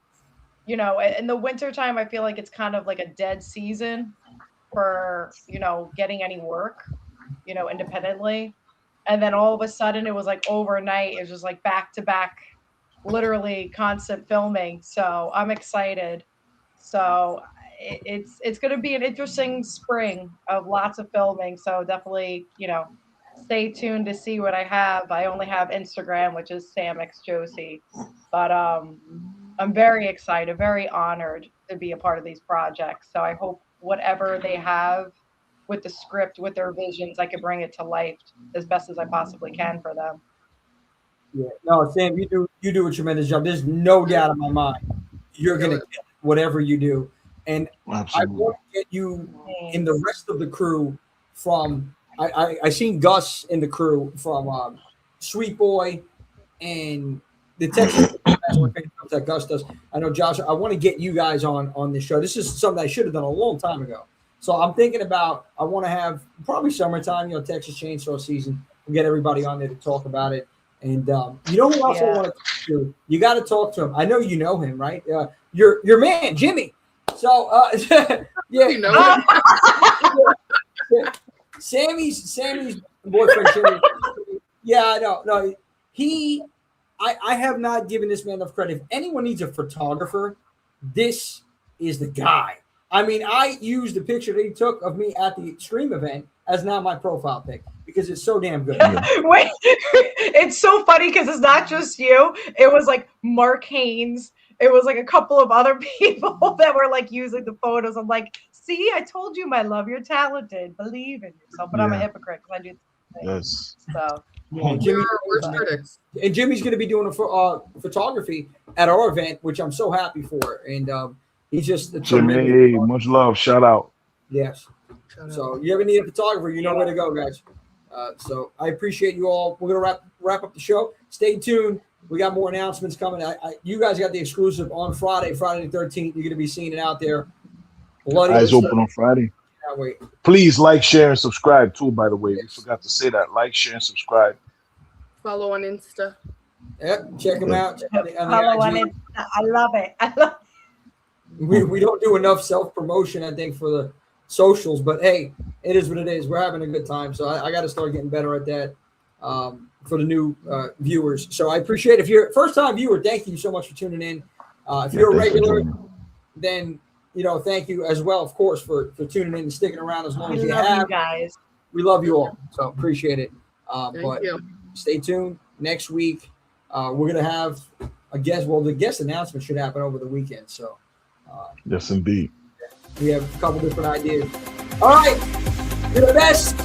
S10: in the wintertime, I feel like it's kind of like a dead season for, getting any work, independently. And then all of a sudden it was like overnight. It was just like back to back, literally constant filming. So I'm excited. So it's going to be an interesting spring of lots of filming. So definitely, stay tuned to see what I have. I only have Instagram, which is SamXJosie. But I'm very excited, very honored to be a part of these projects. So I hope whatever they have with the script, with their visions, I can bring it to life as best as I possibly can for them.
S7: Yeah, no, Sam, you do a tremendous job. There's no doubt in my mind you're going to get whatever you do. And absolutely. I want to get you in the rest of the crew from I seen Gus in the crew from Sweet Boy and the Texas that Gus does. I know Josh. I want to get you guys on this show. This is something I should have done a long time ago. So I'm thinking about. I want to have probably summertime. Texas Chainsaw season. We'll get everybody on there to talk about it. And you know who else I want to talk to? You got to talk to him. I know you know him, right? Your man, Jimmy. So yeah, Sammy's boyfriend Jimmy. Yeah, I know. No, I have not given this man enough credit. If anyone needs a photographer, this is the guy. I mean, I used the picture that he took of me at the Extreme event as now my profile pic because it's so damn good.
S10: Wait, it's so funny because it's not just you. It was like Mark Haynes. It was like a couple of other people that were like using the photos. I'm like, see, I told you, my love, you're talented. Believe in yourself. But I'm a hypocrite because I do things.
S9: Yes.
S10: So
S7: Jimmy's going to be doing a photography at our event, which I'm so happy for. And he's just
S9: Jimmy. Much love. Shout out.
S7: Yes. So you ever need a photographer, you know where to go, guys. So I appreciate you all. We're going to wrap up the show. Stay tuned. We got more announcements coming. You guys got the exclusive on Friday the 13th. You're going to be seeing it out there
S9: Eyes open on Friday.
S7: Can't wait.
S9: Please like, share, and subscribe too. By the way, we forgot to say that. Like, share, and subscribe.
S8: Follow on Insta.
S7: Yep, check them out.
S10: Follow on it. I love it. I love
S7: We don't do enough self-promotion, I think, for the socials, but hey, it is what it is. We're having a good time, so I got to start getting better at that for the new viewers. So I appreciate it. If you're a first-time viewer, thank you so much for tuning in. If you're a regular, then thank you as well, of course, for tuning in and sticking around as long as you have.
S10: You guys.
S7: We love you all, so appreciate it. But
S8: you.
S7: stay tuned. Next week, we're gonna have a guest. Well, the guest announcement should happen over the weekend. So,
S9: yes, indeed.
S7: we have a couple different ideas. All right, you're the best.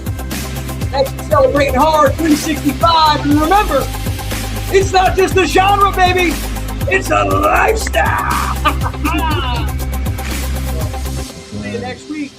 S7: Thanks for celebrating hard 365. And remember, it's not just a genre, baby. It's a lifestyle. See you next week.